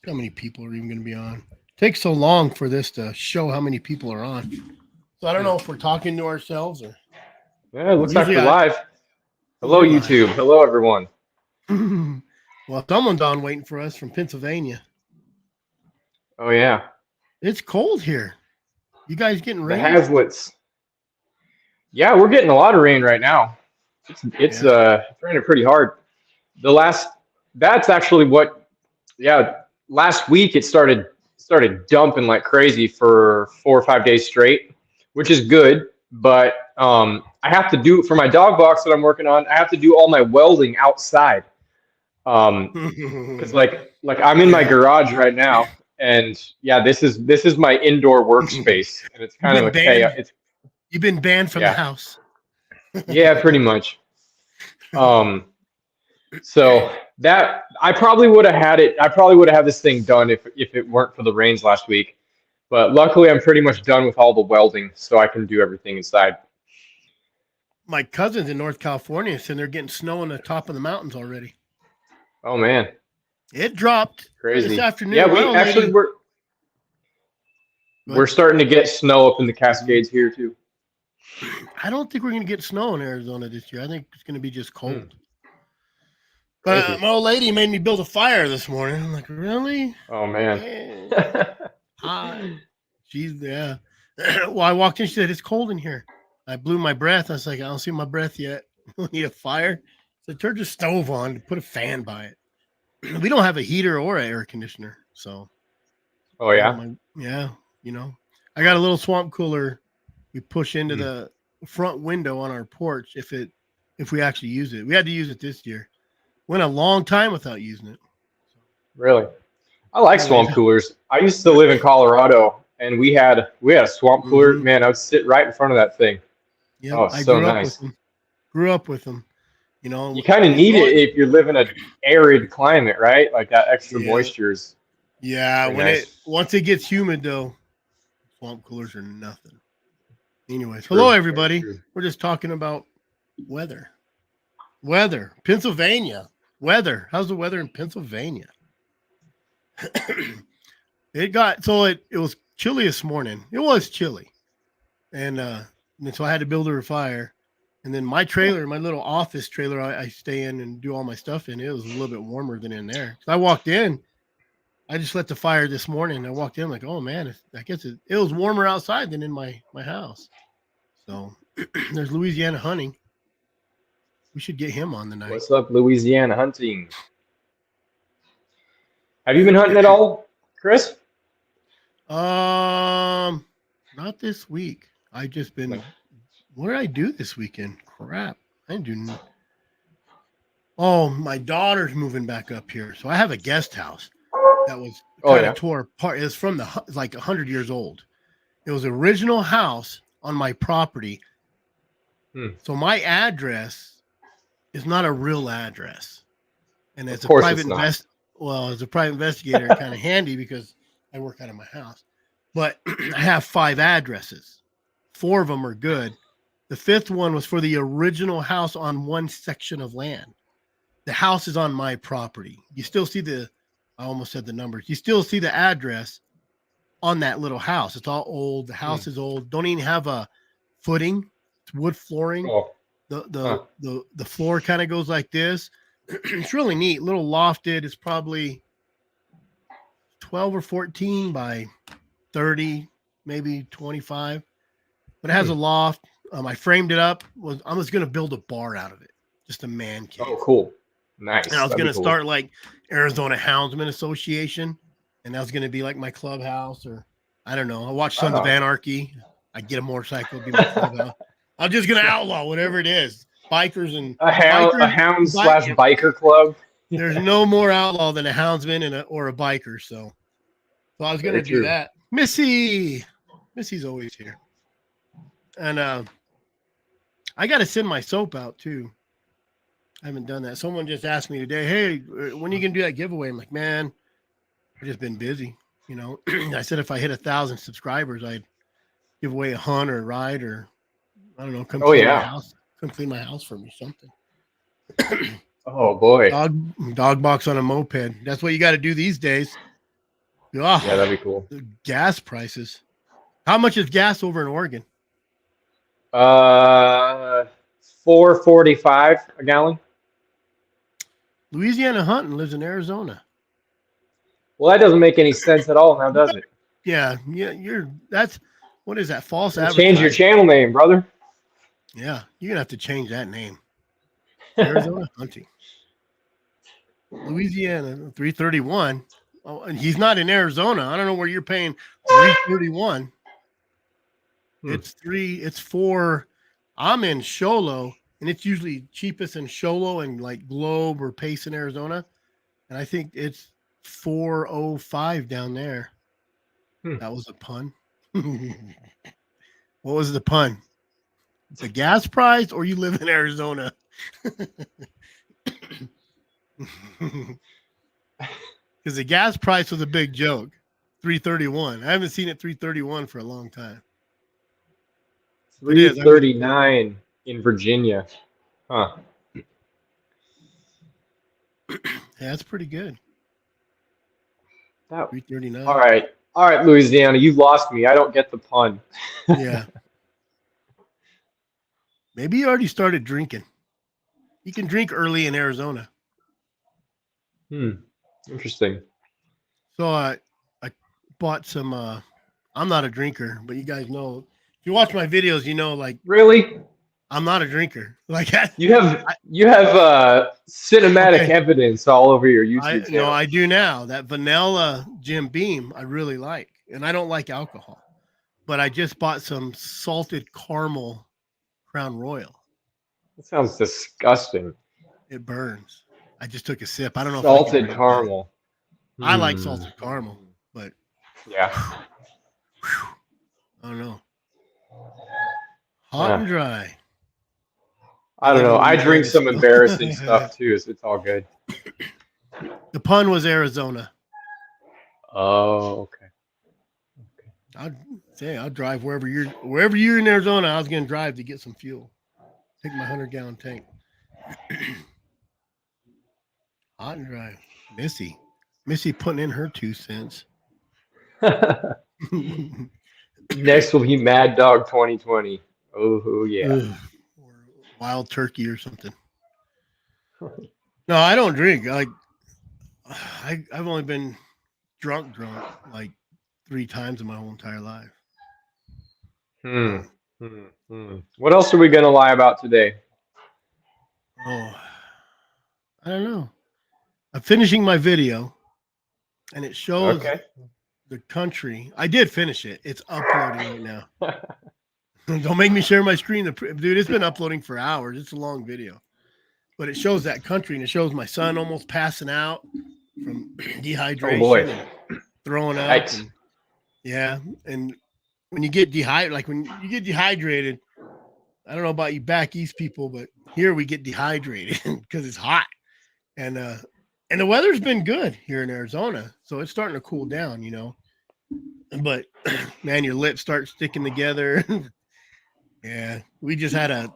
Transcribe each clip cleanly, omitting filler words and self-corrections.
How many people are even going to be on? It takes so long for this to show how many people are on. So I don't know if we're talking to ourselves or. Yeah, it looks like Usually we're live. Hello, we're live. YouTube. Hello, everyone. Well, someone's on waiting for us from Pennsylvania. Oh, yeah. It's cold here. You guys getting The rain? Haslets. Yeah, we're getting a lot of rain right now. It's Yeah. it's raining pretty hard. That's actually what, yeah, last week it started dumping like crazy for 4 or 5 days straight, which is good. But I have to do for my dog box that I'm working on. I have to do all my welding outside. Because like I'm in my Yeah. garage right now, and yeah, this is my indoor workspace, and it's You've kind of been a chaos. banned. It's You've been banned from the yeah, house. yeah, pretty much. Um, so that I probably would have had it. I probably would have had this thing done if it weren't for the rains last week. But luckily, I'm pretty much done with all the welding, so I can do everything inside. My cousin's in North California, and they're getting snow on the top of the mountains already. Oh man, It dropped this crazy. Yeah, afternoon. My we old actually lady. we're But starting to get snow up in the Cascades here too. I don't think we're going to get snow in Arizona this year. I think it's going to be just Hmm, cold. But crazy. my old lady made me build a fire this morning. I'm like, really? Oh man. Yeah. Hot. She's yeah. Well, I walked in. She said, "It's cold in here." I blew my breath. I was like, "I don't see my breath yet. We need a fire." So turn the stove on. Put a fan by it. We don't have a heater or an air conditioner, so Oh you know yeah. my yeah. You know, I got a little swamp cooler. We push into Hmm, the front window on our porch if we actually use it. We had to use it this year. Went a long time without using it. really. I like Anyways, swamp coolers. I used to live in Colorado, and we had a swamp cooler. mm-hmm. Man, I would sit right in front of that thing. Yep, Oh, I so grew up with nice. them. Grew up with them. You know, You kind of as need long it if you live in a arid climate, right? Like that extra yeah, moisture is yeah. pretty When it nice. once it gets humid though, swamp coolers are nothing. Anyways, hello True, very everybody. true. We're just talking about weather. Weather, Pennsylvania. Weather. How's the weather in Pennsylvania? It was chilly this morning. It was chilly, and so I had to build her a fire. And then my trailer, my little office trailer, I stay in and do all my stuff in. It was a little bit warmer than in there. So I walked in. I just lit the fire this morning. I walked in like, oh man, I guess it was warmer outside than in my house. So there's Louisiana hunting. We should get him on the night. What's up, Louisiana hunting? Have you been hunting at all, Chris? Not this week. I just been. No. What did I do this weekend? Crap, I didn't do. Oh, my daughter's moving back up here, so I have a guest house that was Oh kind of yeah. tore apart. It's from it's like 100 years old. It was the original house on my property. Hmm. So my address is not a real address, and Of as a course private it's not. as a private investigator, kind of handy because I work out of my house. But I have 5 addresses. 4 of them are good. The 5th one was for the original house on one section of land. The house is on my property. You still see I almost said the numbers. You still see the address on that little house. It's all old. The Hmm. house is old. Don't even have a footing. It's wood flooring. Oh, The the huh. the floor kind of goes like this. It's really neat. Little lofted. It's probably 12 or 14 by 30, maybe 25. But it has Hmm. a loft. I framed it up. I was going to build a bar out of it, just a man Oh, cave. cool. And I Nice. was That'd going be to cool. start like Arizona Houndsmen Association, and that was going to be like my clubhouse, or I don't know. I watch Sons of Oh. Anarchy. I get a motorcycle, it'd be my clubhouse. I'm just going to outlaw whatever it is. Bikers and A bikers, hound bike. slash biker club. There's no more outlaw than a houndsman or a biker. So I was going Very to do true. that. Missy's always here, and I got to send my soap out too. I haven't done that. Someone just asked me today, "Hey, when are you gonna do that giveaway?" I'm like, "Man, I've just been busy." You know, I said if I hit 1,000 subscribers, I'd give away a hunt or a ride, or I don't know, Oh yeah. come clean my house for me, something. Oh boy. Dog box on a moped. That's what you got to do these days. Oh, Yeah, that'd be cool. the gas prices. How much is gas over in Oregon? 4.45 a gallon. Louisiana Hunting lives in Arizona. Well, that doesn't make any sense at all now, does it? Yeah, that's what is that? False Change your advertising. channel name, brother. Yeah, you're gonna have to change that name. Arizona Hunting. Louisiana 331. Oh, and he's not in Arizona. I don't know where you're paying 331. It's 4. I'm in Sholo, and it's usually cheapest in Sholo and like Globe or Pace in Arizona. And I think it's 405 down there. That was a pun. What was the pun? It's a gas price, or you live in Arizona? Because the gas price was a big joke. 331. I haven't seen it 331 for a long time. 339 in Virginia. Huh. Yeah, that's pretty good. 339. All right, Louisiana, you've lost me. I don't get the pun. Yeah. Maybe you already started drinking. You can drink early in Arizona. Interesting. So I bought some. I'm not a drinker, but you guys know. If you watch my videos, you know, like Really? I'm not a drinker. Like you have cinematic evidence all over your YouTube channel. No, I do now. That vanilla Jim Beam, I really like, and I don't like alcohol. But I just bought some salted caramel Crown Royal. That sounds disgusting. It burns. I just took a sip. I don't know. Salted caramel. I like salted caramel, but yeah, I don't know. Hot and dry. I don't know. I drink some embarrassing stuff too, so it's all good. The pun was Arizona. Oh, okay. I'll drive wherever you're in Arizona. I was gonna drive to get some fuel. Take my 100-gallon tank. Hot and dry. Missy putting in her 2 cents. Next will be Mad Dog 2020. Oh yeah. Or Wild Turkey or something. No, I don't drink. I've only been drunk like 3 times in my whole entire life. What else are we gonna lie about today? Oh, I don't know. I'm finishing my video, and it shows the country. I did finish it. It's uploading right now. Don't make me share my screen. Dude, it's been uploading for hours. It's a long video. But it shows that country, and it shows my son almost passing out from dehydration. Oh boy. And throwing up. And when you get dehydrated, I don't know about you back east people, but here we get dehydrated because it's hot. And the weather's been good here in Arizona, so it's starting to cool down, you know. But man, your lips start sticking together. Yeah, we just had it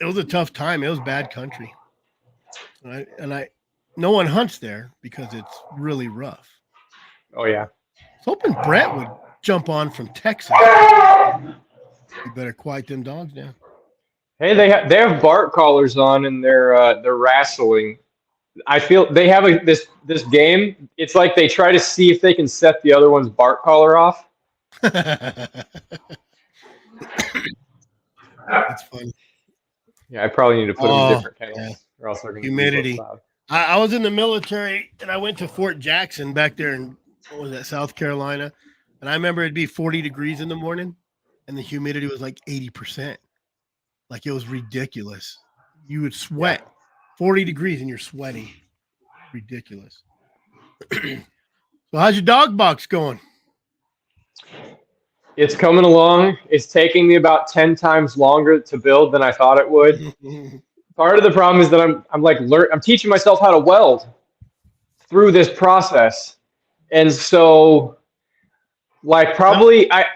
was a tough time. It was bad country. No one hunts there because it's really rough. Oh yeah. I was hoping Brett would jump on from Texas. You better quiet them dogs down. Hey, they have bark collars on, and they're wrestling. I feel they have this game. It's like they try to see if they can set the other one's bark collar off. That's funny. Yeah, I probably need to put them in different kennels, or else they're going to humidity. be so loud. I was in the military, and I went to Fort Jackson back there in what was that, South Carolina, and I remember it'd be 40 degrees in the morning, and the humidity was like 80%. Like it was ridiculous. You would sweat. 40 degrees and you're sweating. Ridiculous. So how's your dog box going? It's coming along. It's taking me about 10 times longer to build than I thought it would. Part of the problem is that I'm teaching myself how to weld through this process. And so probably I'm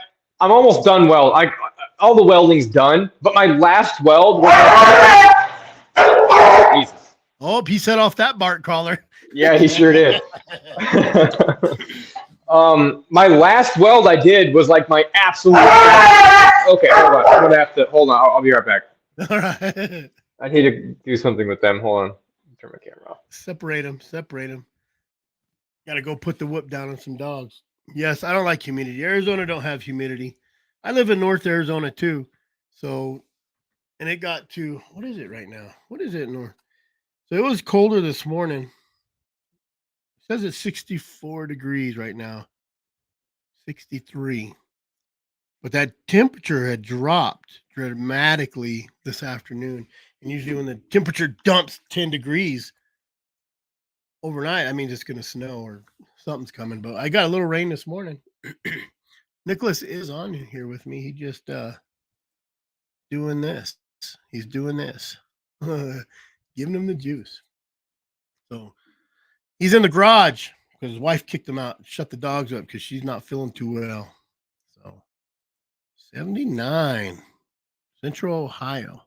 almost done all the welding's done, but my last weld was Jesus. Oh, he set off that bark collar. Yeah, he sure did. My last weld I did was like my absolute. Okay, hold on. I'm gonna have to hold on. I'll be right back. All right. I need to do something with them. Hold on. Turn my camera off. Separate them. Separate them. Got to go put the whoop down on some dogs. Yes, I don't like humidity. Arizona don't have humidity. I live in North Arizona too. So, and it got to, what is it right now? What is it north? So it was colder this morning. It says it's 64 degrees right now. 63. But that temperature had dropped dramatically this afternoon. And usually when the temperature dumps 10 degrees overnight, I mean, it's going to snow or something's coming. But I got a little rain this morning. Nicholas is on here with me. He just doing this. He's doing this. Giving him the juice. So he's in the garage because his wife kicked him out, shut the dogs up because she's not feeling too well. So 79, Central Ohio.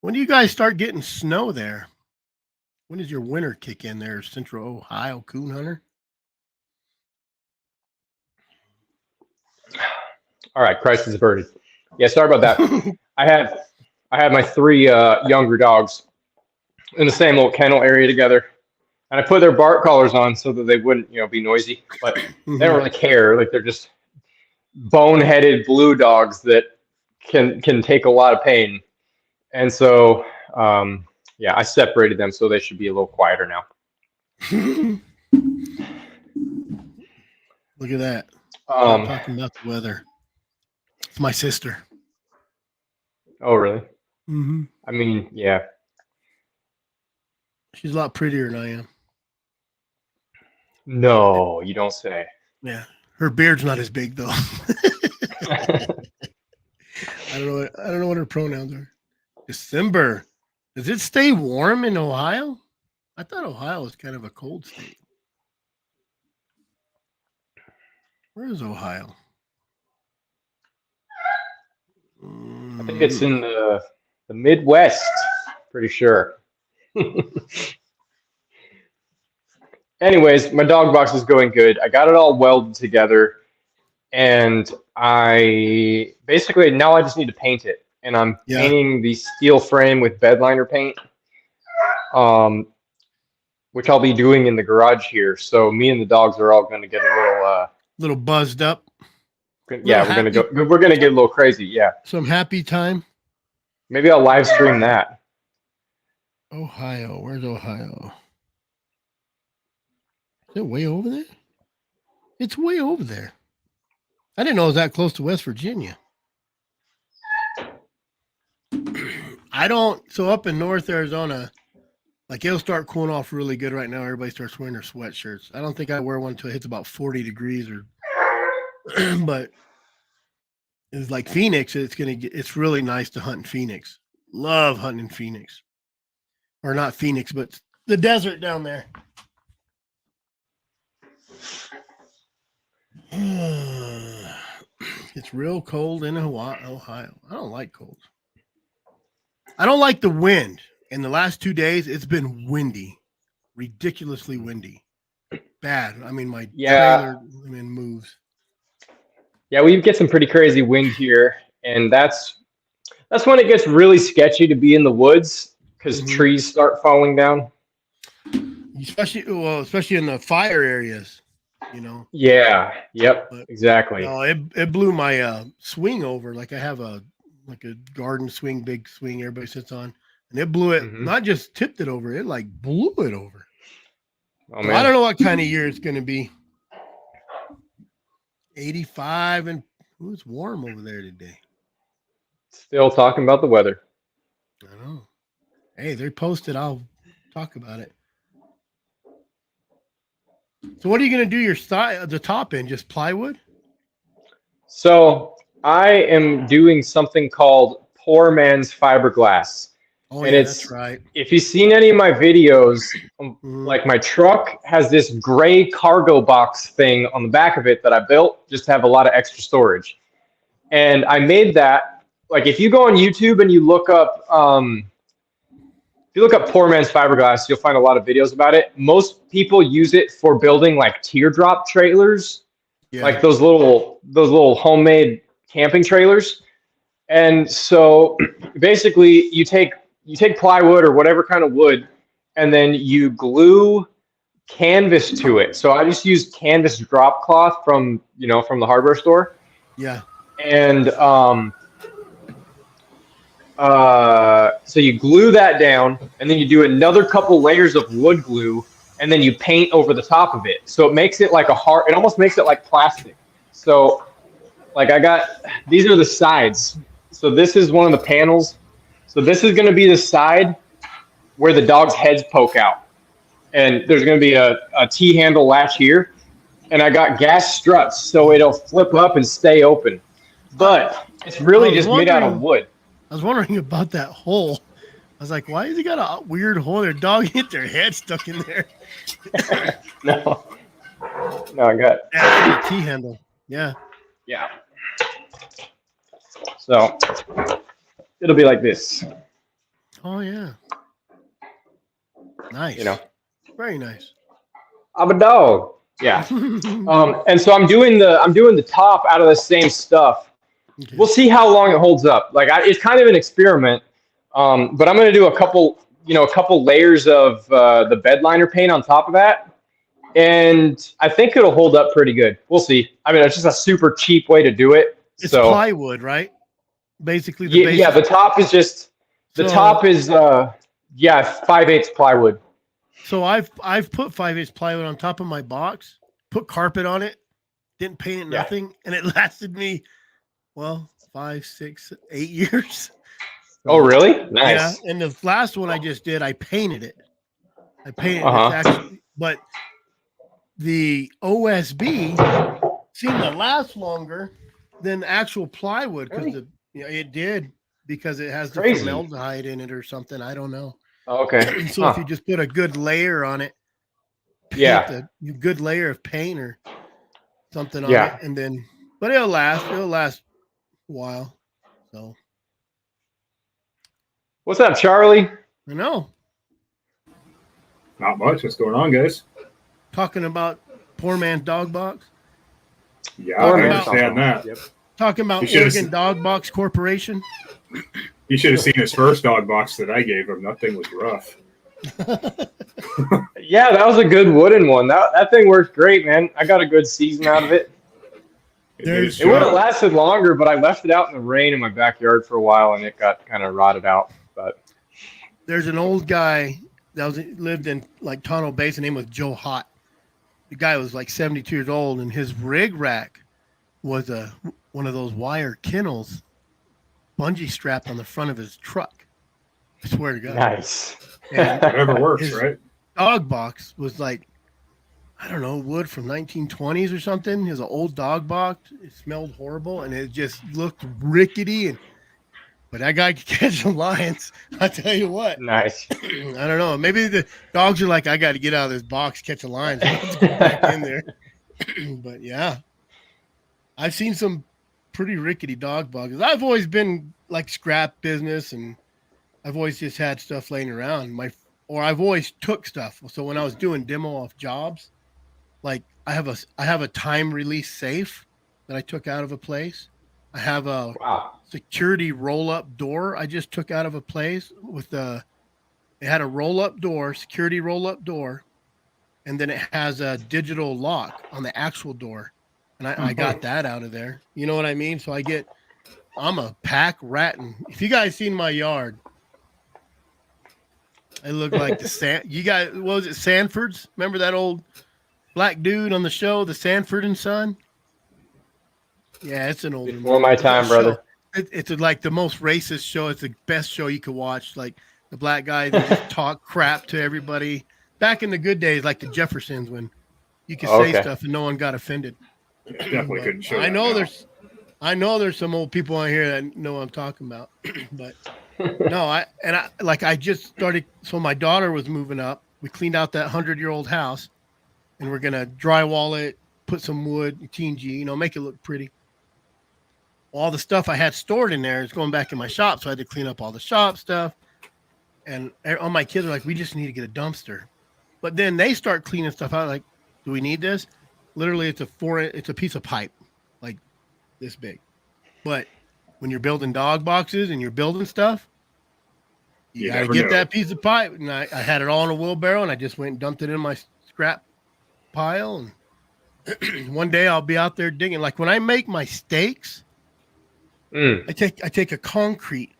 When do you guys start getting snow there? When does your winter kick in there, Central Ohio coon hunter? All right, crisis averted. Yeah, sorry about that. I had my three younger dogs in the same little kennel area together, and I put their bark collars on so that they wouldn't, be noisy. But they don't really care. Like they're just boneheaded blue dogs that can take a lot of pain, and so yeah, I separated them so they should be a little quieter now. Look at that. I'm talking about the weather. It's my sister. Oh, really? Mm-hmm. I mean, yeah. She's a lot prettier than I am. No, you don't say. Yeah, her beard's not as big though. I don't know what her pronouns are. December. Does it stay warm in Ohio? I thought Ohio was kind of a cold state. Where is Ohio? I think it's in the Midwest, pretty sure. Anyways, my dog box is going good. I got it all welded together, and I basically now I just need to paint it. And I'm painting the steel frame with bedliner paint, which I'll be doing in the garage here. So me and the dogs are all going to get a little buzzed up. Yeah, we're gonna get a little crazy. Yeah. Some happy time. Maybe I'll live stream that. Ohio. Where's Ohio? Is it way over there? It's way over there. I didn't know it was that close to West Virginia. So up in North Arizona, like it'll start cooling off really good right now. Everybody starts wearing their sweatshirts. I don't think I wear one until it hits about 40 degrees but it's like Phoenix. It's really nice to hunt in Phoenix. Love hunting in Phoenix, or not Phoenix, but the desert down there. It's real cold in Ohio. I don't like cold. I don't like the wind. In the last 2 days, it's been windy, ridiculously windy, bad. I mean, my trailer moves. Yeah, we get some pretty crazy wind here, and that's when it gets really sketchy to be in the woods because trees start falling down. Especially in the fire areas, Yeah. Yep. But, exactly. It blew my swing over. Like I have a garden swing, big swing everybody sits on, and it blew it. Not just tipped it over, it like blew it over. Oh, man. I don't know what kind of year it's going to be. 85, and it was warm over there today. Still talking about the weather. I know. Hey, they're posted. I'll talk about it. So what are you going to do the top end? Just plywood? So I am doing something called poor man's fiberglass. Oh, and that's right. If you've seen any of my videos, like my truck has this gray cargo box thing on the back of it that I built just to have a lot of extra storage. And I made that, like if you go on YouTube and you look up if you look up poor man's fiberglass, you'll find a lot of videos about it. Most people use it for building like teardrop trailers, like those little homemade camping trailers. And so basically you take plywood or whatever kind of wood, and then you glue canvas to it. So I just used canvas drop cloth from the hardware store. Yeah. And so you glue that down, and then you do another couple layers of wood glue, and then you paint over the top of it. So it makes it like it almost makes it like plastic. So like these are the sides. So this is one of the panels. So this is going to be the side where the dog's heads poke out. And there's going to be a T-handle latch here. And I got gas struts, so it'll flip up and stay open. But it's really just made out of wood. I was wondering about that hole. I was like, why has he got a weird hole? Their dog hit their head stuck in there. No, I got a T-handle. Yeah. Yeah. So it'll be like this. Oh yeah. Nice. Very nice. I'm a dog. Yeah. And so I'm doing the top out of the same stuff. Okay. We'll see how long it holds up. Like it's kind of an experiment. But I'm going to do a couple layers of the bed liner paint on top of that. And I think it'll hold up pretty good. We'll see. I mean, it's just a super cheap way to do it. It's plywood, right? Basically, the top is just the top is 5/8 plywood. So I've put 5/8 plywood on top of my box, put carpet on it, didn't paint it, nothing, and it lasted me 5, 6, 8 years. Oh, really? Nice. Yeah, and the last one I just did, I painted it. Actually, but the OSB seemed to last longer than actual plywood because it did, because it has the formaldehyde in it or something. I don't know. Okay. So if you just put a good layer on it, a good layer of paint or something on it, and then, but it'll last a while. So. What's up, Charlie? I know. Not much. What's going on, guys? Talking about poor man's dog box. Yeah, I understand that. Yep. Talking about Oregon Dog Box Corporation. You should have seen his first dog box that I gave him. That thing was rough. Yeah, that was a good wooden one. That thing worked great, man. I got a good season out of it. It would have lasted longer, but I left it out in the rain in my backyard for a while, and it got kind of rotted out. But there's an old guy that lived in like Tonto Bay. His name was Joe Hott. The guy was like 72 years old, and his rig rack was one of those wire kennels, bungee strapped on the front of his truck. I swear to God. Nice. Whatever works, right? Dog box was like, I don't know, wood from 1920s or something. It was an old dog box. It smelled horrible, and it just looked rickety. But that guy could catch some lions. I tell you what. Nice. I don't know. Maybe the dogs are like, I got to get out of this box, catch a lion. So let's get back in there. But yeah, I've seen some pretty rickety dog boxes. I've always been like scrap business, and I've always just had stuff laying around. I've always took stuff. So when I was doing demo off jobs, like I have a time release safe that I took out of a place. I have a security roll-up door I just took out of a place it had a roll-up door, security roll-up door, and then it has a digital lock on the actual door. And I got that out of there. You know what I mean? So I'm a pack rat. And if you guys seen my yard, I look like you guys, what was it, Sanford's? Remember that old black dude on the show, the Sanford and Son? Yeah, it's an old one. Before my time, brother. It's like the most racist show. It's the best show you could watch. Like the black guy that just talk crap to everybody. Back in the good days, like the Jeffersons, when you could say stuff and no one got offended. Yeah, definitely couldn't show. I know there's some old people on here that know what I'm talking about, but no, I just started. So my daughter was moving up. We cleaned out that 100-year-old house, and we're gonna drywall it, put some wood, TNG, make it look pretty. All the stuff I had stored in there is going back in my shop, so I had to clean up all the shop stuff. And all my kids are like, we just need to get a dumpster. But then they start cleaning stuff out. Like, do we need this? Literally, it's a piece of pipe, like this big. But when you're building dog boxes and you're building stuff, you got to get that piece of pipe. And I had it all in a wheelbarrow, and I just went and dumped it in my scrap pile. And one day I'll be out there digging. Like when I make my steaks, I take a concrete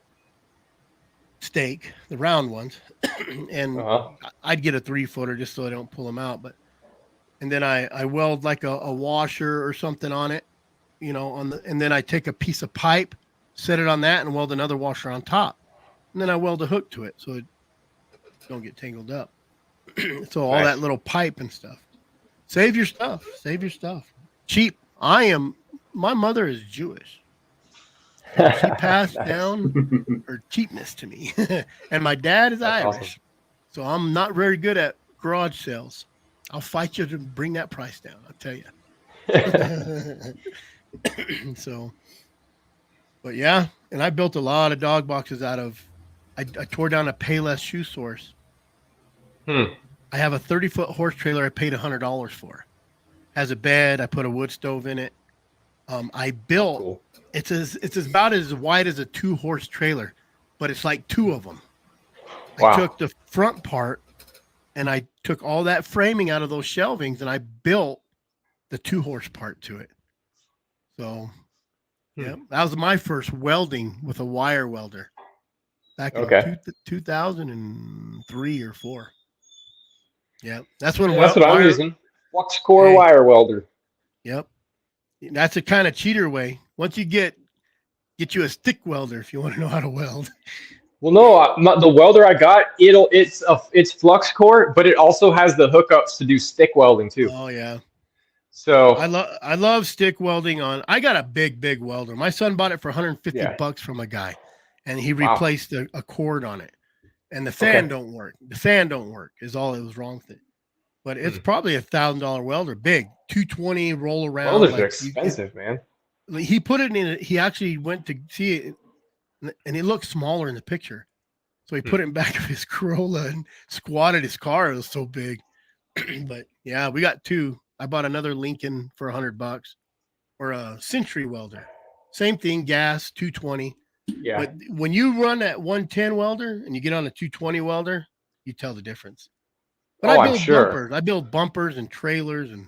stake, the round ones, and I'd get a 3-footer just so I don't pull them out. And then I weld like a washer or something on it, and then I take a piece of pipe, set it on that, and weld another washer on top. And then I weld a hook to it so it don't get tangled up. So all that little pipe and stuff. Save your stuff. Save your stuff. Cheap. My mother is Jewish. She passed down her cheapness to me. And my dad is Irish. Awesome. So I'm not very good at garage sales. I'll fight you to bring that price down, I'll tell you. But yeah, and I built a lot of dog boxes out of, I tore down a Payless shoe source. I have a 30-foot horse trailer I paid $100 for. Has a bed. I put a wood stove in it. I built, it's about as wide as a 2-horse trailer, but it's like 2 of them. Wow. I took the front part and I took all that framing out of those shelvings and I built the 2-horse part to it. So yeah, that was my first welding with a wire welder back in 2003 or 4. Yeah, that's when that's what I'm using. Flux core wire welder. Yep, that's a kind of cheater way. Once you get you a stick welder if you want to know how to weld. Well, no, the welder I got, it's flux core, but it also has the hookups to do stick welding too. Oh yeah. So I love stick welding on. I got a big welder. My son bought it for $150 from a guy, and he replaced a cord on it. And the fan don't work. The fan don't work is all it was wrong with it. But it's probably $1,000 welder, big 220 roll around. Welders are expensive, man. He put it in. He actually went to see it, and it looked smaller in the picture. So he put it in back of his Corolla and squatted his car. It was so big. But yeah, we got 2. I bought another Lincoln for $100 or a Century welder. Same thing, gas 220. Yeah. But when you run that 110 welder and you get on a 220 welder, you tell the difference. But I build bumpers. I build bumpers and trailers and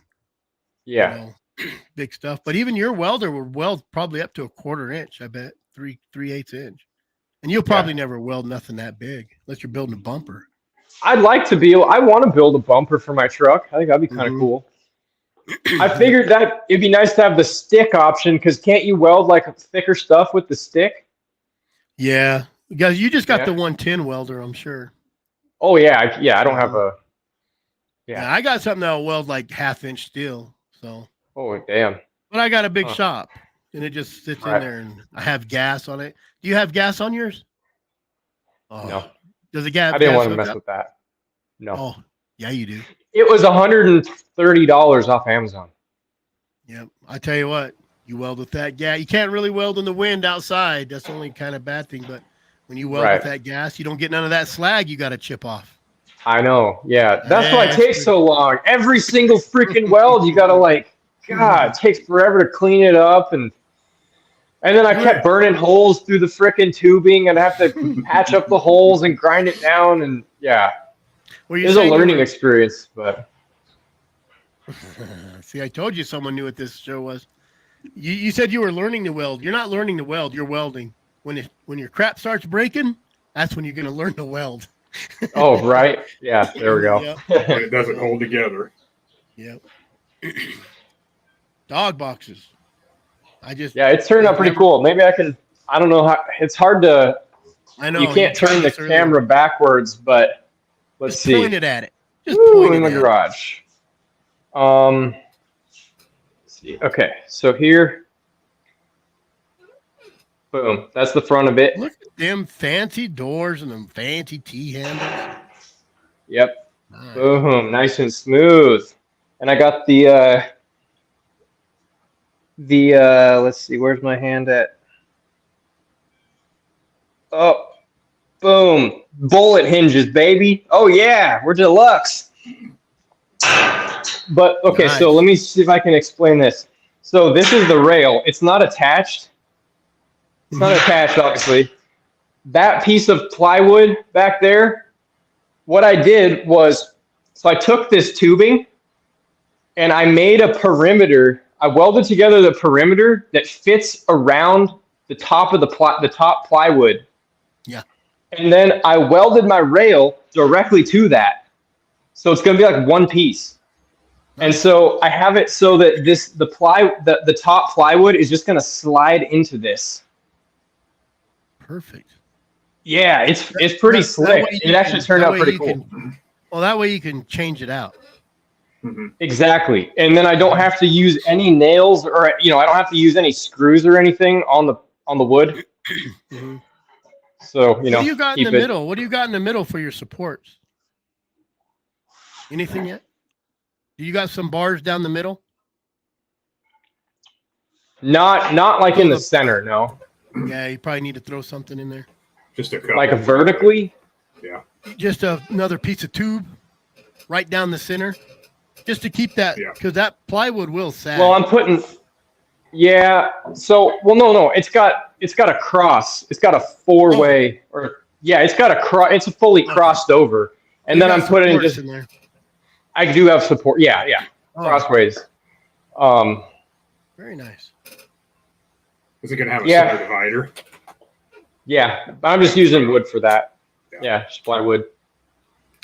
big stuff. But even your welder will weld probably up to 1/4 inch. I bet 3/8 inch. And you'll probably never weld nothing that big unless you're building a bumper. I'd like to be able. I want to build a bumper for my truck. I think that'd be kind of cool. I figured that it'd be nice to have the stick option because can't you weld like thicker stuff with the stick? Yeah, guys, you just got the 110 welder, I'm sure. Oh yeah, I don't have a. Yeah, I got something that'll weld like 1/2 inch steel. So. Oh damn! But I got a big shop, and it just sits in there, and I have gas on it. Do you have gas on yours? Oh, no. Does it gas? I didn't want to mess with that. No. Oh, yeah, you do. It was $130 off Amazon. Yep. I tell you what, you weld with that gas. You can't really weld in the wind outside. That's the only kind of bad thing. But when you weld with that gas, you don't get none of that slag you got to chip off. I know. Yeah. That's why it takes so long. Every single freaking weld, you got to God, it takes forever to clean it up. And then I kept burning holes through the freaking tubing and I have to patch up the holes and grind it down. And well, it's a learning experience, but. See, I told you someone knew what this show was. You said you were learning to weld. You're not learning to weld. You're welding. When your crap starts breaking, that's when you're going to learn to weld. Oh, right. Yeah, there we go. Yep. When it doesn't hold together. Yep. Dog boxes. It's turned out pretty cool. Maybe I can. I don't know how. It's hard to. I know you can't turn the camera backwards, but let's see. Point it at it. Just point in the garage. Let's see. Okay, so here. Boom. That's the front of it. Look at them fancy doors and them fancy T-handles. Yep. Nice. Boom. Nice and smooth. And I got the let's see, where's my hand at? Oh, Boom. Bullet hinges, baby. Oh yeah, we're deluxe. But okay, so Nice. let me see if I can explain this. So this is the rail. It's not attached. It's not attached, obviously. That piece of plywood back there, what I did was, so I took this tubing and I made a perimeter. I welded together the perimeter that fits around the top of the top plywood. Yeah. And then I welded my rail directly to that. So it's going to be like one piece. And so I have it so that the top plywood is just going to slide into this. Perfect. Yeah, it's pretty slick. It actually turned out pretty cool. Well, that way you can change it out. Exactly. And then I don't have to use any nails or I don't have to use any screws or anything on the wood. So, What do you got in the middle? What do you got in the middle for your supports? Anything yet? Do you got some bars down the middle? Not like in the center, no. Yeah, you probably need to throw something in there. Just a couple. Like a vertically? Yeah. Just another piece of tube right down the center. Just to keep that, because that plywood will sag. Well, I'm putting, so, well, no, it's got a cross. It's got a four-way, it's got a cross. It's fully crossed over. And then I'm putting just, in there. I do have support. Yeah. Crossways. Very nice. Is it going to have a center divider? Yeah, I'm just using wood for that. Yeah, just plywood.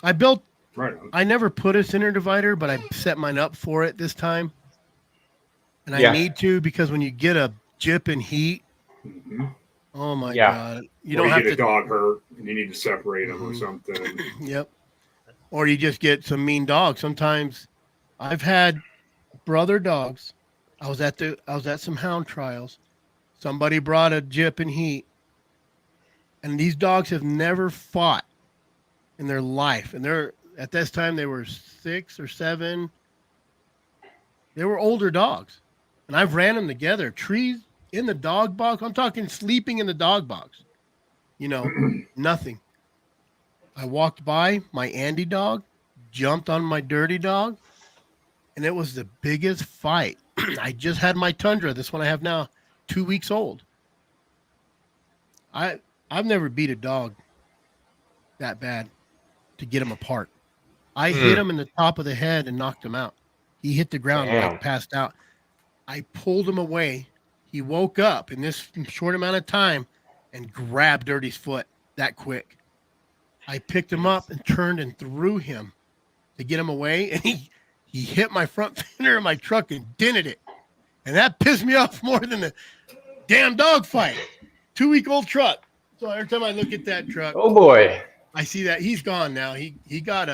I never put a center divider, but I set mine up for it this time. And I need to, because when you get a jip in heat, oh my God. You don't have to get a dog hurt and you need to separate them or something. Yep. Or you just get some mean dogs. Sometimes I've had brother dogs. I was at some hound trials. Somebody brought a jip in heat. And these dogs have never fought in their life. And at this time they were 6 or 7. They were older dogs. And I've ran them together. Trees in the dog box. I'm talking sleeping in the dog box. Nothing. I walked by, my Andy dog jumped on my dirty dog, and it was the biggest fight. I just had my Tundra, this one I have now, 2 weeks old. I've never beat a dog that bad to get him apart. I hit him in the top of the head and knocked him out. He hit the ground and passed out. I pulled him away. He woke up in this short amount of time and grabbed Dirty's foot that quick. I picked him up and turned and threw him to get him away, and he hit my front fender of my truck and dented it. And that pissed me off more than the damn dog fight. 2-week-old truck. So every time I look at that truck, oh boy, I see that he's gone now. He got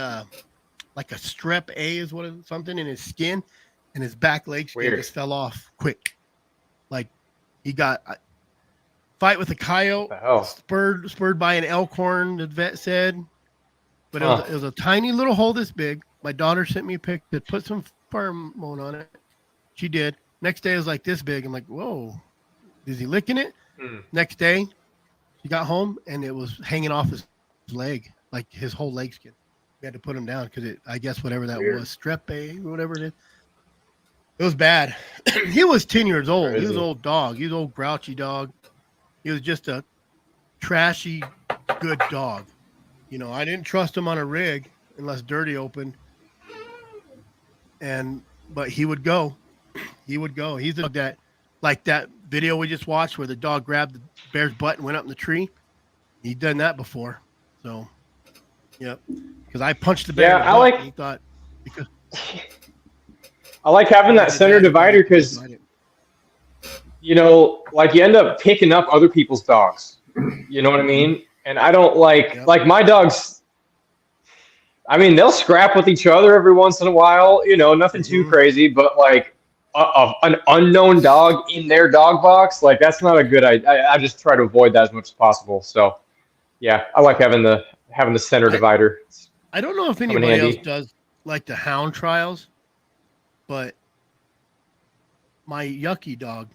like a strep A is something in his skin, and his back leg skin just fell off quick. Like he got fight with a coyote, spurred by an elk horn, the vet said. But it was a tiny little hole this big. My daughter sent me a pic that put some pheromone on it. She did. Next day it was like this big. I'm like, whoa, is he licking it? Next day, she got home and it was hanging off his leg, like his whole leg skin. We had to put him down because I guess whatever that was, strep A, whatever it is. It was bad. He was 10 years old. Crazy. He was an old dog. He was an old grouchy dog. He was just a trashy, good dog. I didn't trust him on a rig unless Dirty opened. But he would go. He would go. He's a dog that, like that video we just watched where the dog grabbed the bear's butt and went up in the tree. He'd done that before. So, yep. Because I punched the bear. Yeah, I like having that center divider because, like you end up picking up other people's dogs. You know what I mean? And I don't like my dogs. I mean, they'll scrap with each other every once in a while, nothing too crazy, but like an unknown dog in their dog box, like that's not a good idea. I just try to avoid that as much as possible. So yeah, I like having the center divider. I don't know if anybody else does like the hound trials, but my Yucky dog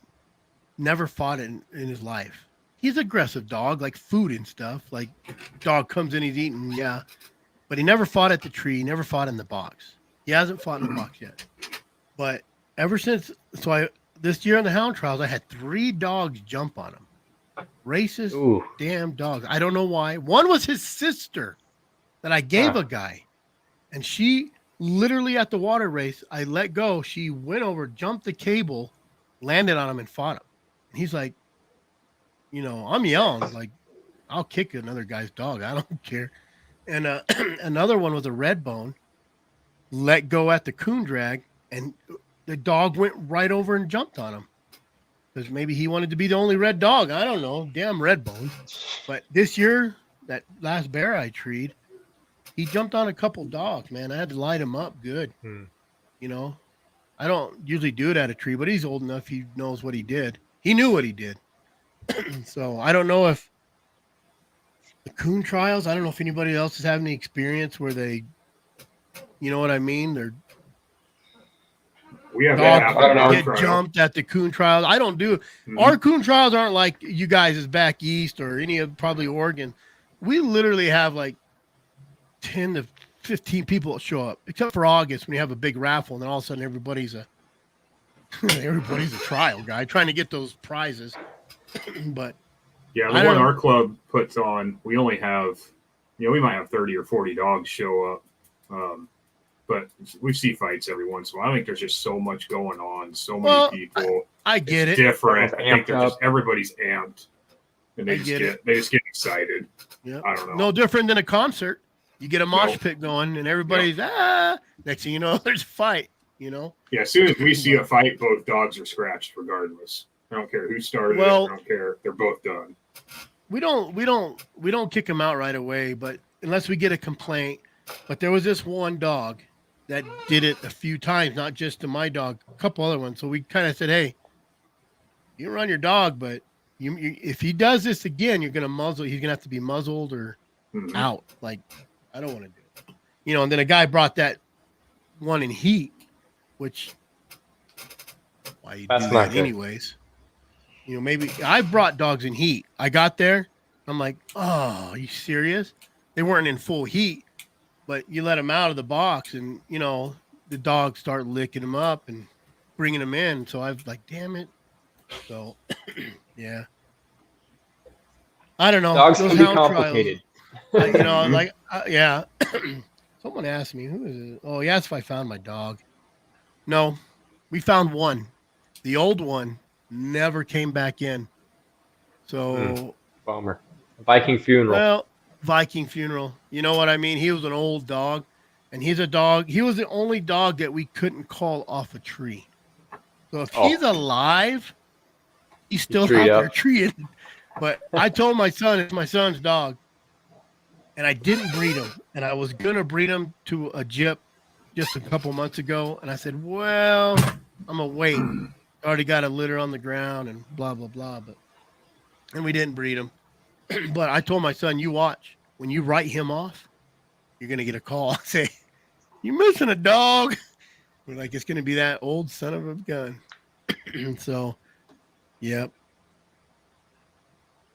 never fought in his life. he's aggressive dog, like food and stuff. Like dog comes in, he's eating, yeah. But he never fought at the tree, never fought in the box. He hasn't fought in the box yet. But ever since, this year on the hound trials, I had 3 dogs jump on him. Racist damn dogs. I don't know why. One was his sister that I gave a guy. And she literally at the water race, I let go. She went over, jumped the cable, landed on him and fought him. And he's like, I'm young. Like, I'll kick another guy's dog. I don't care. And another one was a red bone, let go at the coon drag, and the dog went right over and jumped on him. Because maybe he wanted to be the only red dog. I don't know. Damn red bone. But this year, that last bear I treed, he jumped on a couple dogs, man. I had to light him up good. I don't usually do it at a tree, but he's old enough. He knows what he did. He knew what he did. So I don't know if the coon trials, I don't know if anybody else has had any experience where they, you know what I mean? They're we have that get jumped at the coon trials. I don't do our coon trials aren't like you guys is back east or any of probably Oregon. We literally have like 10 to 15 people that show up, except for August when you have a big raffle, and then all of a sudden everybody's a trial guy trying to get those prizes. But yeah, the one our club puts on, we only have, we might have 30 or 40 dogs show up. But we see fights every once in a while. I think there's just so much going on, so many people. I get it. Different. I think everybody's amped, and they just get excited. Yeah. I don't know. No different than a concert. You get a mosh pit going, and everybody's Next thing you know, there's a fight. Yeah. As soon as we see a fight, both dogs are scratched, regardless. I don't care who started it. I don't care. They're both done. We don't kick them out right away, but unless we get a complaint. But there was this one dog that did it a few times, not just to my dog, a couple other ones. So we kind of said, hey, you run your dog, but you if he does this again, you're going to muzzle. He's going to have to be muzzled or out. Like, I don't want to do it. And then a guy brought that one in heat, which why you do that anyways. Maybe I brought dogs in heat. I got there. I'm like, oh, are you serious? They weren't in full heat. But you let them out of the box and, the dogs start licking them up and bringing them in. So I was like, damn it. So, yeah. I don't know. Dogs can be complicated. Trials, yeah. Someone asked me, who is it? Oh, he asked if I found my dog. No, we found one. The old one never came back in. So. Bummer. Viking funeral. Well, Viking funeral. You know what I mean? He was an old dog, and he's a dog. He was the only dog that we couldn't call off a tree. So if he's alive, he's still out there treated. But I told my son, it's my son's dog, and I didn't breed him. And I was going to breed him to a gyp just a couple months ago. And I said, well, I'm going to wait. I already got a litter on the ground and blah, blah, blah. And we didn't breed him. But I told my son, you watch. When you write him off, you're going to get a call. Say, you're missing a dog. We're like, it's going to be that old son of a gun. So, yep.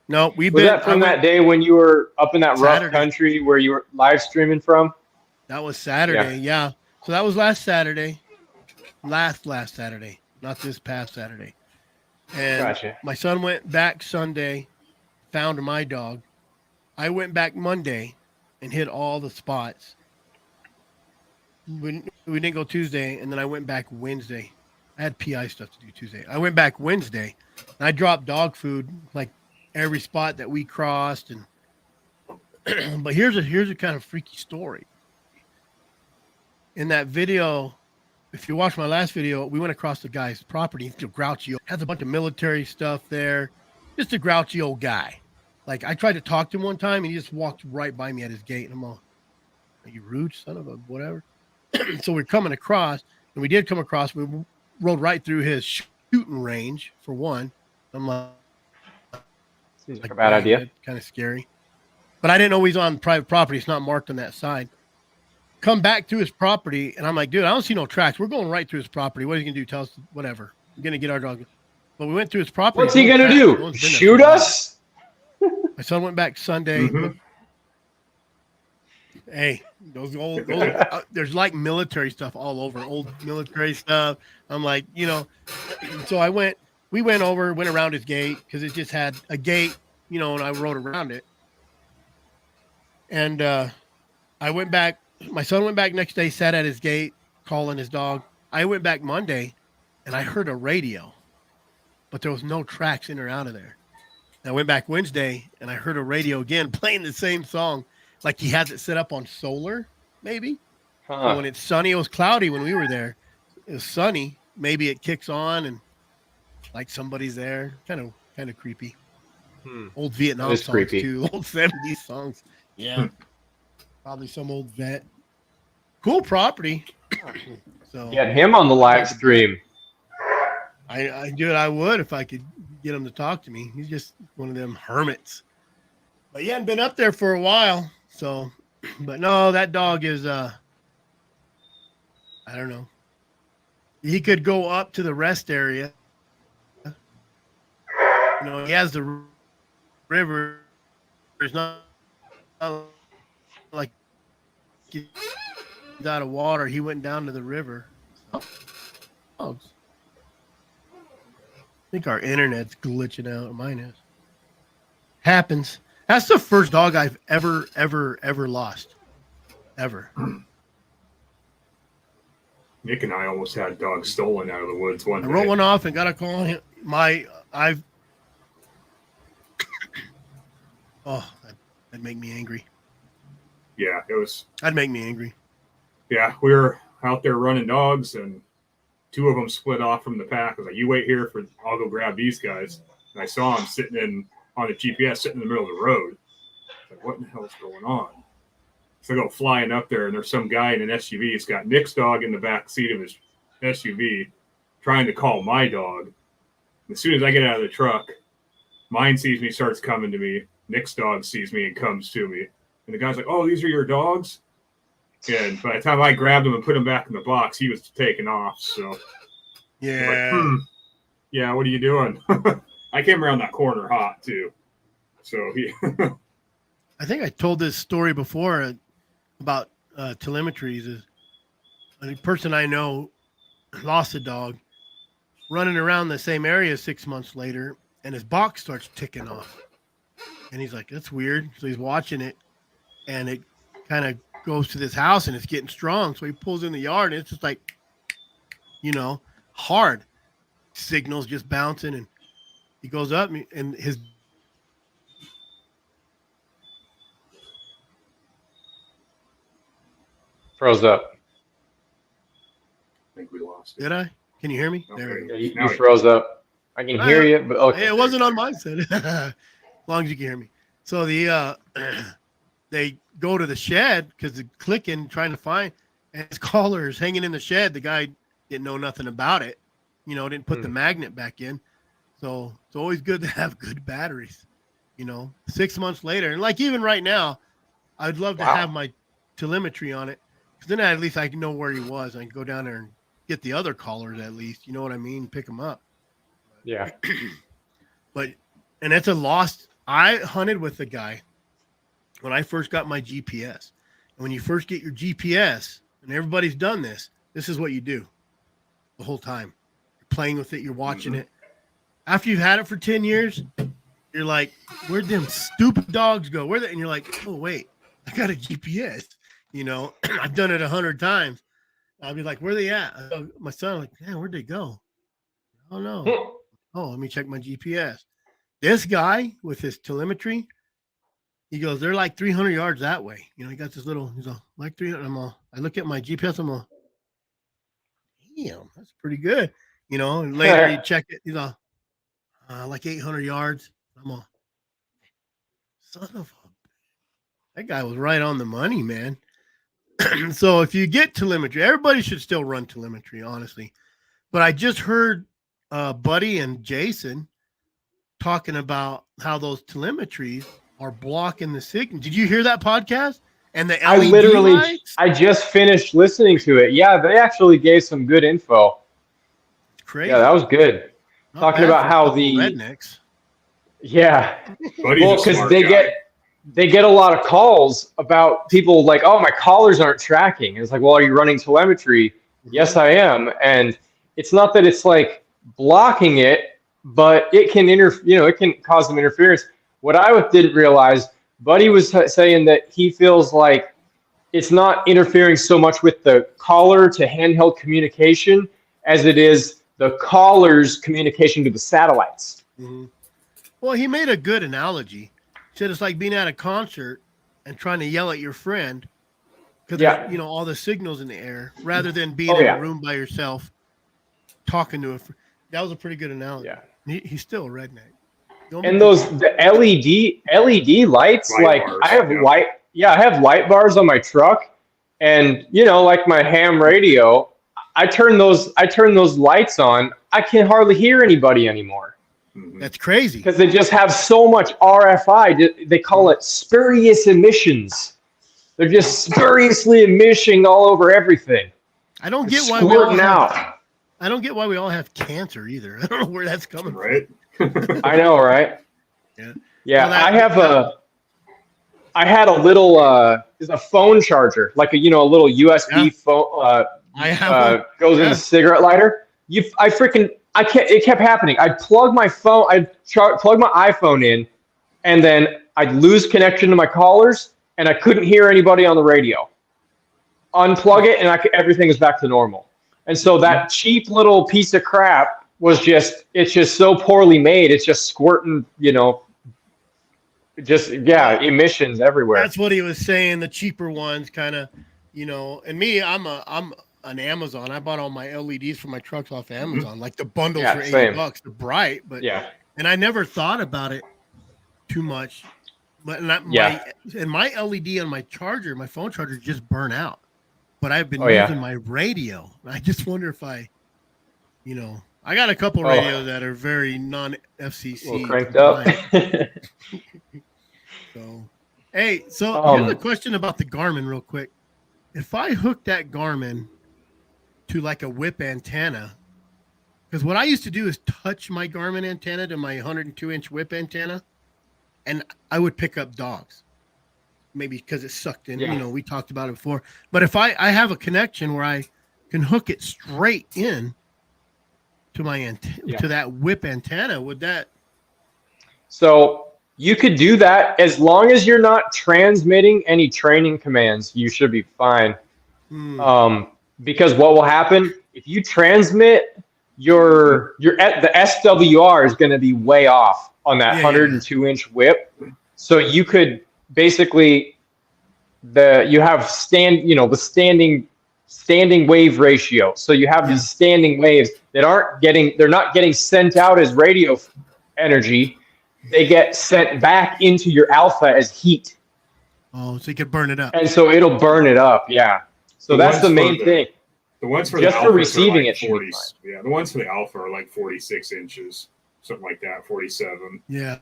No, we've been. Was that from that day when you were up in that rough country where you were live streaming from? That was Saturday, yeah. So that was last Saturday. Last Saturday, not this past Saturday. And my son went back Sunday, found my dog. I went back Monday and hit all the spots. We didn't go Tuesday, and then I went back Wednesday. I had PI stuff to do Tuesday. I went back Wednesday, and I dropped dog food like every spot that we crossed. And but here's a kind of freaky story. In that video, if you watch my last video, we went across the guy's property. He's grouchy, has a bunch of military stuff there. Just a grouchy old guy. Like, I tried to talk to him one time, and he just walked right by me at his gate. And I'm all, are you rude, son of a whatever? So we're coming across, and we did come across. We rode right through his shooting range, for one. I'm like, seems like a bad idea. Kind of scary. But I didn't know he's on private property. It's not marked on that side. Come back to his property, and I'm like, dude, I don't see no tracks. We're going right through his property. What are you going to do? Tell us whatever. We're going to get our dog. But we went through his property. What's he going to do? Shoot us? My son went back Sunday. Mhm. Hey, those there's like military stuff all over, old military stuff. I'm like, so we went around his gate because it just had a gate, and I rode around it. And I went back. My son went back next day, sat at his gate, calling his dog. I went back Monday, and I heard a radio, but there was no tracks in or out of there. And I went back Wednesday, and I heard a radio again playing the same song, like he has it set up on solar, maybe. So when it's sunny, it was cloudy when we were there. It was sunny. Maybe it kicks on, and like somebody's there. Kind of creepy. Old Vietnam songs creepy. too. Old 70s songs. Yeah. Probably some old vet. Cool property. So Get him on the live stream. I do it. I would if I could get him to talk to me. He's just one of them hermits. But he hadn't been up there for a while. So, but no, that dog is, I don't know. He could go up to the rest area. He has the river. It's not like he's out of water. He went down to the river. Oh, I think our internet's glitching out. Mine is. Happens. That's the first dog I've ever lost. Ever. Nick and I almost had a dog stolen out of the woods one day. I wrote one off and got a call on him. That'd make me angry. Yeah, That'd make me angry. Yeah, we were out there running dogs, and two of them split off from the pack. I was like, you wait here I'll go grab these guys. And I saw them sitting on the GPS, sitting in the middle of the road. Like, what in the hell is going on? So I go flying up there, and there's some guy in an SUV. He's got Nick's dog in the back seat of his SUV trying to call my dog. And as soon as I get out of the truck, mine sees me, starts coming to me. Nick's dog sees me and comes to me. And the guy's like, oh, these are your dogs? And by the time I grabbed him and put him back in the box, he was taking off. So, yeah. Like, yeah, what are you doing? I came around that corner hot, too. So, I think I told this story before about telemetries. Is a person I know lost a dog running around the same area 6 months later, and his box starts ticking off. And he's like, that's weird. So he's watching it, and it kind of goes to this house, and it's getting strong. So he pulls in the yard, and it's just like, hard. Signals just bouncing, and he goes up, and his Froze up. I think we lost it. Did I? Can you hear me? Okay. There we go. Yeah, you froze up. I can hear you, but okay. It wasn't on my side. As long as you can hear me. So they go to the shed because they're clicking, trying to find, and his collar is hanging in the shed. The guy didn't know nothing about it. Didn't put the magnet back in. So it's always good to have good batteries. 6 months later, and like even right now, I'd love to have my telemetry on it, because then at least I can know where he was. I can go down there and get the other collars at least. You know what I mean? Pick them up. Yeah. And it's a lost. I hunted with the guy when I first got my GPS. And when you first get your GPS, and everybody's done this is what you do the whole time. You're playing with it. You're watching it. After you've had it for 10 years, you're like, where'd them stupid dogs go? Where they? And you're like, oh, wait, I got a GPS. I've done it 100 times. I'll be like, where are they at? My son, like, yeah, where'd they go? I don't know. Oh, let me check my GPS. This guy with his telemetry, he goes, they're like 300 yards that way. He got this little, he's like 300. I look at my GPS, I'm all, damn, that's pretty good. And later you check it, he's all, like 800 yards. I'm all, son of a, that guy was right on the money, man. So if you get telemetry, everybody should still run telemetry, honestly. But I just heard Buddy and Jason talking about how those telemetries are blocking the signal. Did you hear that podcast? And the LED lights? I just finished listening to it. Yeah, they actually gave some good info. Crazy. Yeah, that was good. Not Talking bad about for how rednecks. Yeah. Buddy's Well, a because smart they guy. get a lot of calls about people like, oh, my collars aren't tracking. And it's like, well, are you running telemetry? Yes, I am. And it's not that it's like blocking it, but it can it can cause some interference. What I didn't realize, Buddy was saying that he feels like it's not interfering so much with the caller to handheld communication as it is the caller's communication to the satellites. Mm-hmm. Well, he made a good analogy. He said it's like being at a concert and trying to yell at your friend because Yeah. there's all the signals in the air, rather than being Oh, in yeah. a room by yourself talking to a friend. That was a pretty good analogy. Yeah. He's still a redneck. And the LED lights, Light like bars, I have yeah. I have light bars on my truck, and like my ham radio, I turn those lights on. I can hardly hear anybody anymore That's crazy. because they just have so much RFI. They call it spurious emissions. They're just spuriously emitting all over everything. I don't get why I don't get why we all have cancer either. I don't know where that's coming from. Right? I know, right? Yeah. Yeah, Well, I had a little is a phone charger, like a little USB phone I have goes in a cigarette lighter. It kept happening. I'd plug my phone, plug my iPhone in, and then I'd lose connection to my callers, and I couldn't hear anybody on the radio. Unplug it, and everything is back to normal. And so that cheap little piece of crap it's just so poorly made. It's just squirting, emissions everywhere. That's what he was saying. The cheaper ones, kind of, And me, I'm an Amazon. I bought all my LEDs for my trucks off Amazon, like the bundles for $80. They're bright, but and I never thought about it too much. But my LED on my charger, my phone charger, just burn out. But I've been using my radio. I just wonder if I got a couple radios that are very non-FCC cranked up. Here's a question about the Garmin real quick. If I hook that Garmin to like a whip antenna, because what I used to do is touch my Garmin antenna to my 102-inch whip antenna, and I would pick up dogs. Maybe because it sucked in. We talked about it before. But if I have a connection where I can hook it straight in to my to that whip antenna, would that? So you could do that as long as you're not transmitting any training commands. You should be fine. Because what will happen if you transmit the SWR is going to be way off on that 102-inch whip. So you could basically you have the standing wave ratio. So you have these standing waves that they're not getting sent out as radio energy. They get sent back into your alpha as heat. Oh, so you could burn it up. And so it'll burn it up. Yeah. So that's the main thing. The ones for just the for receiving like it. 40, the ones for the alpha are like 46 inches, something like that, 47. Yeah.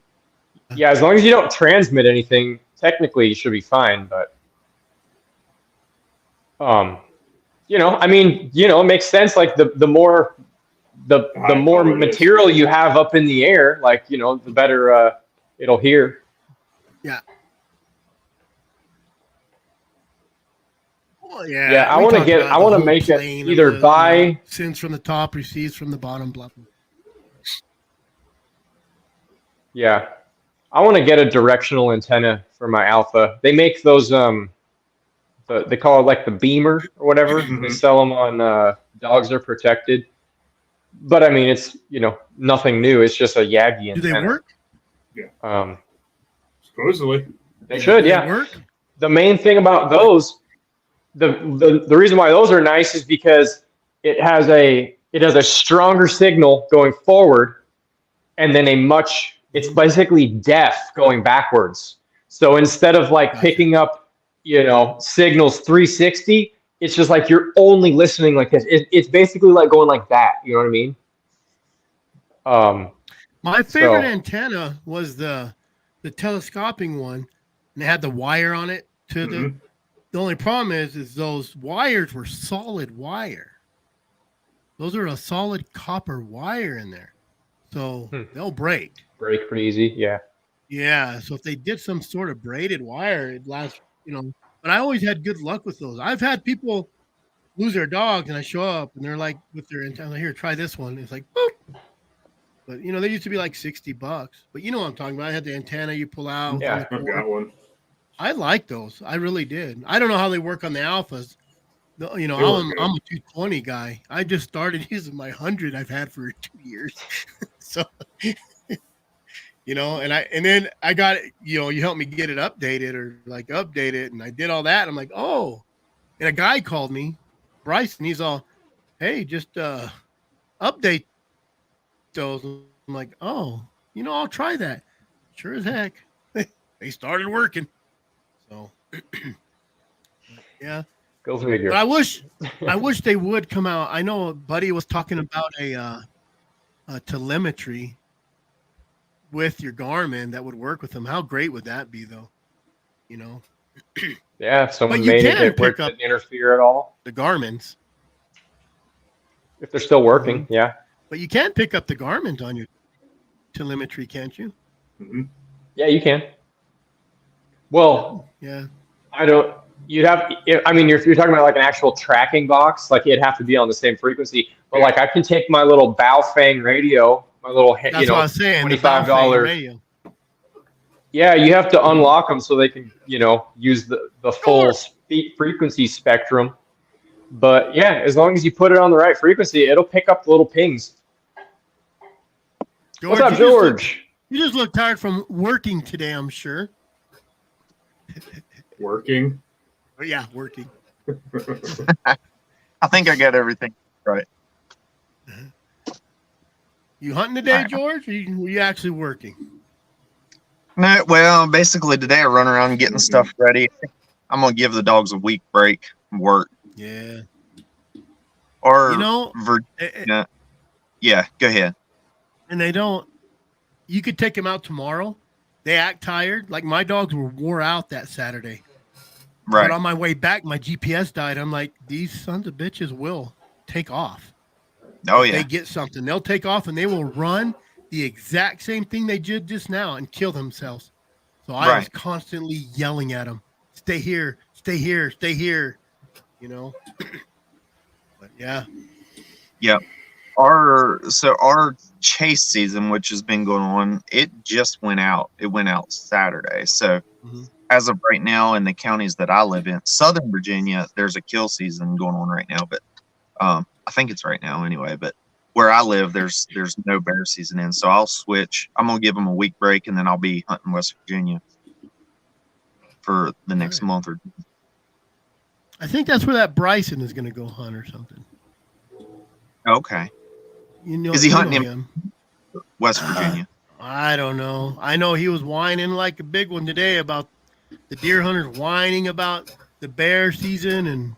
Yeah, as long as you don't transmit anything, technically you should be fine. But it makes sense. Like the more material you have up in the air, like the better it'll hear. Yeah. Well, yeah. I want to make it either by sends from the top, receives from the bottom, blah blah. Yeah. I want to get a directional antenna for my alpha. They make those they call it like the beamer or whatever. They sell them on Dogs Are Protected. But I mean, it's nothing new. It's just a Yagi antenna. Do they work? Yeah. Supposedly they should. Do yeah. They work? The main thing about those, the reason why those are nice is because it has a stronger signal going forward, and then it's basically deaf going backwards. So instead of like picking up, signals 360, it's just like you're only listening like this. It's basically like going like that. You know what I mean? My favorite antenna was the telescoping one, and they had the wire on it. The only problem is those wires were solid wire. Those are a solid copper wire in there. so they'll break. Break pretty easy. Yeah. Yeah, so if they did some sort of braided wire, it'd last, but I always had good luck with those. I've had people lose their dogs and I show up and they're like with their antenna, here, try this one. It's like, boop. But they used to be like $60. But you know what I'm talking about. I had the antenna you pull out. Yeah. I've got one. I like those. I really did. I don't know how they work on the alphas. I'm a 220 guy. I just started using my 100 I've had for 2 years. So and then I got you helped me get it updated or like update it, and I did all that. I'm like, oh, and a guy called me, Bryson. He's all, hey, just update those. I'm like, oh, I'll try that. Sure as heck, they started working. So yeah, Go figure. but I wish they would come out. I know Buddy was talking about a telemetry with your Garmin that would work with them. How great would that be, though? Yeah, if someone But you made it can where it pick up didn't interfere at all. the Garmin's, If they're still working, yeah. but you can pick up the Garmin's on your telemetry, can't you? Mm-hmm. Yeah, you can. Well, Yeah. You'd have, if you're talking about like an actual tracking box, like it'd have to be on the same frequency. But like I can take my little Baofeng radio, my little, That's what I was saying. the $25 Baofeng radio. Yeah, you have to unlock them so they can, use the full frequency spectrum. But yeah, as long as you put it on the right frequency, it'll pick up the little pings. George, What's up, George? You just look tired from working today, I'm sure. Working. But yeah, working. I think I got everything right. You hunting today, George? Or were you actually working? No, well, basically today I run around getting stuff ready. I'm gonna give the dogs a week break from work. Yeah. Or Virginia. Yeah, go ahead. And they don't. You could take them out tomorrow. They act tired. Like my dogs were wore out that Saturday. Right. But on my way back, my GPS died. I'm like, these sons of bitches will take off. Oh If yeah. they get something, they'll take off and they will run the exact same thing they did just now and kill themselves. So I was constantly yelling at them, stay here, stay here, stay here, But yeah. Yep. Our chase season, which has been going on, it just went out. It went out Saturday. So as of right now, in the counties that I live in, Southern Virginia, there's a kill season going on right now. But I think it's right now anyway. But where I live, there's no bear season in. So I'll switch. I'm gonna give them a week break, and then I'll be hunting West Virginia for the next month or two. I think that's where that Bryson is going to go hunt or something. Okay. Is he hunting him? West Virginia? I don't know. I know he was whining like a big one today about the deer hunters whining about the bear season. And,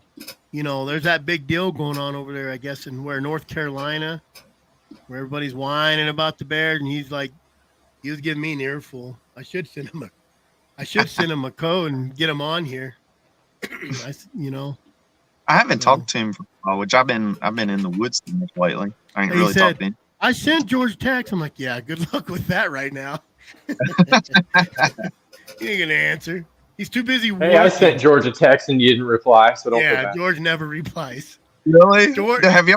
there's that big deal going on over there, I guess, in North Carolina, where everybody's whining about the bears. And he's like, he was giving me an earful. I should send him a code and get him on here. I haven't talked to him for a while, which I've been in the woods too much lately. I ain't really talked to him. I sent George text. I'm like, yeah, good luck with that right now. He ain't gonna answer. He's too busy working. Hey, I sent George a text and you didn't reply, so don't feel bad. George never replies. Really? George, have you?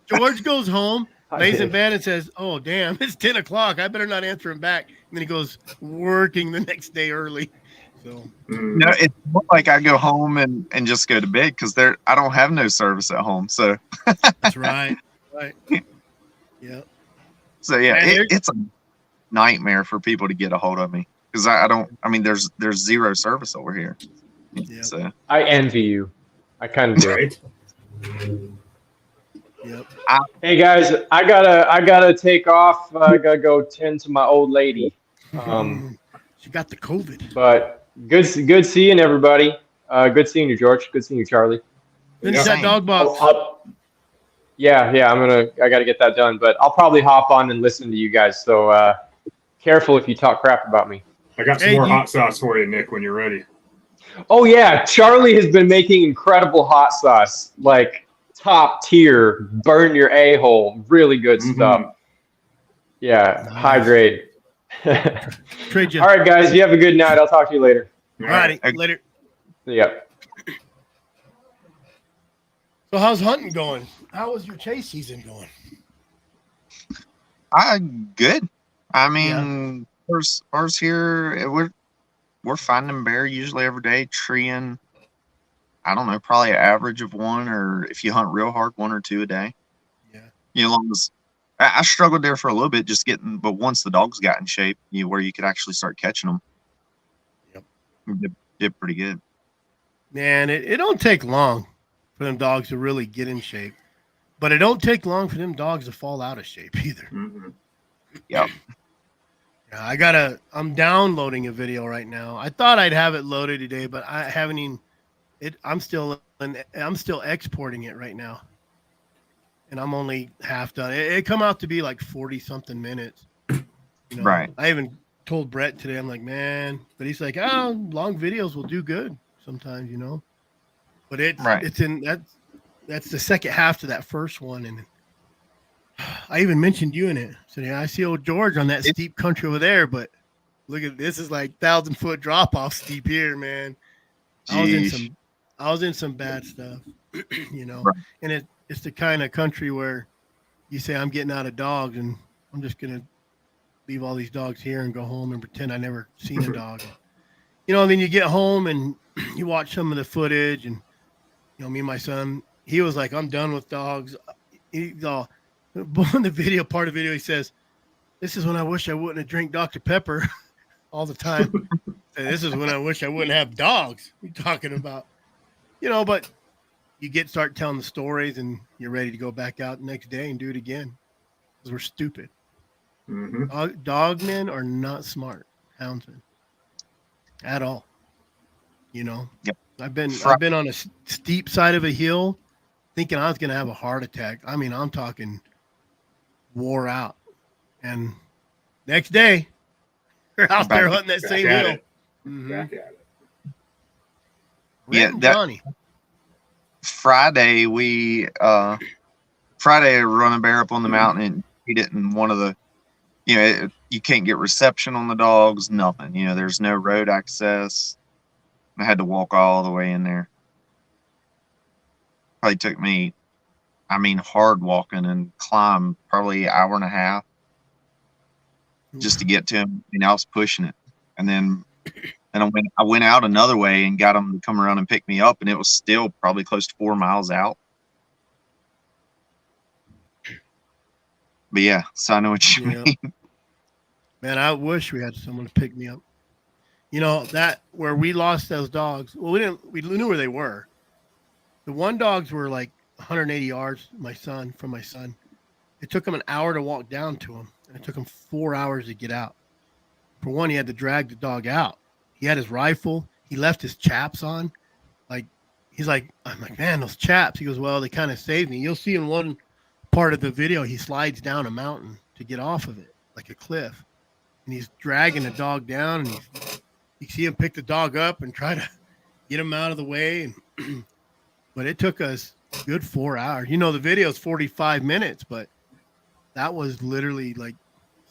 George goes home, lays in bed, and says, "Oh, damn, it's 10 o'clock. I better not answer him back." And then he goes working the next day early. So no, it's more like I go home and just go to bed because I don't have no service at home. So that's right. Right. Yeah. So yeah, it's a nightmare for people to get a hold of me because there's zero service over here. Yeah. So I envy you. I kind of do. Right. Yep. Hey guys, I gotta take off. I gotta go tend to my old lady. She got the COVID. But good seeing everybody. Good seeing you, George. Good seeing you, Charlie. Finish that dog box. Yeah. I gotta get that done. But I'll probably hop on and listen to you guys. So careful if you talk crap about me. I got some more hot sauce for you, Nick, when you're ready. Oh yeah, Charlie has been making incredible hot sauce, like top tier, burn your a-hole, really good stuff. Yeah, high Nice. grade. Trade you. All right, guys, you have a good night. I'll talk to you later. All righty. Later. See ya. So how's hunting going? How was your chase season going? Good. I mean, ours here, we're finding bear usually every day, treeing. I don't know, probably an average of one, or if you hunt real hard, one or two a day. Yeah. You know, long as I struggled there for a little bit, just getting, but once the dogs got in shape, where you could actually start catching them. Yep. We did pretty good. Man, it don't take long for them dogs to really get in shape, but it don't take long for them dogs to fall out of shape either. Mm-hmm. Yep. Yeah, I'm downloading a video right now. I thought I'd have it loaded today, but I haven't even. I'm still exporting it right now, and I'm only half done. It come out to be like 40 something minutes. You know? Right. I even told Brett today. I'm like, man, but he's like, long videos will do good sometimes, you know. But it's in that's the second half to that first one, and I even mentioned you in it. So yeah, I see old George on that steep country over there, but look at this is like 1,000-foot drop off steep here, man. I was in some bad stuff, you know. Right. And it's the kind of country where you say I'm getting out of dogs and I'm just gonna leave all these dogs here and go home and pretend I never seen a dog. You know, and then you get home and you watch some of the footage, and you know, me and my son, he was like, I'm done with dogs. He's all on the video, part of the video, he says, this is when I wish I wouldn't have drank Dr. Pepper all the time. This is when I wish I wouldn't have dogs. What are you talking about? You know, but you start telling the stories and you're ready to go back out the next day and do it again because we're stupid. Mm-hmm. Dog men are not smart houndsmen at all. You know, Yep. I've been on a steep side of a hill thinking I was going to have a heart attack. I mean, I'm talking wore out. And next day, we're out there hunting that same hill. Mm-hmm. Back at it. Yeah, Johnny. Friday I run a bear up on the mountain and feed it in one of the, you can't get reception on the dogs, nothing. There's no road access. I had to walk all the way in there. Probably took me, hard walking and climb probably an hour and a half just to get to him. I was pushing it, and then I went out another way and got him to come around and pick me up, and it was still probably close to 4 miles out. But yeah, so I know what you mean. Man, I wish we had someone to pick me up. You know, that where we lost those dogs. Well, we knew where they were. The one dogs were like 180 yards, from my son. It took him an hour to walk down to him, and it took him 4 hours to get out. For one, he had to drag the dog out. He had his rifle. He left his chaps on. I'm like, man, those chaps. He goes, well, they kind of saved me. You'll see in one part of the video, he slides down a mountain to get off of it, like a cliff. And he's dragging the dog down, and you see him pick the dog up and try to get him out of the way. But it took us a good 4 hours. The video is 45 minutes, but that was literally like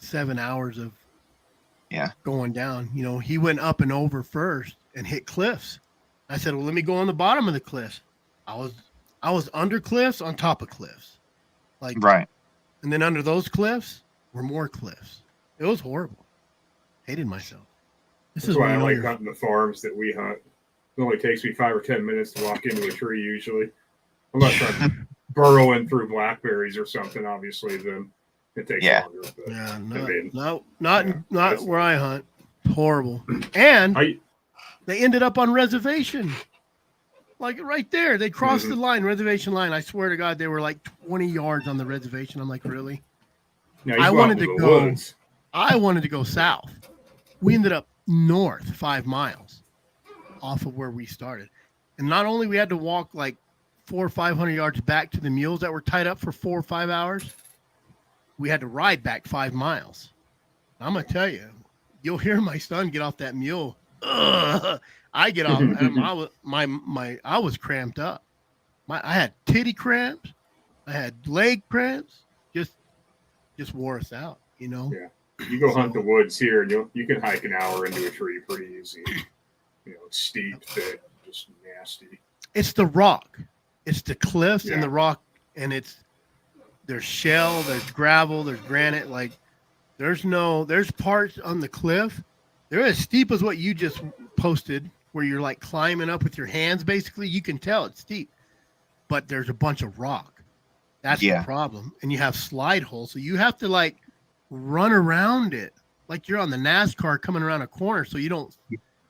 7 hours of going down. He went up and over first and hit cliffs. I said, well, let me go on the bottom of the cliffs. I was under cliffs on top of cliffs. Right. And then under those cliffs were more cliffs. It was horrible. Hated myself. That's why I like hunting the farms that we hunt. It only takes me 5 or 10 minutes to walk into a tree usually. Unless I'm burrowing through blackberries or something, obviously, then it takes longer. But, not where I hunt. Horrible. And they ended up on reservation. Like right there. They crossed the reservation line. I swear to God, they were like 20 yards on the reservation. I'm like, really? I wanted to go south. We ended up north 5 miles off of where we started. And not only we had to walk like 400 or 500 yards back to the mules that were tied up for 4 or 5 hours, we had to ride back 5 miles. I'm going to tell you, you'll hear my son get off that mule. I get off. I was cramped up. I had titty cramps. I had leg cramps. Just wore us out. you know. Yeah. You go hunt the woods here, and you can hike an hour into a tree pretty easy. You know, it's steep, but just nasty. It's the rock. It's the cliffs and Yeah. the rock, and there's shell, there's gravel, there's granite. Like there's parts on the cliff. They're as steep as what you just posted, where you're like climbing up with your hands. Basically, you can tell it's steep, but there's a bunch of rock. That's the problem. And you have slide holes, so you have to like run around it, like you're on the NASCAR coming around a corner. So you don't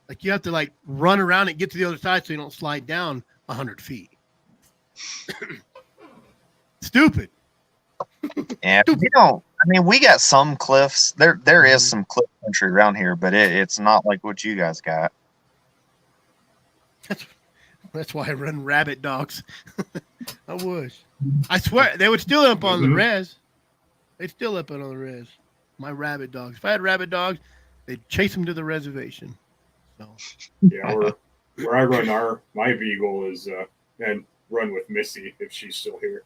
like you have to like run around and get to the other side so you don't slide down 100 feet. Stupid. Yeah, we don't. I mean, we got some cliffs. There is some cliff country around here, but it's not like what you guys got. That's why I run rabbit dogs. I wish. I swear they would still up on the res. They'd still up on the res. My rabbit dogs. If I had rabbit dogs, they'd chase them to the reservation. So yeah, where I run my Beagle is and run with Missy if she's still here.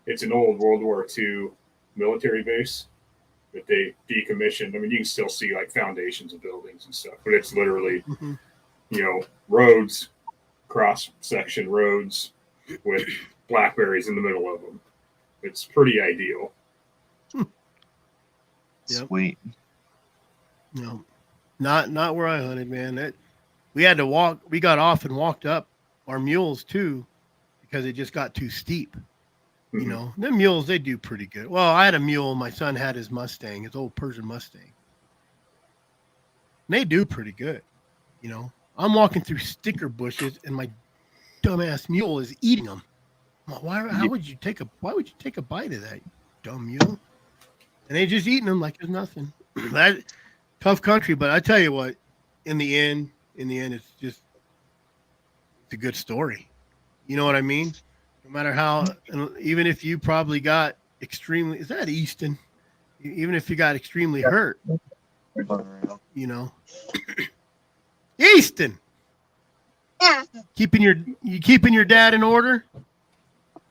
It's an old World War II military base that they decommissioned. I mean, you can still see like foundations of buildings and stuff, but it's literally, roads, cross section roads with blackberries in the middle of them. It's pretty ideal. Sweet. No, not where I hunted, man. We had to walk. We got off and walked up our mules too, because it just got too steep. You know, the mules, they do pretty good. Well, I had a mule. My son had his Mustang, his old Persian Mustang. They do pretty good. You know, I'm walking through sticker bushes and my dumbass mule is eating them. Why would you take a bite of that, you dumb mule? And they just eating them like there's nothing. That tough country, but I tell you what, in the end, it's a good story. You know what I mean? No matter how, even if you probably got extremely, is that Easton? Even if you got extremely hurt, you know, Easton, keeping your dad in order.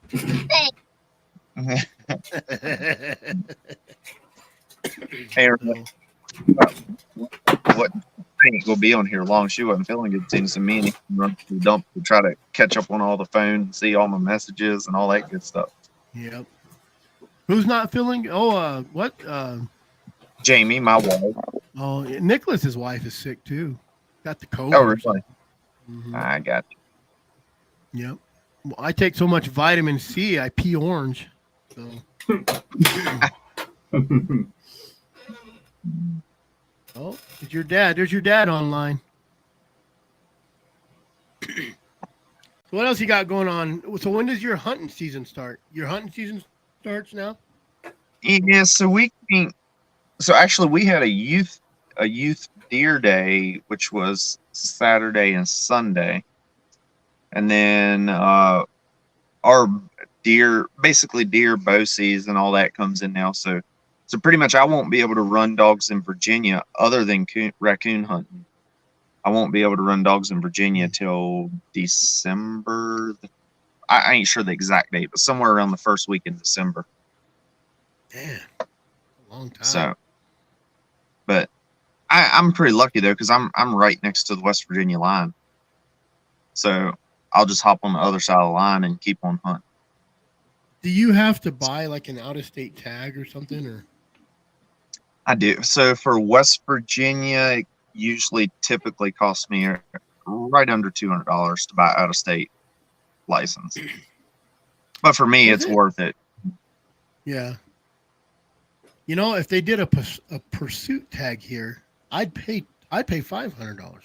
Hey, what ain't gonna be on here long? She wasn't feeling good. Seems to me, and run to the dump to try to catch up on all the phone, and see all my messages and all that good stuff. Yep. Who's not feeling? Oh, what? Jamie, my wife. Oh, Nicholas's wife is sick too. Got the COVID. Oh, really? Mm-hmm. I got you. Yep. Well, I take so much vitamin C, I pee orange. So. Oh, it's your dad. There's your dad online. So what else you got going on? So when does your hunting season start? Your hunting season starts now? Yeah, so actually we had a youth deer day, which was Saturday and Sunday. And then our deer bow season, all that comes in now. So pretty much I won't be able to run dogs in Virginia other than raccoon hunting. I won't be able to run dogs in Virginia till December. I ain't sure the exact date, but somewhere around the first week in December. Damn, a long time. So, but I'm pretty lucky though, because I'm right next to the West Virginia line. So I'll just hop on the other side of the line and keep on hunting. Do you have to buy like an out-of-state tag or something, or? I do. So for West Virginia, it usually typically costs me right under $200 to buy out-of-state license. But for me, it's worth it. Yeah. You know, if they did a pursuit tag here, I'd pay $500 for it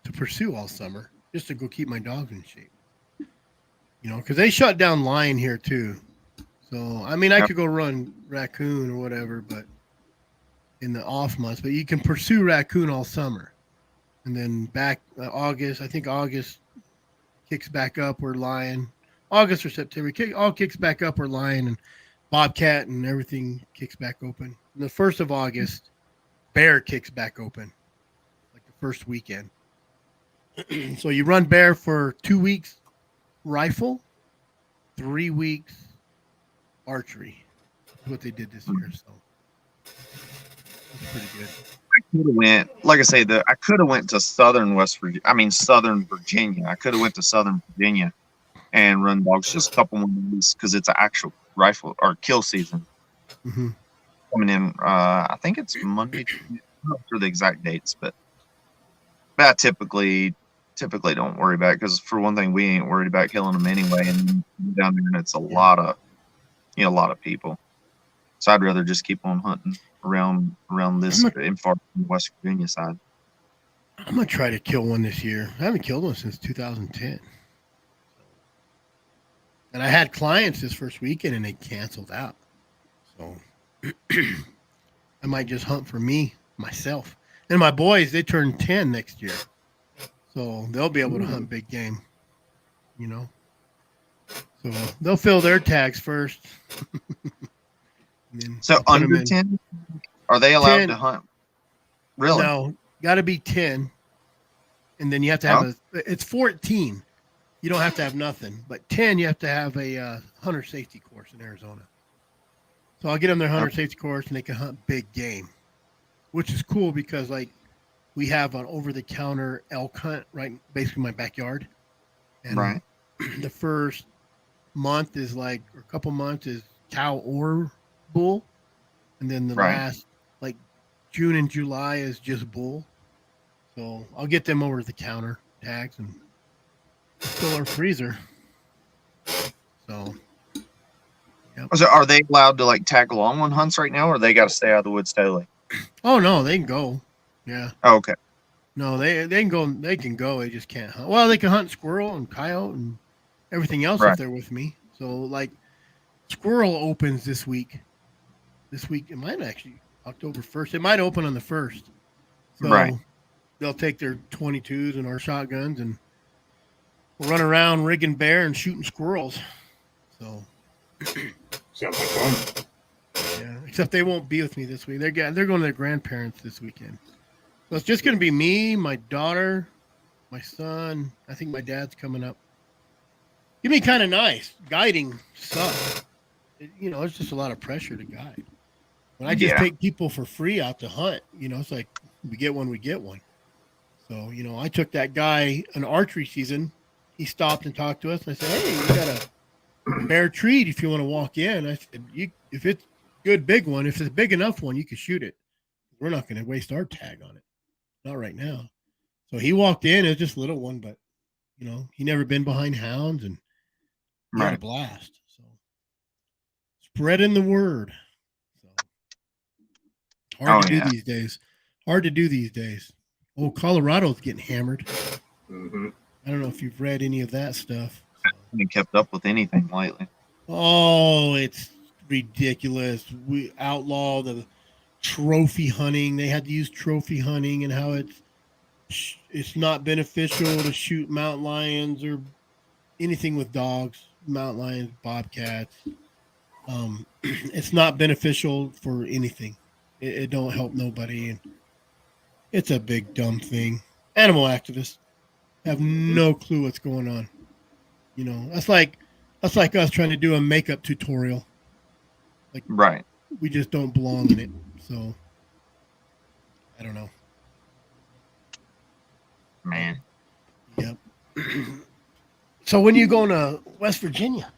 to pursue all summer just to go keep my dogs in shape. You know, because they shut down lion here too. So I mean, I could go run raccoon or whatever, but in the off months. But you can pursue raccoon all summer, and then back August. I think August kicks back up where lion. August or September, all kicks back up where lion and bobcat and everything kicks back open. And the 1st of August, bear kicks back open, like the first weekend. So you run bear for 2 weeks, rifle, 3 weeks archery. That's what they did this year. So That's pretty good. I could have went, like I say, I could have went to southern Southern Virginia. I could have went to Southern Virginia and run dogs just a couple more days because it's an actual rifle or kill season Mm-hmm. coming in. I think it's Monday. I'm not sure the exact dates, but I typically don't worry about it because for one thing, we ain't worried about killing them anyway. And down there, and it's a lot of people. So I'd rather just keep on hunting around this in far West Virginia side. I'm gonna try to kill one this year. I haven't killed one since 2010. And I had clients this first weekend and they canceled out. So I might just hunt for myself. And my boys, they turn 10 next year. So they'll be able to hunt big game, you know. So they'll fill their tags first. So under 10, are they allowed to hunt? Really? No, got to be 10. And then you have to have it's 14. You don't have to have nothing. But 10, you have to have a hunter safety course in Arizona. So I'll get them their hunter safety course and they can hunt big game, which is cool because like we have an over-the-counter elk hunt right basically in my backyard. And the first month is like, or a couple months is cow or bull. And then the last, like June and July is just bull. So I'll get them over the counter tags and fill our freezer. So, So are they allowed to like tag along on hunts right now, or they got to stay out of the woods totally? Oh no, they can go. Yeah. Oh, okay. No, they can go. They can go. They just can't hunt. Well, they can hunt squirrel and coyote and everything else if they're with me. So like, squirrel opens this week. This week it might actually October 1st. It might open on the 1st. So they'll take their 22s and our shotguns and we'll run around rigging bear and shooting squirrels. So sounds like fun. Yeah, except they won't be with me this week. They're going to their grandparents this weekend. So it's just going to be me, my daughter, my son. I think my dad's coming up. It'd be kind of nice. Guiding sucks. There's just a lot of pressure to guide. When I just take people for free out to hunt, it's like we get one, we get one. So, I took that guy an archery season. He stopped and talked to us. And I said, hey, you got a bear treat if you want to walk in. I said, if it's a good big one, if it's a big enough one, you can shoot it. We're not going to waste our tag on it. Not right now. So he walked in. It was just a little one, but, he never been behind hounds and he had a blast. So spreading the word. So hard to do these days. Hard to do these days. Oh, Colorado's getting hammered. Mm-hmm. I don't know if you've read any of that stuff. I haven't kept up with anything lately. Oh, it's ridiculous. We outlaw the trophy hunting. They had to use trophy hunting and how it's not beneficial to shoot mountain lions or anything with dogs, mountain lions, bobcats. It's not beneficial for anything. It don't help nobody. And it's a big dumb thing. Animal activists have no clue what's going on. That's like us trying to do a makeup tutorial. Like, we just don't belong in it. So, I don't know. Man. Yep. So when are you going to West Virginia?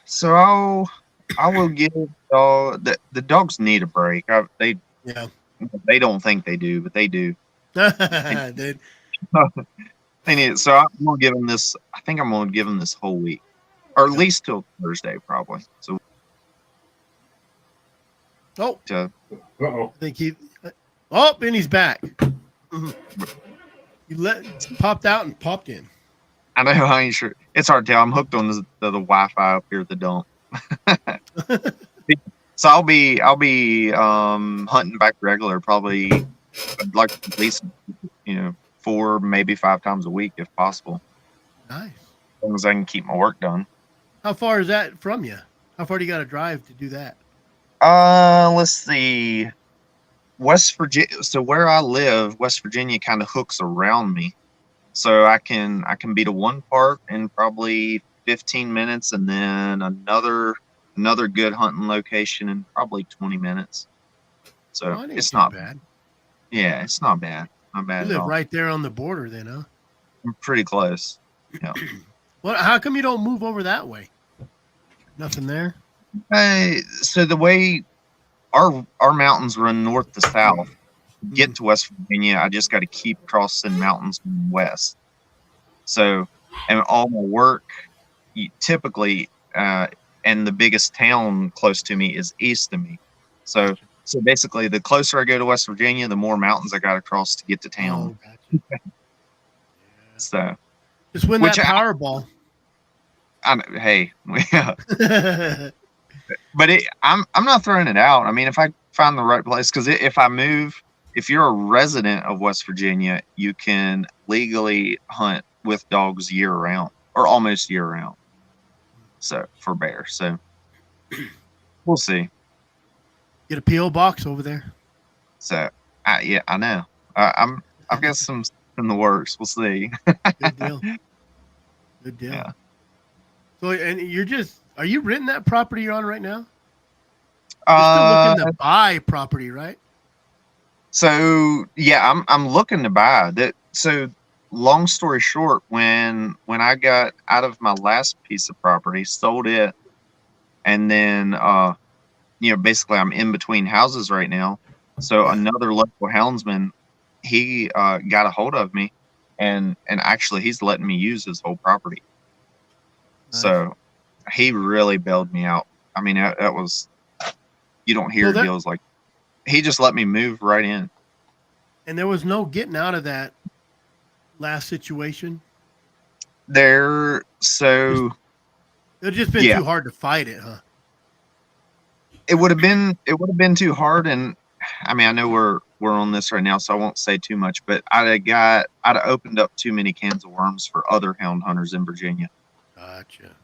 So I will give the dogs need a break. They don't think they do, but they do. They need it. So I'm gonna give them this. I think I'm gonna give them this whole week, or at least till Thursday, probably. So. Oh. Uh-oh. I think and he's back. He popped out and popped in. I know. I ain't sure. It's hard to tell. I'm hooked on the Wi-Fi up here at the dump. So I'll be hunting back regular, probably like at least 4, maybe 5 times a week if possible. Nice. As long as I can keep my work done. How far is that from you? How far do you got to drive to do that? Let's see. West Virginia. So where I live, West Virginia kind of hooks around me. So I can be to one park in probably 15 minutes, and then another good hunting location in probably 20 minutes. So Well, it ain't it's too not bad. Yeah, it's not bad. Not You bad at live all. right there on the border, then, huh? I'm pretty close. Yeah. Well, how come you don't move over that way? Nothing there. So the way our mountains run north to south, to get to West Virginia, I just got to keep crossing mountains west. So, and all my work, typically, and the biggest town close to me is east of me. So, so basically, the closer I go to West Virginia, the more mountains I got to cross to get to town. Oh, gotcha. Yeah. So, Just win which that Powerball. hey, but I'm not throwing it out. I mean, if I find the right place, because if I move, if you're a resident of West Virginia, you can legally hunt with dogs year round or almost year round. So for bears, so we'll see. Get a PO box over there. So yeah, I know. I've got some in the works. We'll see. Good deal. Good deal. Yeah. So, and are you renting that property you're on right now? You're still looking to buy property, right? So yeah, I'm looking to buy that. So long story short, when I got out of my last piece of property, sold it, and then basically I'm in between houses right now. So another local houndsman, he got a hold of me, and actually he's letting me use his whole property. Nice. So he really bailed me out. I mean, that was, you don't hear deals like, he just let me move right in. And there was no getting out of that last situation. So It'd just been too hard to fight it, huh? It would have been too hard. And I mean, I know we're on this right now, so I won't say too much, but I'd have opened up too many cans of worms for other hound hunters in Virginia. Gotcha.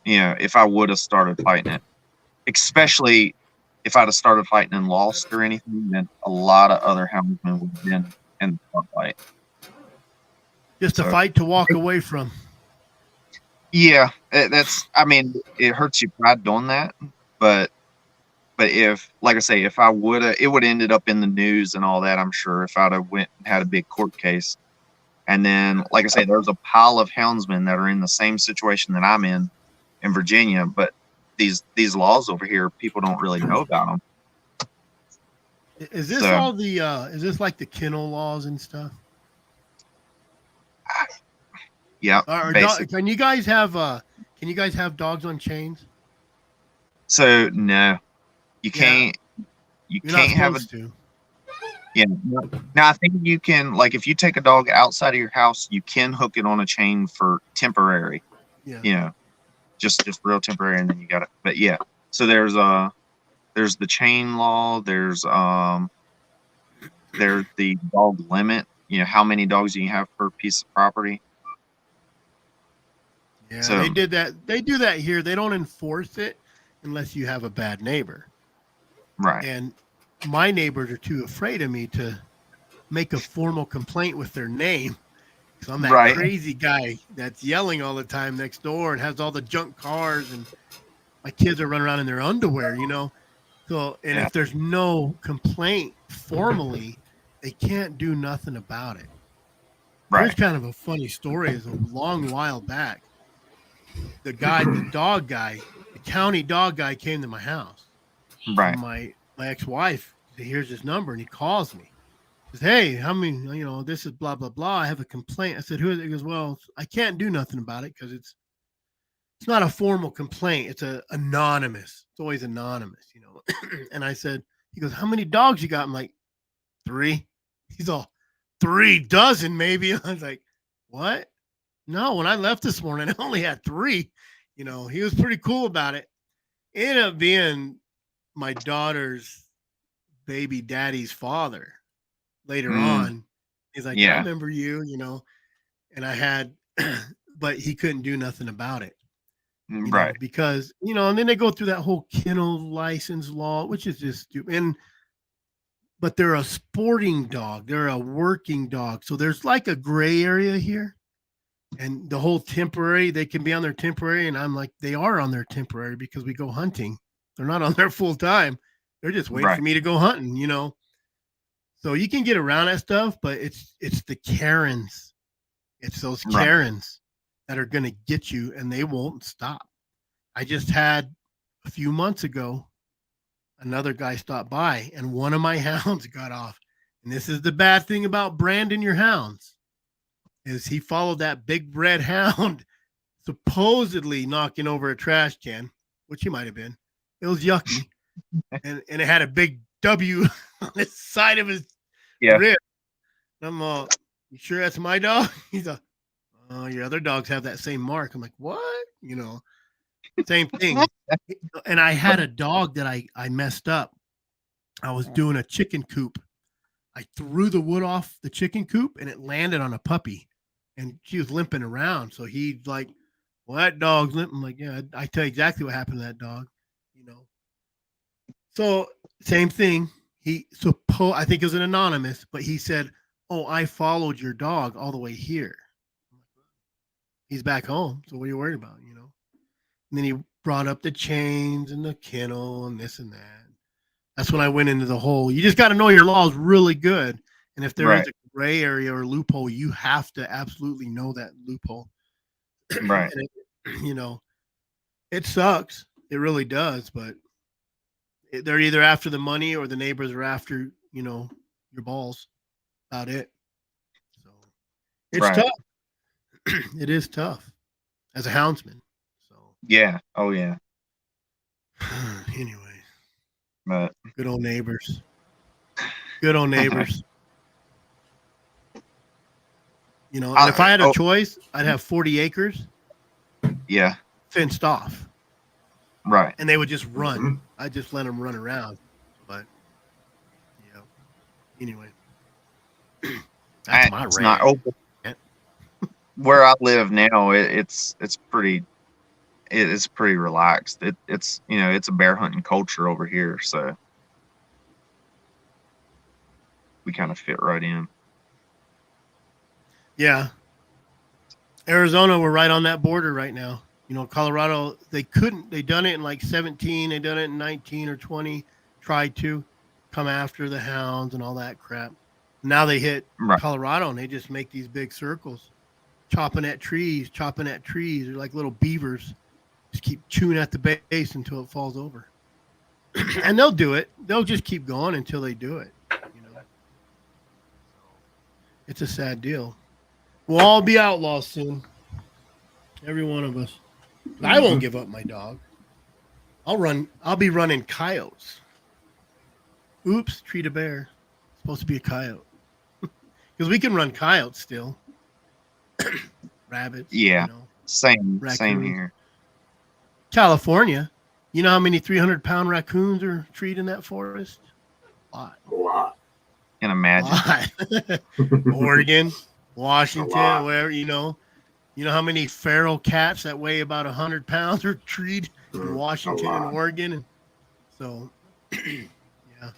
If I would have started fighting it, especially if I'd have started fighting and lost or anything, then a lot of other houndsmen would have been in the fight. Just a fight to walk away from. Yeah, I mean, it hurts your pride doing that, but if, like I say, if I would have, it would have ended up in the news and all that, I'm sure, if I'd have went and had a big court case. And then, like I say, there's a pile of houndsmen that are in the same situation that I'm in Virginia, but these laws over here, people don't really know about them. Is this all the is this like the kennel laws and stuff? Yeah. Can you guys have dogs on chains? So no, you can't. You You're can't have to. Yeah. Now I think you can, like, if you take a dog outside of your house, you can hook it on a chain for temporary. Yeah. Just real temporary, and then you got it. But yeah, so there's the chain law. There's the dog limit. How many dogs you can have per piece of property. Yeah, so, they did that. They do that here. They don't enforce it unless you have a bad neighbor. Right. And my neighbors are too afraid of me to make a formal complaint with their name. So I'm that crazy guy that's yelling all the time next door and has all the junk cars, and my kids are running around in their underwear, So, and if there's no complaint formally, they can't do nothing about it. Right. Here's kind of a funny story. Is a long while back, the dog guy, the county dog guy came to my house. Right. My ex-wife, here's his number, and he calls me. He says, hey, this is blah, blah, blah. I have a complaint. I said, who is it? He goes, well, I can't do nothing about it because it's not a formal complaint. It's anonymous. It's always anonymous, And I said, he goes, how many dogs you got? I'm like, 3. He's all, 3 dozen maybe. I was like, what? No, when I left this morning, I only had 3. He was pretty cool about it. It ended up being my daughter's baby daddy's father. Later on, he's like, I remember you, and I had, but he couldn't do nothing about it. Right. Because, and then they go through that whole kennel license law, which is just stupid. But they're a sporting dog. They're a working dog. So there's like a gray area here. And the whole temporary, they can be on their temporary. And I'm like, they are on their temporary because we go hunting. They're not on their full time. They're just waiting for me to go hunting, you know. So you can get around that stuff, but it's the Karens. It's those Karens that are going to get you, and they won't stop. I just had a few months ago, another guy stopped by, and one of my hounds got off. And this is the bad thing about branding your hounds, is he followed that big red hound, supposedly knocking over a trash can, which he might have been. It was yucky, and it had a big W on the side of his rib. And I'm all, you sure that's my dog? He's like, oh, your other dogs have that same mark. I'm like, what? You know, same thing. And I had a dog that I messed up. I was doing a chicken coop. I threw the wood off the chicken coop, and it landed on a puppy, and she was limping around. So he's like, well, that dog's limping. I'm like, yeah, I tell you exactly what happened to that dog, you know. So same thing. I think it was an anonymous, but he said, oh, I followed your dog all the way here. He's back home. So what are you worried about, you know? And then he brought up the chains and the kennel and this and that. That's when I went into the whole, you just got to know your laws really good. And if there is a gray area or loophole, you have to absolutely know that loophole. Right. And you know, it sucks. It really does. But they're either after the money or the neighbors are after, you know, your balls. About it. So it's tough. It is tough as a houndsman. So yeah. Oh yeah. Anyway. But good old neighbors. Good old neighbors. You know, and if I had a choice, I'd have 40 acres. Yeah. Fenced off. Right. And they would just run. Mm-hmm. I'd just let them run around. But, you know, anyway. That's my it's not open. Where I live now, it's pretty relaxed. It's you know, it's a bear hunting culture over here, so we kind of fit right in. Yeah. Arizona, we're right on that border right now. You know, Colorado, they done it in like 17, they done it in 19 or 20, tried to come after the hounds and all that crap. Now they hit Colorado and they just make these big circles, chopping at trees. They're like little beavers. Just keep chewing at the base until it falls over. And they'll do it. They'll just keep going until they do it. You know, it's a sad deal. We'll all be outlaws soon. Every one of us. But I won't give up my dog. I'll be running coyotes. Oops, treat a bear. It's supposed to be a coyote. Because we can run coyotes still. Rabbits. Yeah. You know, same here. California. You know how many 300-pound raccoons are treed in that forest? A lot. Can imagine. Oregon, Washington, wherever, you know. You know how many feral cats that weigh about 100 pounds are treed in Washington and Oregon? And so, yeah.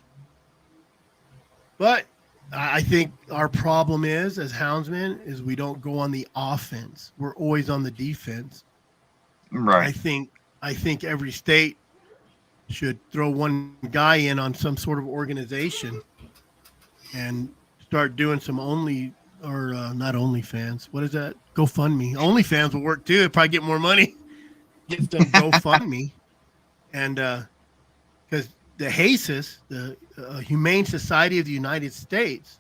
But I think our problem is, as houndsmen, is we don't go on the offense. We're always on the defense. Right. I think every state should throw one guy in on some sort of organization and start doing some not OnlyFans. What is that? GoFundMe. OnlyFans will work too. It'll probably get more money. Get them GoFundMe. And because the HACES, the Humane Society of the United States,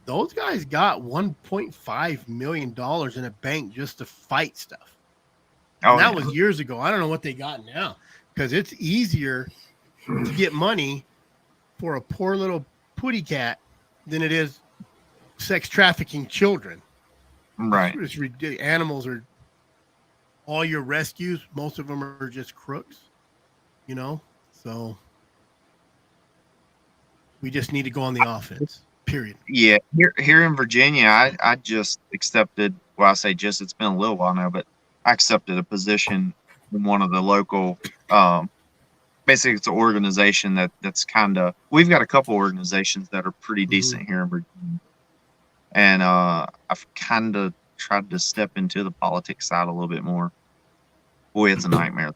those guys got $1.5 million in a bank just to fight stuff. And that was years ago. I don't know what they got now, because it's easier to get money for a poor little putty cat than it is sex trafficking children. Right. It's ridiculous. Animals are all your rescues. Most of them are just crooks, you know? So we just need to go on the offense, period. Yeah. Here in Virginia, I just accepted, well, I say just, it's been a little while now, but I accepted a position in one of the local, basically it's an organization that's kind of, we've got a couple organizations that are pretty decent here in Virginia. And I've kind of tried to step into the politics side a little bit more. Boy, it's a nightmare.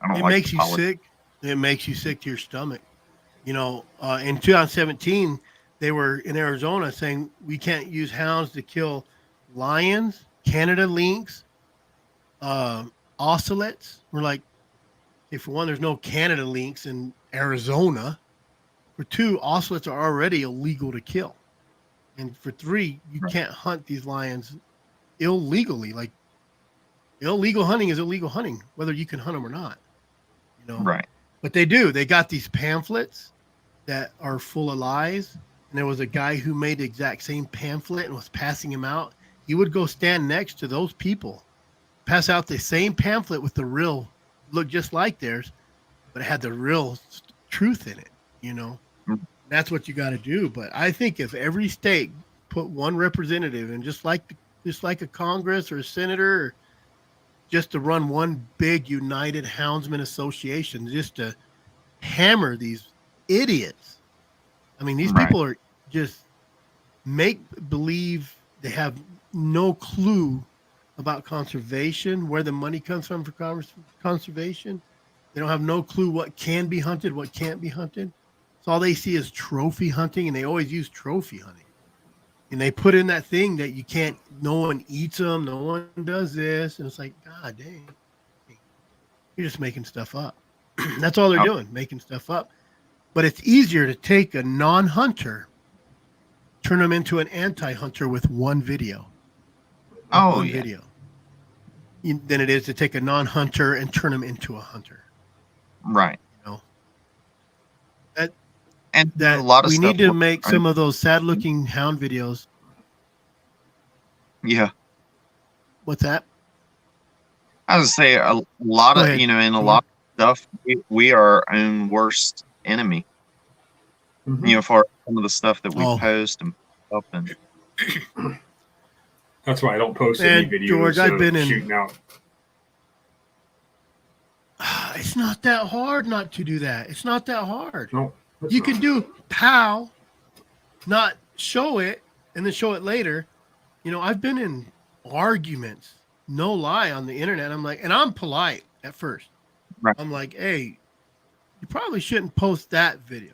I don't like makes you sick. It makes you sick to your stomach. In 2017, they were in Arizona saying we can't use hounds to kill lions, Canada lynx, ocelots. We're like, okay, for one, there's no Canada lynx in Arizona. For two, ocelots are already illegal to kill. And for three, you Right. can't hunt these lions illegally. Like, illegal hunting is illegal hunting, whether you can hunt them or not. Right. But they do. They got these pamphlets that are full of lies. And there was a guy who made the exact same pamphlet and was passing him out. He would go stand next to those people, pass out the same pamphlet with the real, look just like theirs, but it had the real truth in it. That's what you got to do. But I think if every state put one representative, and just like a Congress or a senator, or just to run one big united houndsman association, just to hammer these idiots. I mean, these Right. people are just make believe they have no clue about conservation, where the money comes from for conservation. They don't have no clue what can be hunted, what can't be hunted. So all they see is trophy hunting, and they always use trophy hunting. And they put in that thing that you can't, no one eats them, no one does this. And it's like, God dang, you're just making stuff up. That's all they're doing, making stuff up. But it's easier to take a non-hunter, turn them into an anti-hunter with one video. Oh, One yeah. video. Than it is to take a non-hunter and turn them into a hunter. Right. And That a lot of we stuff need to works, make right? some of those sad-looking hound videos. Yeah. What's that? I would say a lot Go of, ahead. in a lot of stuff, we are our own worst enemy. Mhm. For some of the stuff that we Oh. post and stuff. And That's why I don't post Man, any videos George, I've of been in- shooting out. It's not that hard not to do that. It's not that hard. No, that's You not. can do pow, not show it, and then show it later. I've been in arguments, no lie, on the internet. I'm like, and I'm polite at first. Right. I'm like, hey, you probably shouldn't post that video.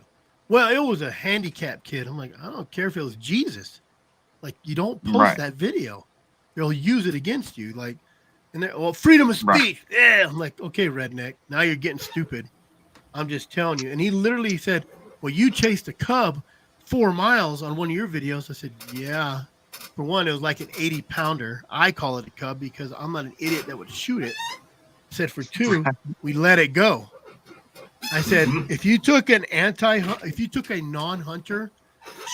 Well, it was a handicapped kid. I'm like, I don't care if it was Jesus. Like, you don't post Right. that video. They'll use it against you. Like, and they're, well, freedom of Right. speech. Yeah. I'm like, okay, redneck. Now you're getting stupid. I'm just telling you. And he literally said, well, you chased a cub 4 miles on one of your videos. I said, yeah. For one, it was like an 80-pounder. I call it a cub because I'm not an idiot that would shoot it. I said, for two, we let it go. I said, if you took a non-hunter,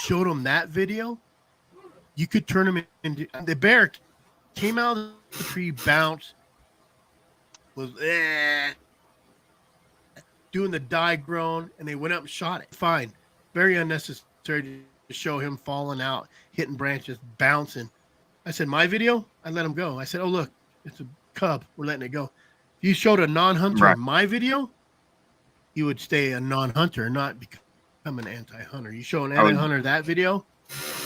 showed him that video, you could turn him into the bear. Came out of the tree, bounced, was doing the die groan, and they went up and shot it. Fine. Very unnecessary to show him falling out, hitting branches, bouncing. I said, my video, I let him go. I said, oh, look, it's a cub. We're letting it go. If you showed a non-hunter Right. in my video, he would stay a non-hunter, not become an anti-hunter. You show an anti-hunter that video,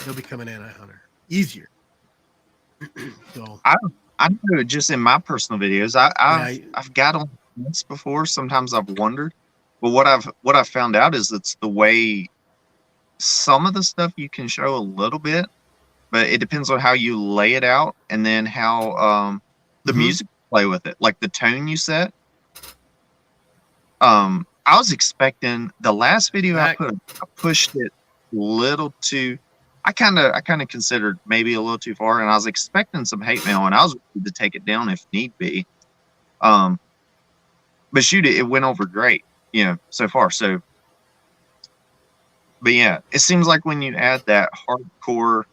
he'll become an anti-hunter. Easier. So I know just in my personal videos, I've got on this before. Sometimes I've wondered, but what I've found out is it's the way some of the stuff you can show a little bit, but it depends on how you lay it out and then how the music play with it, like the tone you set. I was expecting the last video I pushed it a little too. I kind of considered maybe a little too far, and I was expecting some hate mail, and I was ready to take it down if need be. But shoot, it went over great, so far. So, but yeah, it seems like when you add that hardcore,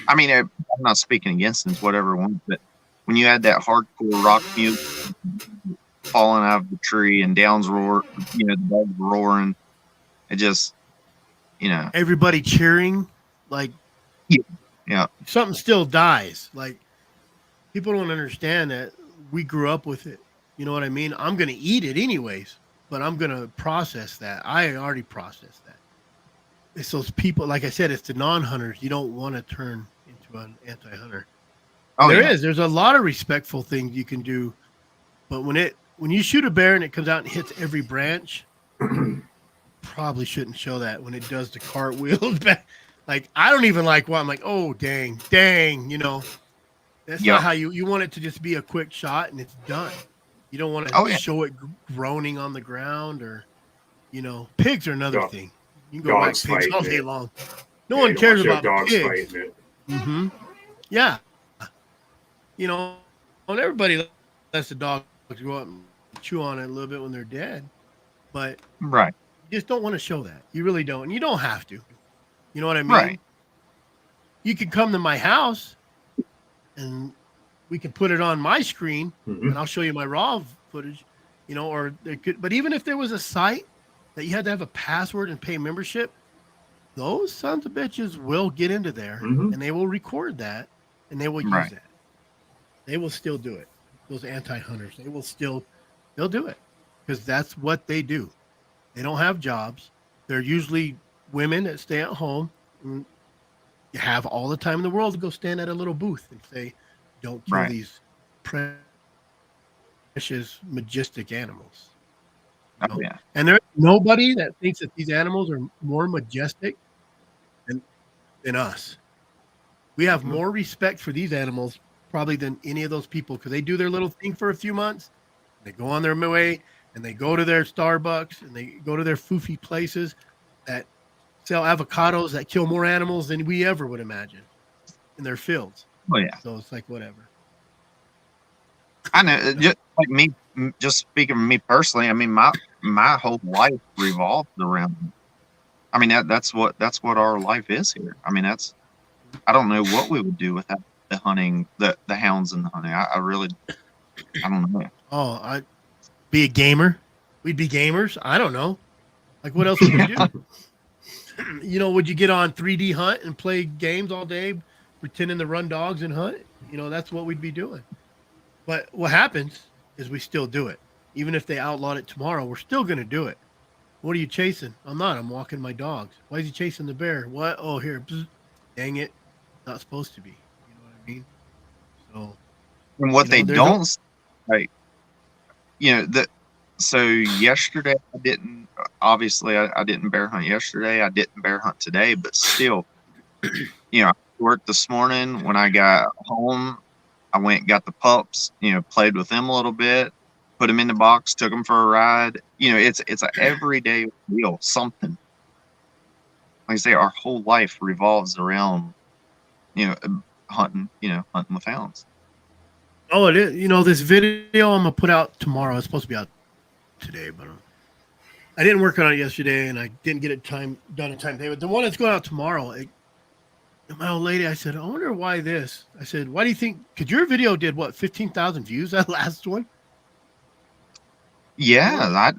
I mean, I'm not speaking against it, whatever one, but when you add that hardcore rock music, falling out of the tree and Downs roar, the dogs roaring, it just, everybody cheering, like, yeah, something still dies. Like, people don't understand that we grew up with it. You know what I mean? I'm going to eat it anyways, but I'm going to process that. I already processed that. It's those people, like I said, it's the non-hunters. You don't want to turn into an anti-hunter. There's a lot of respectful things you can do, but when you shoot a bear and it comes out and hits every branch, probably shouldn't show that when it does the cartwheels back. Like, I don't even like what I'm like, oh, dang, that's Yep. not how you want it to just be a quick shot and it's done. You don't want to Oh, yeah. show it groaning on the ground or, pigs are another Dog- thing. You can go whack dogs pigs fight all day it. long. No Yeah, one you don't cares wanna show about dogs pigs. fighting it. Mm-hmm. Yeah. And everybody lets the dogs go up and chew on it a little bit when they're dead. But Right. you just don't want to show that. You really don't. And you don't have to. You know what I mean? Right. You can come to my house and we can put it on my screen Mhm. and I'll show you my raw footage, or there could, but even if there was a site that you had to have a password and pay membership, those sons of bitches will get into there Mhm. and they will record that and they will use Right. that. They will still do it. Those anti-hunters, they'll do it because that's what they do. They don't have jobs. They're usually women that stay at home. And you have all the time in the world to go stand at a little booth and say, don't kill Right. these precious, majestic animals. Oh, yeah. And there's nobody that thinks that these animals are more majestic than us. We have Mhm. more respect for these animals probably than any of those people because they do their little thing for a few months. They go on their way and they go to their Starbucks and they go to their foofy places that sell avocados that kill more animals than we ever would imagine in their fields. Oh, yeah. So it's like whatever. I know. Just like me, just speaking of me personally, I mean, my whole life revolves around. I mean, that's what our life is here. I mean, I don't know what we would do without the hunting, the hounds and the hunting. I really, I don't know. Oh, I'd be a gamer. We'd be gamers. I don't know. Like, what else would we do? Would you get on 3D Hunt and play games all day, pretending to run dogs and hunt? That's what we'd be doing. But what happens is we still do it. Even if they outlawed it tomorrow, we're still going to do it. What are you chasing? I'm not. I'm walking my dogs. Why is he chasing the bear? What? Oh, here. Bzz. Dang it. Not supposed to be. You know what I mean? So. And what they there's don't like, so yesterday I didn't. Obviously, I didn't bear hunt yesterday. I didn't bear hunt today, but still, I worked this morning. When I got home, I went and got the pups. Played with them a little bit, put them in the box, took them for a ride. It's an everyday deal. Something. Like I say, our whole life revolves around, hunting. Hunting with hounds. Oh, it is. This video I'm gonna put out tomorrow. It's supposed to be out today, but I didn't work on it yesterday, and I didn't get it done in time today. But the one that's going out tomorrow, my old lady, I said, I wonder why this. I said, why do you think? Because your video did what, 15,000 views that last one? Yeah, I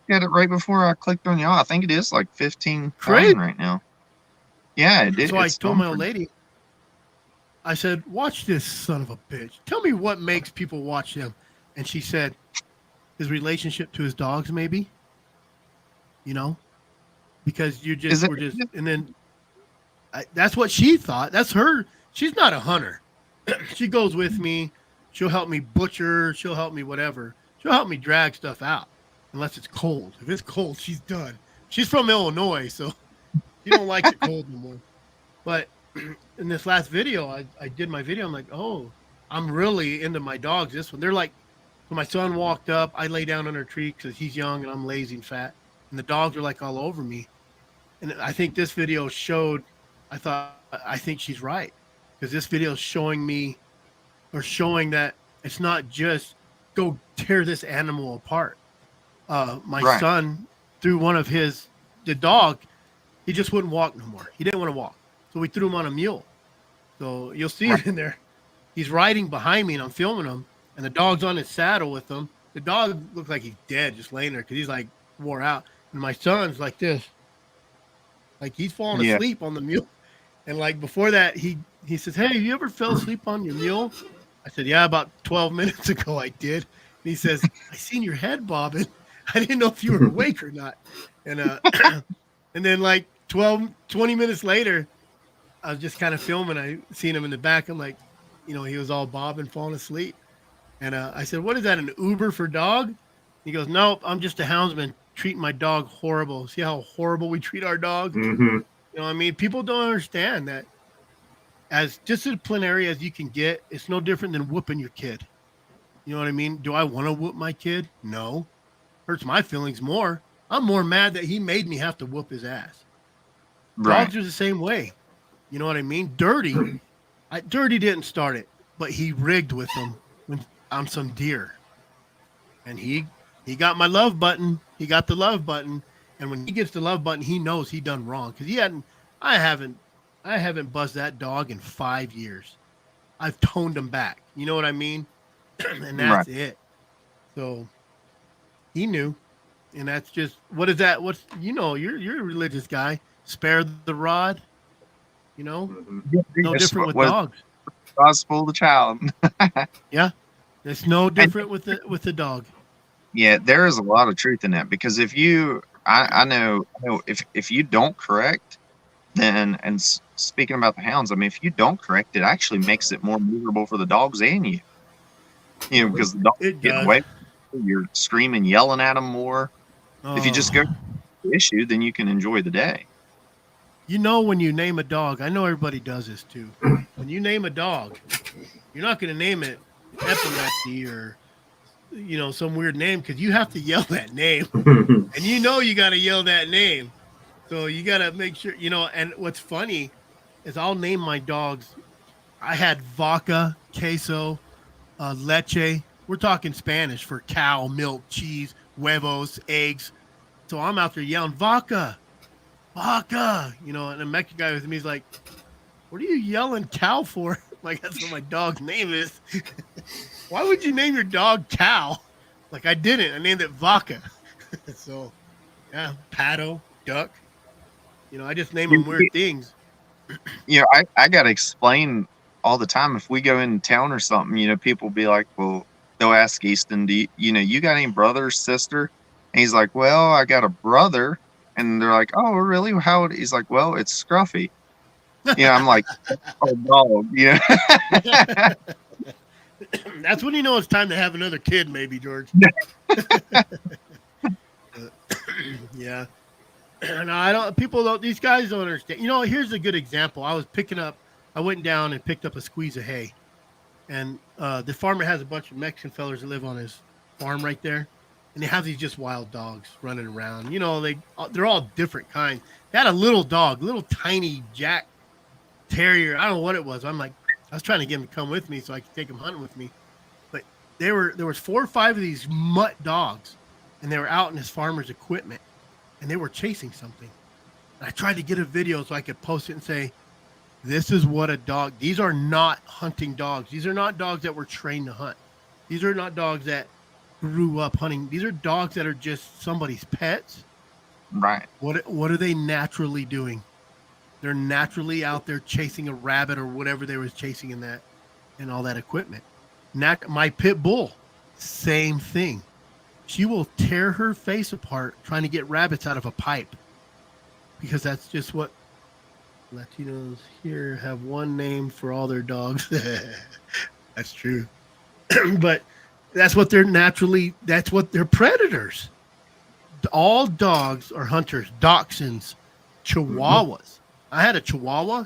got it right before I clicked on y'all. I think it is like 15,000 Crazy. right now. Yeah, it did. So I told my old lady, I said, watch this son of a bitch. Tell me what makes people watch him. And she said, his relationship to his dogs, maybe. Because and then that's what she thought. That's her. She's not a hunter. She goes with me. She'll help me butcher. She'll help me whatever. She'll help me drag stuff out unless it's cold. If it's cold, she's done. She's from Illinois, so she don't like it cold anymore. But in this last video, I did my video. I'm like, oh, I'm really into my dogs. This one, they're like, so my son walked up. I lay down under a tree because he's young and I'm lazy and fat. And the dogs are like all over me. And I think this video showed, I think she's right. Because this video is showing that it's not just go tear this animal apart. My son, threw one of the dog, he just wouldn't walk no more. He didn't want to walk. So we threw him on a mule. So you'll see him in there. He's riding behind me and I'm filming him. And the dog's on his saddle with him. The dog looks like he's dead, just laying there because he's like wore out. And my son's like this. Like he's falling asleep on the mule. And like before that, he says, hey, you ever fell asleep on your mule? I said, yeah, about 12 minutes ago I did. And he says, I seen your head bobbing. I didn't know if you were awake or not. And and then like 20 minutes later, I was just kind of filming. I seen him in the back. I'm like, he was all bobbing, falling asleep. And I said, what is that, an Uber for dog? He goes, nope, I'm just a houndsman treating my dog horrible. See how horrible we treat our dogs? Mm-hmm. You know what I mean? People don't understand that as disciplinary as you can get, it's no different than whooping your kid. You know what I mean? Do I want to whoop my kid? No. Hurts my feelings more. I'm more mad that he made me have to whoop his ass. Right. Dogs are the same way. You know what I mean? Dirty didn't start it, but he rigged with them on some deer. And he got my love button. He got the love button. And when he gets the love button, he knows he done wrong. Because I haven't buzzed that dog in 5 years. I've toned him back. You know what I mean? And that's it. So he knew. And that's just, what is that? You're a religious guy. Spare the rod. You know? Mm-hmm. No different with dogs. Gospel the child. Yeah. It's no different with the dog. Yeah, there is a lot of truth in that, because if you, I know if you don't correct, then, and speaking about the hounds, I mean, if you don't correct, it actually makes it more miserable for the dogs and you. You know, because the dogs get away, you're screaming, yelling at them more. Oh. If you just go to the issue, then you can enjoy the day. You know, when you name a dog, I know everybody does this too. When you name a dog, you're not going to name it epilepsy or, you know, some weird name, because you have to yell that name. And you know you got to yell that name. So you got to make sure, you know, and what's funny is I'll name my dogs. I had vaca, queso, leche. We're talking Spanish for cow, milk, cheese, huevos, eggs. So I'm out there yelling, vaca, you know, and the Mexican guy with me is like, what are you yelling cow for? Like, that's what my dog's name is. Why would you name your dog cow? Like, I didn't. I named it vaca. So, yeah, pato, duck. You know, I just name them weird things. You know, I got to explain all the time. If we go in town or something, you know, people be like, well, they'll ask Easton, you got any brother or sister? And he's like, well, I got a brother. And they're like, oh, really? How old? He's like, well, it's Scruffy. You know, I'm like, oh, dog, you know. That's when you know it's time to have another kid, maybe, George. Yeah. No, these guys don't understand. You know, here's a good example. I went down and picked up a squeeze of hay. And the farmer has a bunch of Mexican fellas that live on his farm right there. And they have these just wild dogs running around. You know, they're all different kinds. They had a little dog, little tiny Jack Terrier. I don't know what it was. I was trying to get him to come with me so I could take him hunting with me. But there was 4 or 5 of these mutt dogs, and they were out in his farmer's equipment, and they were chasing something. And I tried to get a video so I could post it and say, this is what a dog, these are not hunting dogs. These are not dogs that were trained to hunt. These are not dogs that grew up hunting. These are dogs that are just somebody's pets. Right. What are they naturally doing? They're naturally out there chasing a rabbit or whatever they was chasing in that and all that equipment. My pit bull, same thing. She will tear her face apart trying to get rabbits out of a pipe, because that's just what Latinos here have one name for all their dogs. That's true. But that's what they're predators. All dogs are hunters, dachshunds, chihuahuas. I had a chihuahua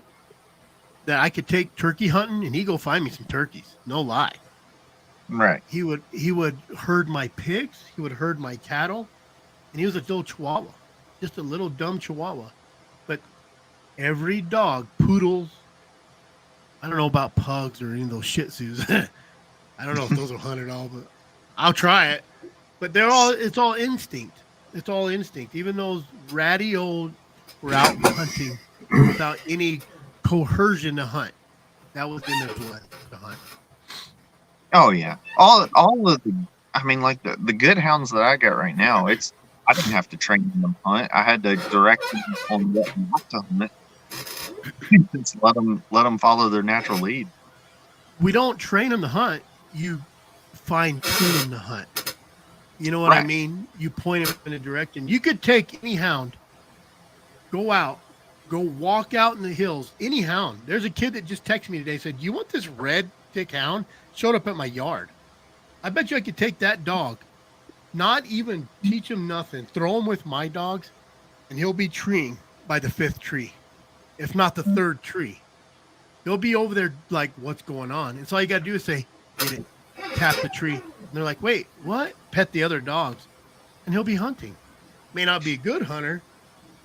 that I could take turkey hunting, and he'd go find me some turkeys. No lie. Right. He would herd my pigs. He would herd my cattle, and he was a little chihuahua, just a little dumb chihuahua. But every dog, poodles, I don't know about pugs or any of those shih tzus. I don't know if those will hunt at all, but I'll try it. But it's all instinct. It's all instinct. Even those ratty old were out hunting without any coercion to hunt. That was in their blood to hunt. Oh yeah. All of the, I mean, like the good hounds that I got right now, I didn't have to train them to hunt. I had to direct them on what not to hunt. Just let them follow their natural lead. We don't train them to hunt. You fine tune them to hunt. You know what I mean? You point them in a direction. You could take any hound, go walk out in the hills, any hound. There's a kid that just texted me today, said, you want this red thick hound? Showed up at my yard. I bet you I could take that dog, not even teach him nothing. Throw him with my dogs, and he'll be treeing by the 5th tree, if not the 3rd tree. He'll be over there like, what's going on? And so all you got to do is say, get it, tap the tree. And they're like, wait, what? Pet the other dogs, and he'll be hunting. May not be a good hunter,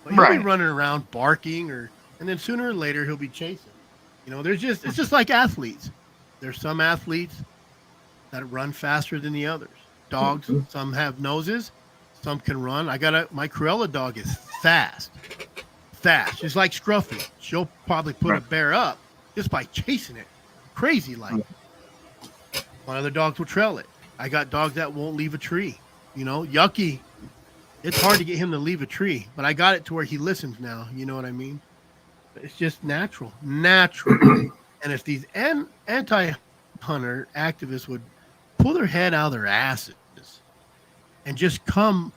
but he'll be running around barking, and then sooner or later he'll be chasing. You know, it's just like athletes. There's some athletes that run faster than the others. Dogs, some have noses, some can run. My Cruella dog is fast. She's like Scruffy. She'll probably put a bear up just by chasing it, crazy like. One other dogs will trail it. I got dogs that won't leave a tree. You know, Yucky, it's hard to get him to leave a tree, but I got it to where he listens now. You know what I mean? It's just natural. And if these anti-hunter activists would pull their head out of their asses and just come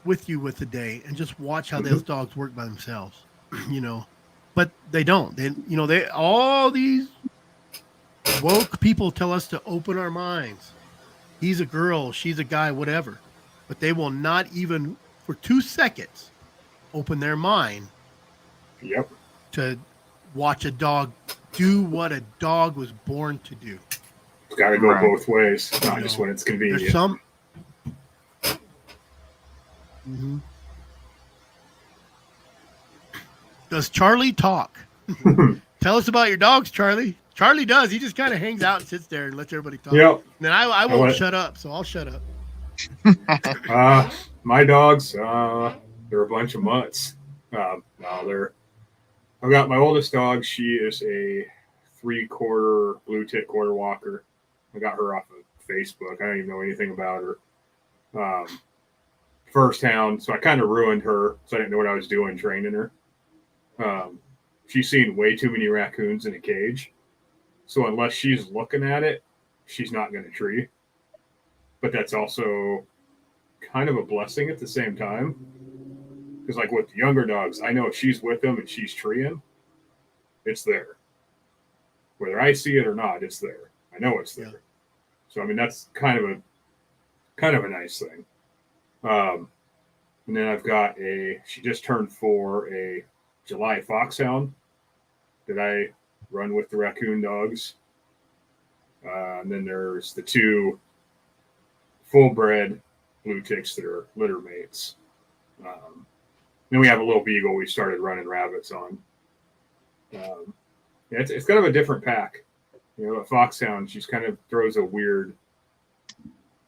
with you with the day and just watch how those dogs work by themselves, you know, but they don't. All these woke people tell us to open our minds. He's a girl, she's a guy, whatever, but they will not even for 2 seconds open their mind to watch a dog do what a dog was born to do. It's got to go both ways, not just when it's convenient. There's some. Does Charlie talk? Tell us about your dogs, Charlie. Charlie does. He just kind of hangs out and sits there and lets everybody talk. Yep. And then I won't shut up, so I'll shut up. My dogs, they're a bunch of mutts. I've got my oldest dog. She is a 3/4 blue tick quarter walker. I got her off of Facebook. I don't even know anything about her. First hound, so I kind of ruined her, so I didn't know what I was doing training her. She's seen way too many raccoons in a cage, so unless she's looking at it, she's not going to tree. But that's also kind of a blessing at the same time, because like with the younger dogs, I know if she's with them and she's treeing, it's there. Whether I see it or not, it's there. I know it's there. So I mean, that's kind of a nice thing. And then I've got she just turned 4, a July foxhound that I run with the raccoon dogs. And then there's the 2 full-bred blue ticks that are litter mates. Then we have a little beagle we started running rabbits on. It's kind of a different pack. You know, a foxhound, she's kind of throws a weird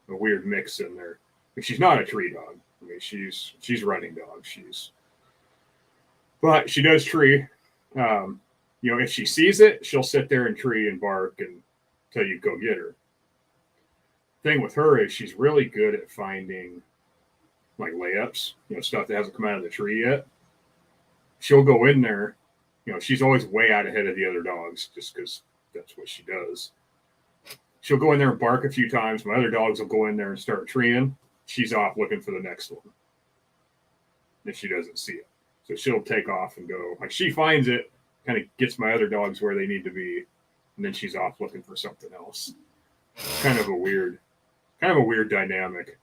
mix in there. But she's not a tree dog. I mean, she's a running dog. But she does tree. You know, if she sees it, she'll sit there and tree and bark until you go get her. Thing with her is she's really good at finding like layups, you know, stuff that hasn't come out of the tree yet. She'll go in there. You know, she's always way out ahead of the other dogs just because that's what she does. She'll go in there and bark a few times. My other dogs will go in there and start treeing. She's off looking for the next one if she doesn't see it. So she'll take off and go. Like she finds it, kind of gets my other dogs where they need to be, and then she's off looking for something else. Kind of a weird dynamic.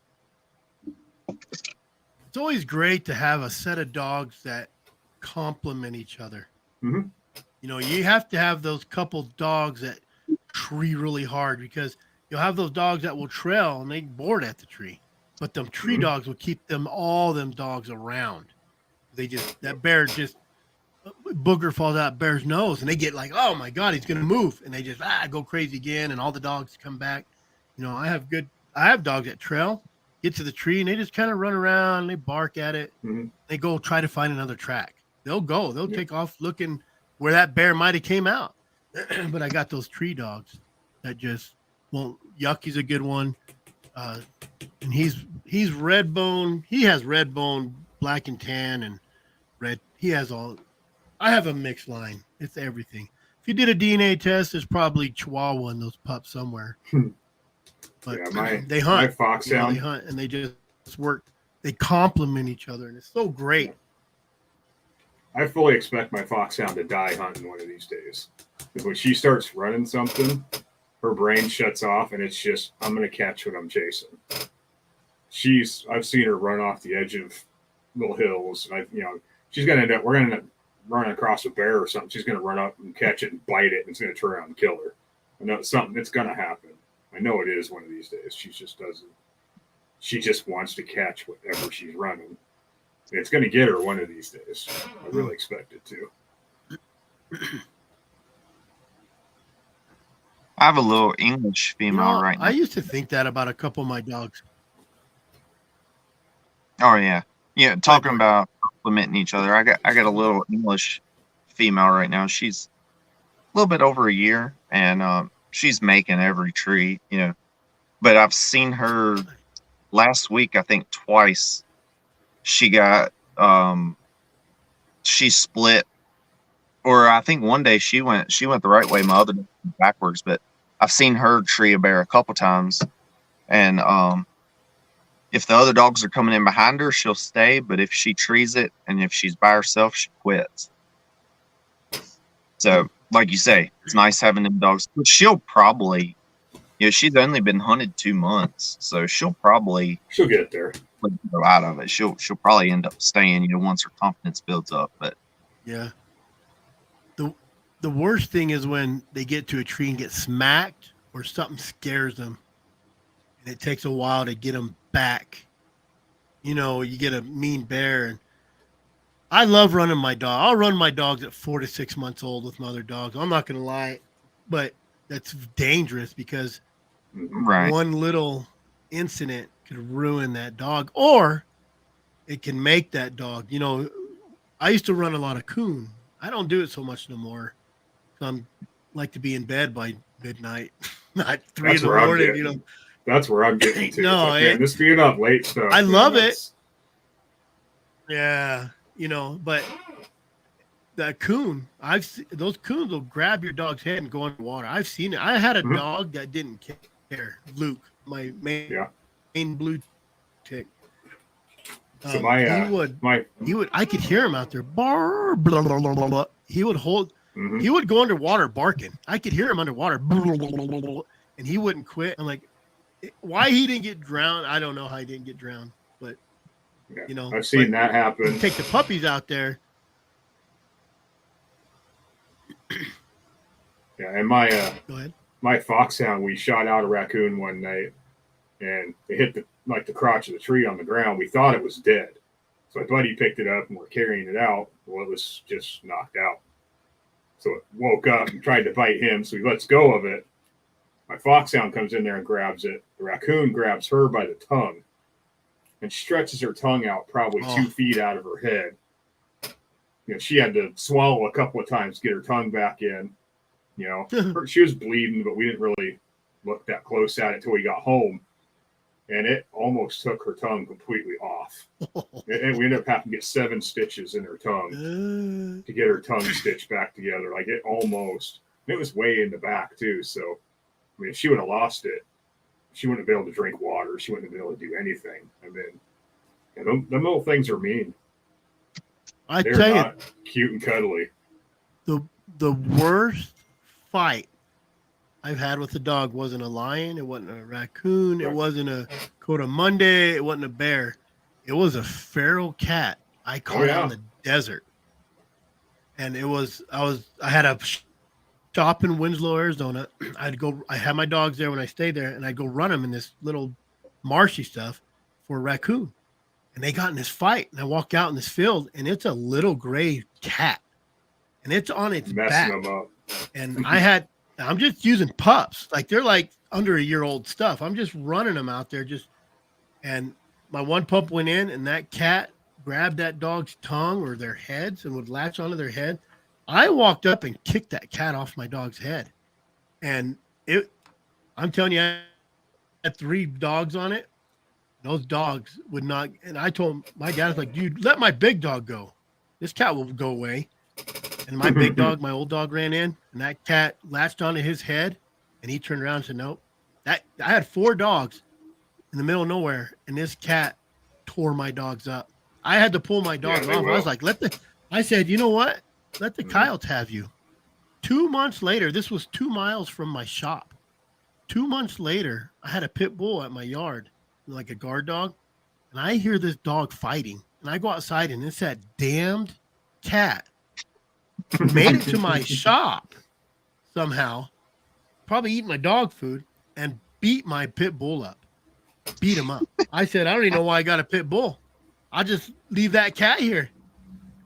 It's always great to have a set of dogs that complement each other. Mm-hmm. You know, you have to have those couple dogs that tree really hard, because you'll have those dogs that will trail and they board at the tree, but them tree dogs will keep all them dogs around. That bear just booger falls out bear's nose and they get like, oh my God, he's going to move. And they just go crazy again. And all the dogs come back. You know, I have dogs that trail, get to the tree, and they just kind of run around and they bark at it. Mm-hmm. They go try to find another track. They'll take off looking where that bear might've came out. But I got those tree dogs that just won't. Yucky's a good one. And he's red bone. He has red bone, black and tan, and red. He has all. I have a mixed line. It's everything. If you did a DNA test, there's probably Chihuahua in those pups somewhere. But they hunt. My foxhound. They hunt and they just work. They complement each other, and it's so great. I fully expect my foxhound to die hunting one of these days. Because when she starts running something, her brain shuts off, and it's just, I'm going to catch what I'm chasing. I've seen her run off the edge of little hills. She's gonna end up. We're gonna end up running across a bear or something. She's gonna run up and catch it and bite it, and it's gonna turn around and kill her. I know it's something that's gonna happen. I know it is one of these days. She just doesn't. She just wants to catch whatever she's running. And it's gonna get her one of these days. I really expect it to. I have a little English female right now. I used to think that about a couple of my dogs. Oh yeah, talking about complimenting each other. I got a little English female right now. She's a little bit over a year, and she's making every tree, But I've seen her last week, I think twice. She got she split, or I think one day she went the right way, my other backwards. But I've seen her tree a bear a couple times, and if the other dogs are coming in behind her, she'll stay. But if she trees it, and if she's by herself, she quits. So, like you say, it's nice having them dogs. But she'll probably, she's only been hunted 2 months, so she'll get there. Go out of it. She'll probably end up staying, once her confidence builds up. But yeah, the worst thing is when they get to a tree and get smacked, or something scares them, and it takes a while to get them back. You get a mean bear, and I love running my dog. I'll run my dogs at 4 to 6 months old with my other dogs. I'm not going to lie, but that's dangerous because one little incident could ruin that dog, or it can make that dog. I used to run a lot of coon. I don't do it so much no more. I'm like to be in bed by midnight, not 3 in the morning. That's where I'm getting to. No, man, this being up late stuff. I love it. Yeah, but that coon, those coons will grab your dog's head and go underwater. I've seen it. I had a dog that didn't care. Luke, my main blue tick. So he would. I could hear him out there. Bar, blah, blah, blah, blah, blah. He would hold. He would go underwater barking. I could hear him underwater, blah, blah, blah, blah, blah, and he wouldn't quit. I'm like, why he didn't get drowned? I don't know how he didn't get drowned, but I've seen that happen. Take the puppies out there. Yeah, and my Go ahead. My foxhound, we shot out a raccoon one night, and it hit the crotch of the tree on the ground. We thought it was dead, so my buddy picked it up and we're carrying it out. Well, it was just knocked out. So it woke up and tried to bite him, so he lets go of it. My foxhound comes in there and grabs it. The raccoon grabs her by the tongue and stretches her tongue out probably 2 feet out of her head. She had to swallow a couple of times to get her tongue back in. She was bleeding, but we didn't really look that close at it till we got home. And it almost took her tongue completely off. And we ended up having to get 7 stitches in her tongue to get her tongue stitched back together. Like it was way in the back too. So, if she would have lost it, she wouldn't have been able to drink water. She wouldn't have been able to do anything. Them little things are mean. They're tell not cute and cuddly. The worst fight I've had with a dog wasn't a lion. It wasn't a raccoon. It wasn't a Cotamundi. It wasn't a bear. It was a feral cat I caught out in the desert. And I had a shop in Winslow, Arizona. I had my dogs there when I stayed there, and I'd go run them in this little marshy stuff for a raccoon. And they got in this fight, and I walk out in this field, and it's a little gray cat, and it's on its back. Messing them up. And I'm just using pups. Like they're like under a year old stuff. I'm just running them out there and my one pup went in, and that cat grabbed that dog's tongue or their heads and would latch onto their head. I walked up and kicked that cat off my dog's head. And I'm telling you, I had 3 dogs on it. Those dogs would not. And I told my dad, like, dude, let my big dog go. This cat will go away. And my big dog, my old dog, ran in, and that cat latched onto his head, and he turned around and said, nope. I had 4 dogs in the middle of nowhere, and this cat tore my dogs up. I had to pull my dogs off. I was like, I said, you know what? Let the coyotes have you. 2 months later, this was 2 miles from my shop. 2 months later, I had a pit bull at my yard, like a guard dog. and I hear this dog fighting, and I go outside, and it's that damned cat made it to my shop somehow, probably eating my dog food, and beat my pit bull up. Beat him up. I said, I don't even know why I got a pit bull. I'll just leave that cat here.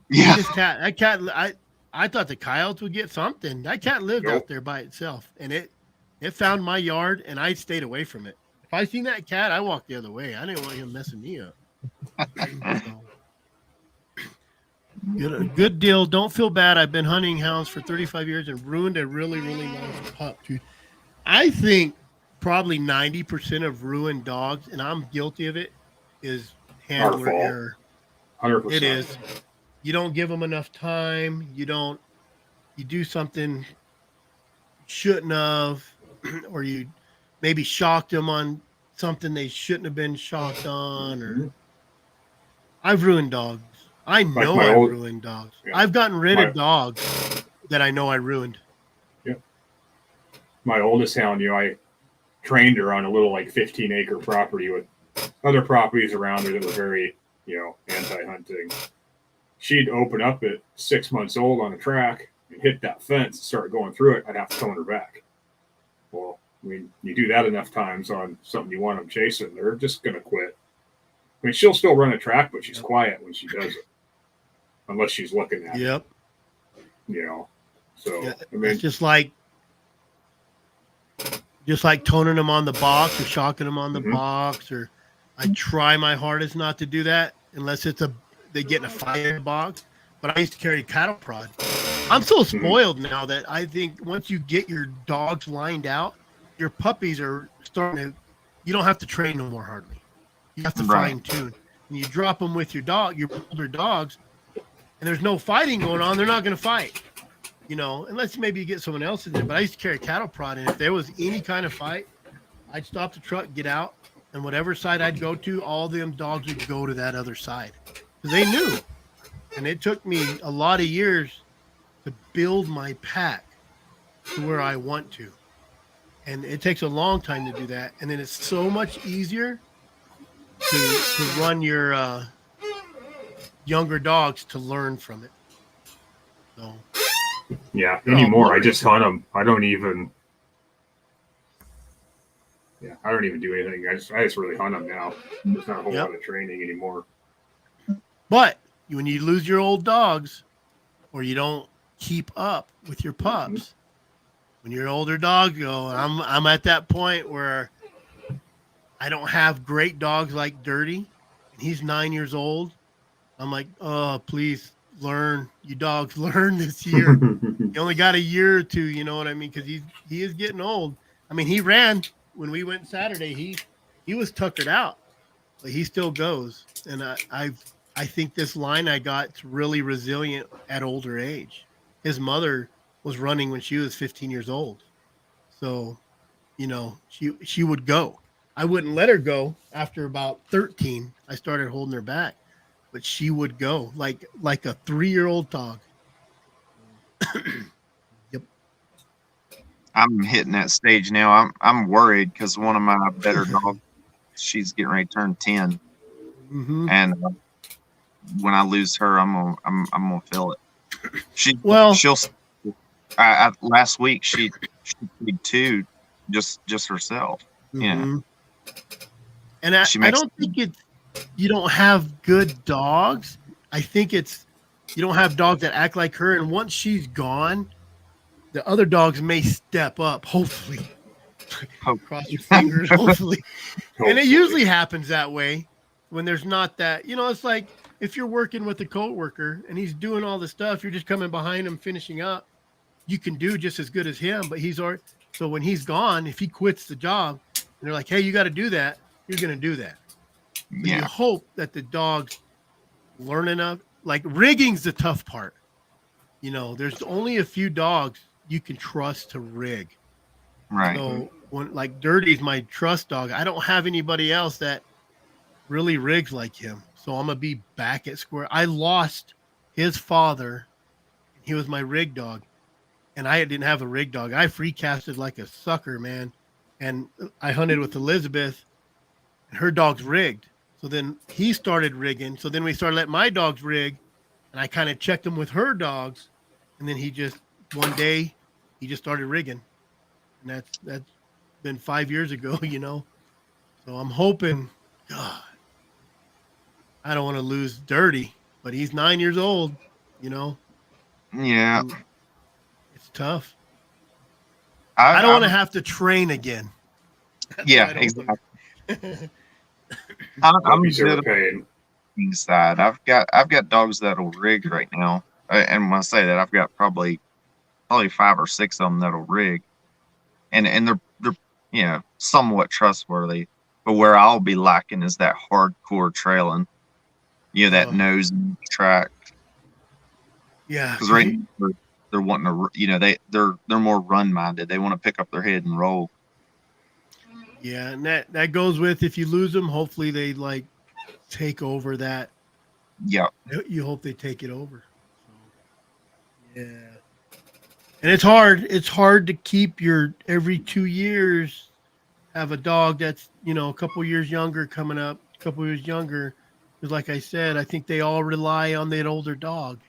Yeah. This cat, that cat, I thought the coyotes would get something. That cat lived Nope. out there by itself, and it found my yard, and I stayed away from it. If I seen that cat, I walked the other way. I didn't want him messing me up. So, good deal. Don't feel bad. I've been hunting hounds for 35 years and ruined a really, really nice pup, dude. I think probably 90% of ruined dogs, and I'm guilty of it, is handler fault. error. 100%. It is. You don't give them enough time. You do something you shouldn't have, or you maybe shocked them on something they shouldn't have been shocked on, or I've ruined dogs. I know I've ruined dogs. Yeah. I've gotten rid of dogs that I know I ruined. Yep. My oldest hound, I trained her on a little 15-acre property with other properties around her that were very, anti-hunting. She'd open up at 6 months old on a track and hit that fence and start going through it. I'd have to tone her back. Well, you do that enough times on something you want them chasing, they're just going to quit. She'll still run a track, but she's quiet when she does it. Unless she's looking at it. Yep. So, yeah, it's just like toning them on the box or shocking them on the box, or I try my hardest not to do that unless they get in a fire box. But I used to carry cattle prod. I'm so spoiled now that I think once you get your dogs lined out, your puppies are starting to, you don't have to train no more hardly. You have to fine tune. And you drop them with your older dogs, and there's no fighting going on, they're not going to fight. Unless maybe you get someone else in there. But I used to carry cattle prod, and if there was any kind of fight, I'd stop the truck, get out, and whatever side I'd go to, all them dogs would go to that other side. Because they knew. And it took me a lot of years to build my pack to where I want to. And it takes a long time to do that. And then it's so much easier to run your younger dogs to learn from it. So yeah, anymore I just hunt them. I don't even do anything. I just really hunt them now. There's not a whole lot of training anymore. But when you lose your old dogs, or you don't keep up with your pups, when your older dogs go, I'm at that point where I don't have great dogs like Dirty, and he's 9 years old. I'm like, oh, please learn. You dogs learn this year. You only got a year or two, you know what I mean? Because he is getting old. I mean, he ran when we went Saturday. He was tuckered out, but he still goes. And I think this line I got is really resilient at older age. His mother was running when she was 15 years old. So, she would go. I wouldn't let her go after about 13. I started holding her back, but she would go like a 3-year-old dog. Yep. I'm hitting that stage now. I'm worried because one of my better dogs, she's getting ready to turn 10. And when I lose her, I'm gonna feel it. Last week she did 2 just herself. And I don't think you don't have good dogs. I think it's you don't have dogs that act like her. And once she's gone, the other dogs may step up. Hopefully, cross your fingers. Hopefully, and it usually happens that way when there's not that. It's like if you're working with a coworker and he's doing all the stuff, you're just coming behind him, finishing up. You can do just as good as him, but he's already. So when he's gone, if he quits the job, and they're like, "Hey, you got to do that," you're going to do that. But you hope that the dogs learn enough. Like rigging's the tough part. There's only a few dogs you can trust to rig. Right. So when Dirty's my trust dog, I don't have anybody else that really rigs like him. So I'm gonna be back at square. I lost his father. He was my rig dog, and I didn't have a rig dog. I free casted like a sucker, man. And I hunted with Elizabeth, and her dog's rigged. So So then he started rigging. So then we started letting my dogs rig, and I kind of checked them with her dogs. And then one day he just started rigging. And that's been 5 years ago, So I'm hoping, God, I don't want to lose Dirty, but he's 9 years old, Yeah. and it's tough. I I don't want to I'm, have to train again. That's yeah, what I don't exactly. want. Hope I'm you zero good pain. on the side. I've got dogs that'll rig right now, and when I say that, I've got probably 5 or 6 of them that'll rig, and they're somewhat trustworthy. But where I'll be lacking is that hardcore trailing, that Oh, nose in the track. yeah, Because right now they're wanting to, they're more run minded. They want to pick up their head and roll. yeah, and that goes with if you lose them, hopefully they like take over that. Yeah, You hope they take it over. So, yeah. And it's hard. It's hard to keep your every 2 years have a dog that's, a couple years younger coming up, a couple years younger. Because like I said, I think they all rely on that older dog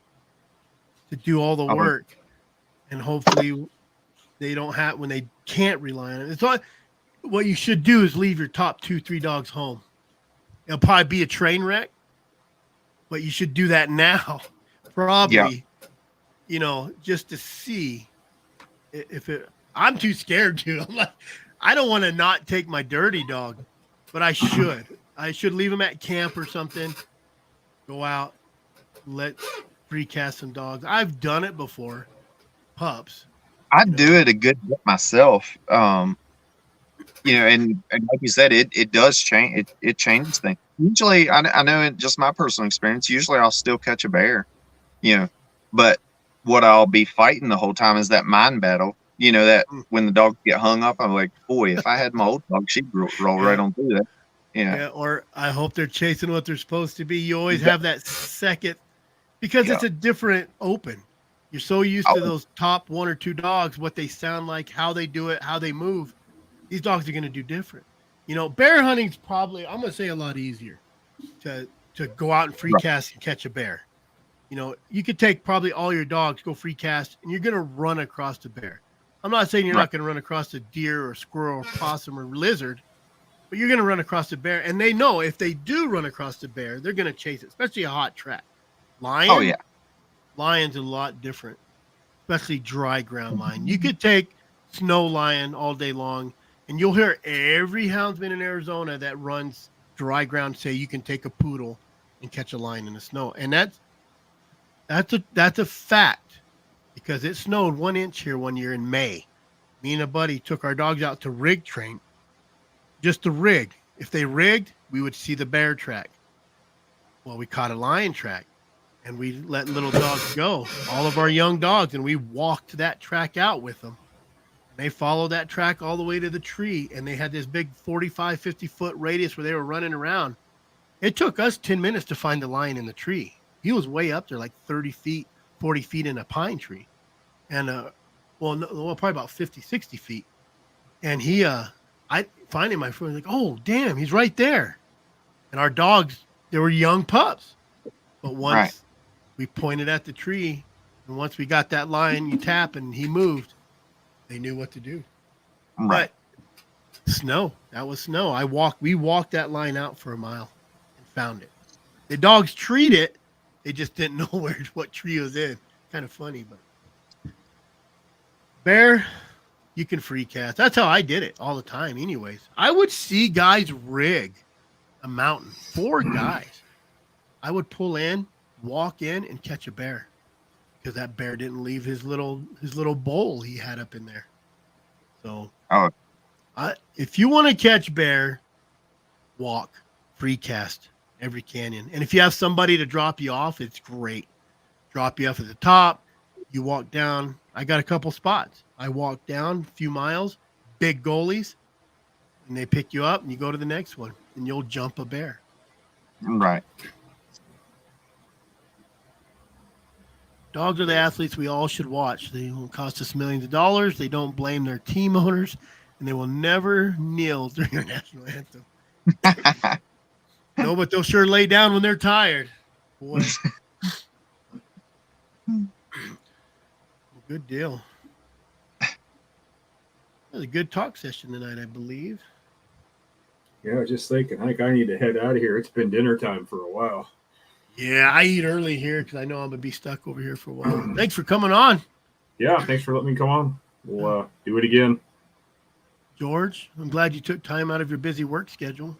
to do all the oh, work. And hopefully they don't have when they can't rely on it. It's not what you should do is leave your top 2, 3 dogs home. It'll probably be a train wreck, but you should do that now. yeah. Probably, just to see if it. I'm too scared to. I don't want to not take my Dirty dog, but I should. I should leave him at camp or something. Go out, let free cast some dogs. I've done it before. Pups. I do it a good bit myself. And like you said, it does change. It changes things. Usually, I know in just my personal experience, usually I'll still catch a bear, but what I'll be fighting the whole time is that mind battle. That when the dogs get hung up, I'm like, boy, if I had my old dog, she'd roll right on through that. Yeah, or I hope they're chasing what they're supposed to be. You always have that second because it's a different open. You're so used to those top 1 or 2 dogs, what they sound like, how they do it, how they move. These dogs are going to do different. Bear hunting's probably, I'm going to say, a lot easier to go out and free cast and catch a bear. You could take probably all your dogs, go free cast, and you're going to run across the bear. I'm not saying you're not going to run across a deer or squirrel or possum or lizard, but you're going to run across the bear. And they know if they do run across the bear, they're going to chase it, especially a hot track. Lion? Oh, yeah. Lion's a lot different, especially dry ground lion. You could take snow lion all day long, and you'll hear every houndsman in Arizona that runs dry ground say you can take a poodle and catch a lion in the snow. And that's a fact because it snowed 1 inch here one year in May. Me and a buddy took our dogs out to rig train, just to rig. If they rigged, we would see the bear track. Well, we caught a lion track, and we let little dogs go, all of our young dogs, and we walked that track out with them. And they followed that track all the way to the tree, and they had this big 45, 50-foot radius where they were running around. It took us 10 minutes to find the lion in the tree. He was way up there, like 30 feet, 40 feet in a pine tree. And, probably about 50, 60 feet. And I find him, my friend, like, oh, damn, he's right there. And our dogs, they were young pups. But once we pointed at the tree, and once we got that lion, you tap, and he moved, they knew what to do. Right. But snow, that was snow. We walked that line out for a mile and found it. The dogs treed it. They just didn't know what tree it was in. Kind of funny, but bear, you can free cast. That's how I did it all the time. Anyways, I would see guys rig a mountain, 4 guys. I would pull in, walk in, and catch a bear because that bear didn't leave his little bowl he had up in there. So, if you want to catch bear, walk, free cast every canyon. And if you have somebody to drop you off, it's great. Drop you off at the top. You walk down. I got a couple spots. I walk down a few miles, big goalies, and they pick you up and you go to the next one and you'll jump a bear. Right. Dogs are the athletes we all should watch. They will cost us millions of dollars. They don't blame their team owners, and they will never kneel during our national anthem. No, but they'll sure lay down when they're tired. Boy. Good deal. That was a good talk session tonight, I believe. Yeah, I was just thinking, I need to head out of here. It's been dinner time for a while. Yeah, I eat early here because I know I'm going to be stuck over here for a while. Thanks for coming on. Yeah, thanks for letting me come on. We'll do it again. George, I'm glad you took time out of your busy work schedule.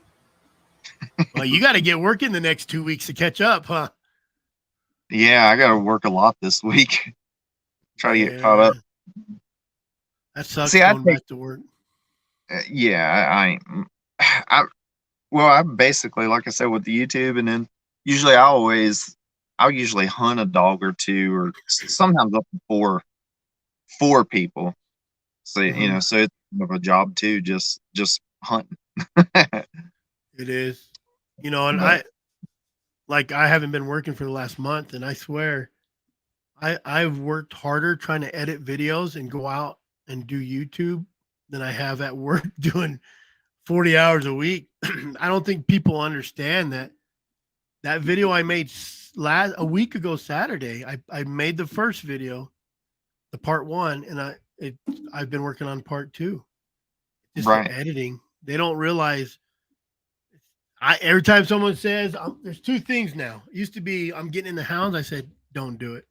Well, you got to get working the next 2 weeks to catch up, huh? Yeah, I got to work a lot this week. Try to get caught up. That sucks See, going back to work. Yeah, I basically, like I said, with the YouTube, and then usually I'll usually hunt a dog or two, or sometimes up to four people. So so it's kind of a job too, just hunting. It is, and I haven't been working for the last month, and I swear, I've worked harder trying to edit videos and go out and do YouTube than I have at work doing 40 hours a week. I don't think people understand that video I made a week ago Saturday. I made the first video, the part 1, and I've been working on part 2. Just Right. the editing. They don't realize. Every time someone says there's 2 things now. It used to be I'm getting in the hounds. I said, don't do it.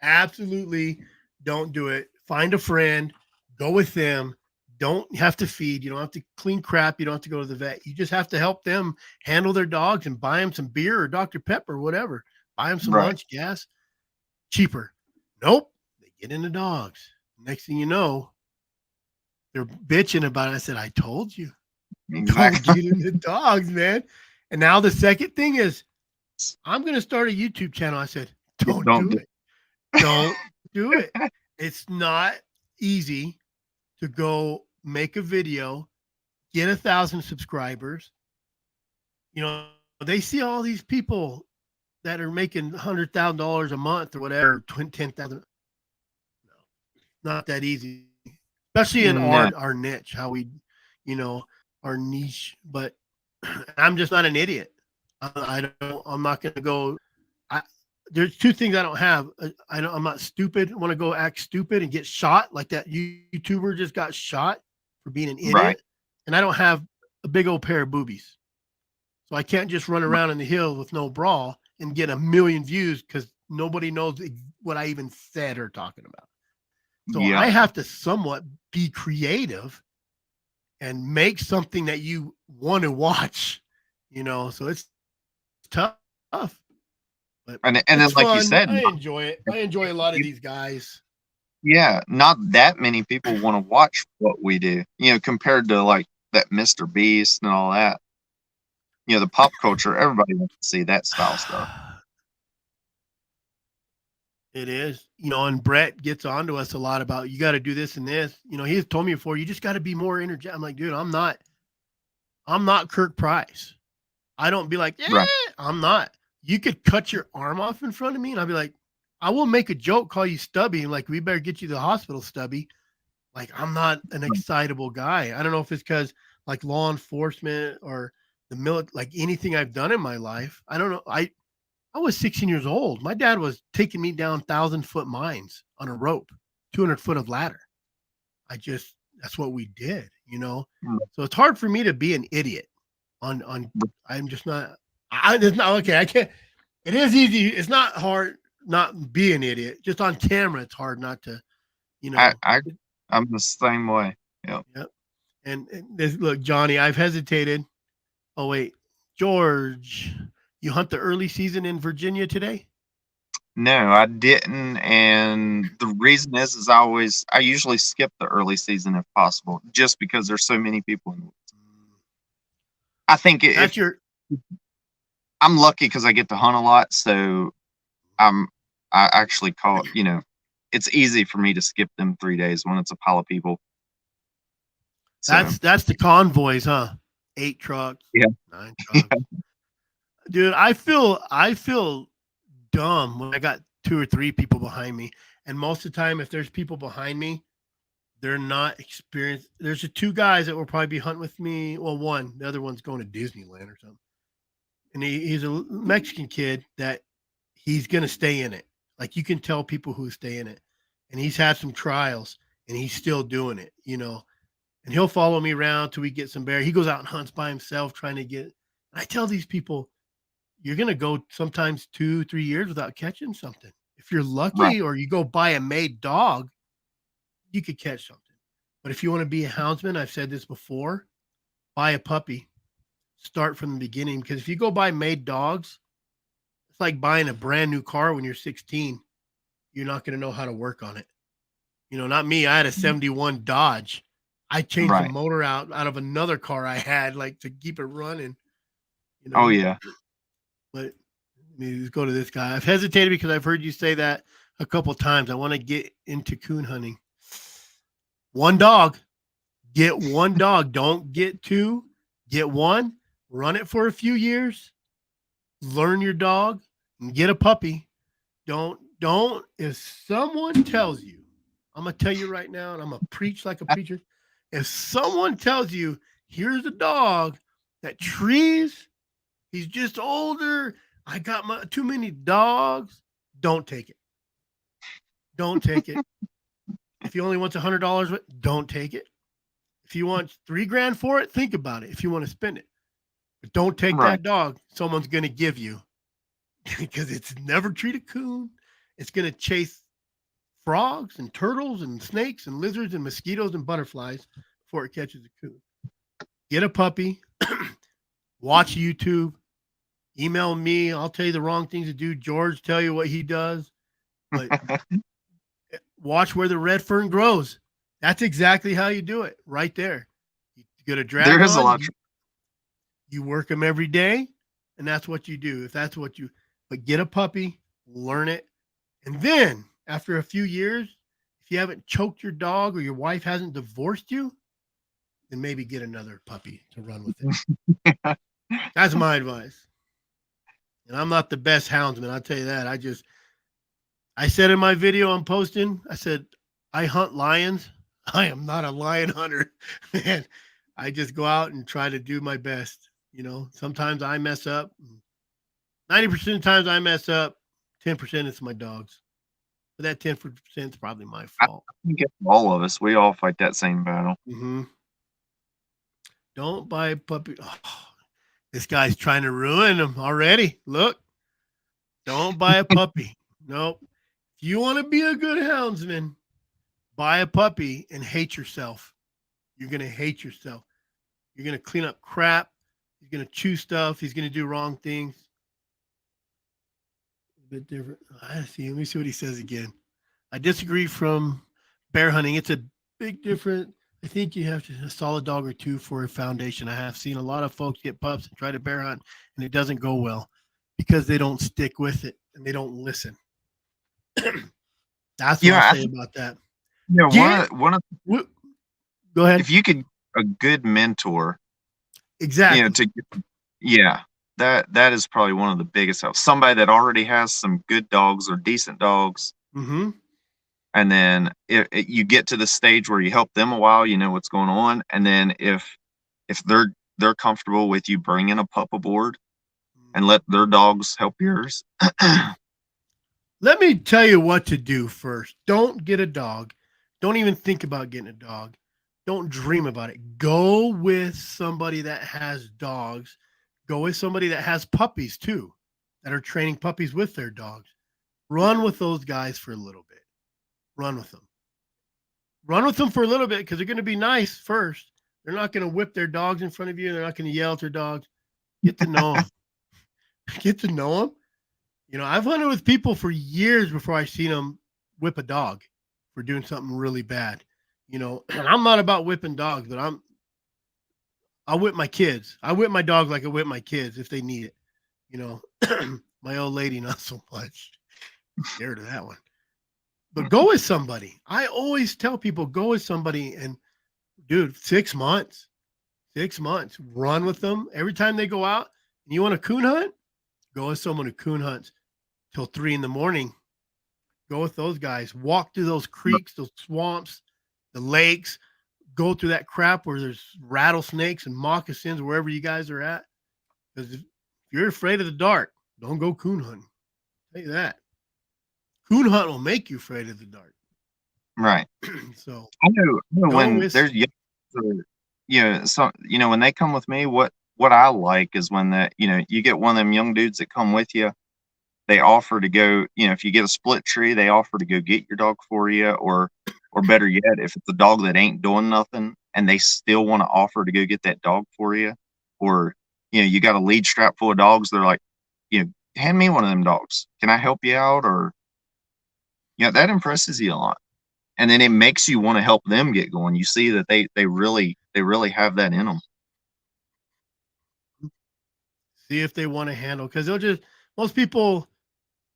Absolutely don't do it. Find a friend, go with them. Don't have to feed. You don't have to clean crap. You don't have to go to the vet. You just have to help them handle their dogs and buy them some beer or Dr. Pepper or whatever. Buy them some lunch, gas, cheaper. Nope. They get into dogs. Next thing you know, they're bitching about it. I said, I told you. Don't get into dogs, man. And now the second thing is, I'm going to start a YouTube channel. I said, don't do it. Don't do it. It's not easy to go make a video, get 1,000 subscribers. They see all these people that are making $100,000 a month or whatever, 10,000. No, not that easy, especially in our niche, how we, our niche. But I'm just not an idiot. I'm not going to go. There's 2 things I don't have. I'm not stupid. I want to go act stupid and get shot like that YouTuber just got shot for being an idiot. Right. And I don't have a big old pair of boobies. So I can't just run around in the hills with no bra and get 1 million views because nobody knows what I even said or talking about. So I have to somewhat be creative and make something that you want to watch, so it's tough. But and then, like you said, I enjoy it. I enjoy a lot of these guys. Yeah, not that many people want to watch what we do, compared to like that Mr. Beast and all that. The pop culture, everybody wants to see that style stuff. It is, and Brett gets onto us a lot about, you got to do this and this. He's told me before, you just got to be more energetic. I'm like, dude, I'm not Kirk Price. I don't be like, yeah, right. I'm not. You could cut your arm off in front of me, and I'll be like, I will make a joke, call you Stubby, and like, we better get you to the hospital, Stubby. Like, I'm not an excitable guy. I don't know if it's because like law enforcement or the military, like anything I've done in my life. I don't know. I was 16 years old. My dad was taking me down 1,000-foot mines on a rope, 200 foot of ladder. That's what we did, So it's hard for me to be an idiot I'm just not. It's not okay. I can't. It is easy. It's not hard not be an idiot. Just on camera, it's hard not to. I'm the same way. Yep. And this, look, Johnny, I've hesitated. Oh wait, George, you hunt the early season in Virginia today? No, I didn't, and the reason is I usually skip the early season if possible, just because there's so many people in the woods. I think I'm lucky because I get to hunt a lot, so I actually call it, it's easy for me to skip them 3 days when it's a pile of people. So, that's the convoys, huh? 8 trucks, 9 trucks. Dude, I feel dumb when I got 2 or 3 people behind me, and most of the time, if there's people behind me, they're not experienced. There's 2 guys that will probably be hunting with me. Well, one, the other one's going to Disneyland or something. and he's a Mexican kid that he's going to stay in it. Like you can tell people who stay in it, and he's had some trials and he's still doing it, and he'll follow me around till we get some bear. He goes out and hunts by himself trying to get, and I tell these people, you're going to go sometimes 2-3 years without catching something. If you're lucky, Right. or you go buy a made dog, you could catch something. But if you want to be a houndsman, I've said this before, buy a puppy. Start from the beginning, because if you go buy made dogs, it's like buying a brand new car when you're 16. You're not going to know how to work on it. Not me. I had a 71 Dodge. I changed the Right. motor out of another car I had, like to keep it running. Oh yeah. But let's go to this guy. I've hesitated because I've heard you say that a couple times. I want to get into coon hunting. One dog. Get one dog. Don't get two. Get one. Run it for a few years. Learn your dog and get a puppy. Don't. If someone tells you, I'm going to tell you right now, and I'm going to preach like a preacher. If someone tells you, here's a dog that trees, he's just older, I got too many dogs, don't take it. Don't take it. If he only wants $100, don't take it. If you want $3,000 for it, think about it if you want to spend it. But don't take that dog someone's going to give you, because it's never treated coon. It's going to chase frogs and turtles and snakes and lizards and mosquitoes and butterflies before it catches a coon. Get a puppy. Watch YouTube. Email me. I'll tell you the wrong things to do. George tell you what he does. But watch where the red fern grows. That's exactly how you do it. Right there. You get a drag. There is a lot. You work them every day, and that's what you do. If that's what you. But get a puppy. Learn it. And then, after a few years, if you haven't choked your dog or your wife hasn't divorced you, then maybe get another puppy to run with it. That's my advice. And I'm not the best houndsman, I'll tell you that. I said in my video I'm posting, I said, I hunt lions. I am not a lion hunter. Man, I just go out and try to do my best. Sometimes I mess up. 90% of the times I mess up. 10% it's my dogs. But that 10% is probably my fault. I think it's all of us. We all fight that same battle. Mm-hmm. Don't buy a puppy. Oh, this guy's trying to ruin them already. Look. Don't buy a puppy. Nope. If you want to be a good houndsman, buy a puppy and hate yourself. You're going to hate yourself. You're going to clean up crap. He's going to chew stuff. He's going to do wrong things. A bit different. I see. Let me see what he says again. I disagree from bear hunting. It's a big difference. I think you have to a solid dog or two for a foundation. I have seen a lot of folks get pups and try to bear hunt, and it doesn't go well because they don't stick with it and they don't listen. That's what I'll say about that. One of go ahead. If you could a good mentor, exactly. That is probably one of the biggest helps. Somebody that already has some good dogs or decent dogs. Mm-hmm. And then you get to the stage where you help them a while, you know what's going on. And then if they're comfortable with you bringing a pup aboard and let their dogs help yours. Let me tell you what to do first. Don't get a dog. Don't even think about getting a dog. Don't dream about it. Go with somebody that has dogs. Go with somebody that has puppies too, that are training puppies with their dogs. Run with those guys for a little bit. Run with them. Run with them for a little bit because they're going to be nice first. They're not going to whip their dogs in front of you. They're not going to yell at their dogs. Get to know them. Get to know them. I've hunted with people for years before I seen them whip a dog for doing something really bad. And I'm not about whipping dogs, but I'll whip my kids. I whip my dog like I whip my kids if they need it. My old lady, not so much. I'm scared of that one. But go with somebody. I always tell people, go with somebody. And, dude, 6 months. 6 months. Run with them. Every time they go out and you want to coon hunt, go with someone who coon hunts till 3 a.m. Go with those guys. Walk through those creeks, those swamps, the lakes. Go through that crap where there's rattlesnakes and moccasins, wherever you guys are at. Because If you're afraid of the dark, don't go coon hunting. I'll tell you that. Coon hunt will make you afraid of the dark. Right. So I know don't when risk. there's so when they come with me, what I like is when you get one of them young dudes that come with you, they offer to go, if you get a split tree, they offer to go get your dog for you, or better yet, if it's a dog that ain't doing nothing and they still want to offer to go get that dog for you, or you got a lead strap full of dogs, they're like, hand me one of them dogs. Can I help you out? Or that impresses you a lot. And then it makes you want to help them get going. You see that they really have that in them. See if they want to handle, because most people,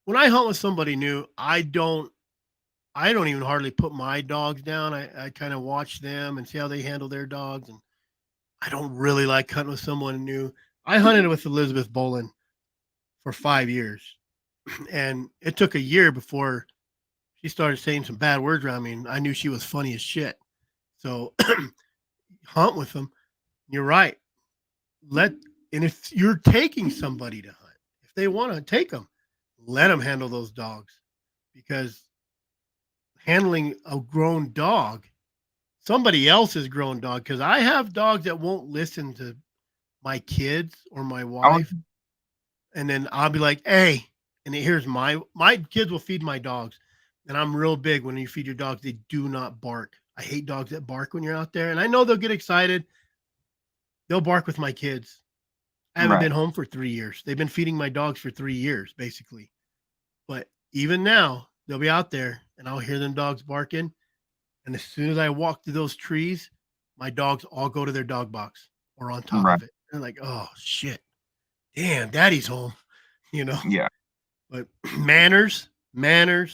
when I hunt with somebody new, I don't even hardly put my dogs down. I kind of watch them and see how they handle their dogs. And I don't really like hunting with someone new. I hunted with Elizabeth Bolin for 5 years. And it took a year before she started saying some bad words around me. And I knew she was funny as shit. So hunt with them. You're right. And if you're taking somebody to hunt, if they want to take them, let them handle those dogs, because handling a grown dog, somebody else's grown dog, because I have dogs that won't listen to my kids or my wife, and then I'll be like, hey, and here's my kids will feed my dogs, and I'm real big when you feed your dogs, they do not bark. I hate dogs that bark when you're out there, and I know they'll get excited. They'll bark with my kids. I haven't been home for 3 years. They've been feeding my dogs for 3 years, basically. But even now, they'll be out there, and I'll hear them dogs barking. And as soon as I walk through those trees, my dogs all go to their dog box or on top of it. They're like, oh, shit. Damn, daddy's home, Yeah. But manners. Your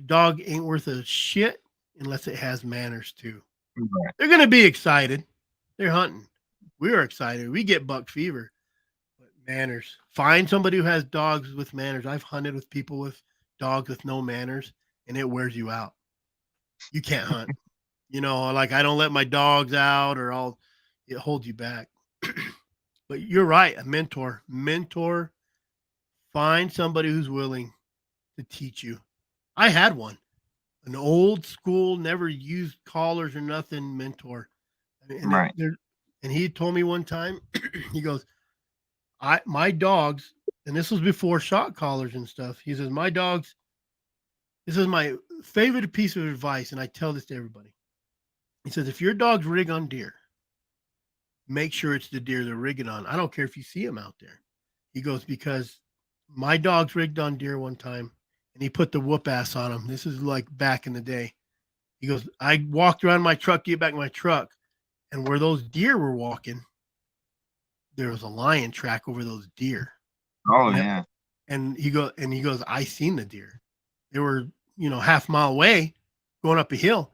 dog ain't worth a shit unless it has manners, too. Right. They're going to be excited. They're hunting. We are excited. We get buck fever. But manners. Find somebody who has dogs with manners. I've hunted with people with dogs with no manners, and it wears you out. You can't hunt. Like I don't let my dogs out, or it holds you back. But you're right. A mentor. Find somebody who's willing to teach you. I had one, an old school, never used collars or nothing mentor. And he told me one time, he goes, my dogs, and this was before shot collars and stuff. He says, my dogs, this is my favorite piece of advice, and I tell this to everybody. He says, if your dogs rig on deer, make sure it's the deer they're rigging on. I don't care if you see them out there. He goes, because my dogs rigged on deer one time, and he put the whoop ass on them. This is like back in the day. He goes, I walked around my truck, get back in my truck, and where those deer were walking, there was a lion track over those deer. Oh, yeah. And he goes, I seen the deer. They were, half mile away going up a hill.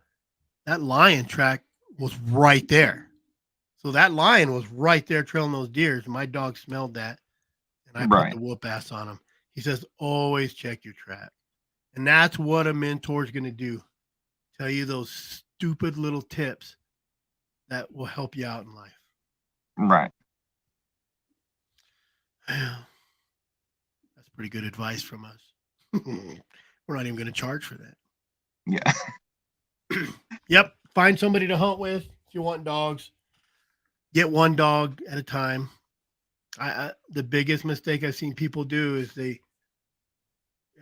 That lion track was right there. So that lion was right there trailing those deers. My dog smelled that, and I put the whoop ass on him. He says, always check your track. And that's what a mentor is going to do. Tell you those stupid little tips that will help you out in life. Right. That's pretty good advice from us. We're not even going to charge for that. Yeah. Yep. Find somebody to hunt with. If you want dogs, get one dog at a time. The biggest mistake I've seen people do is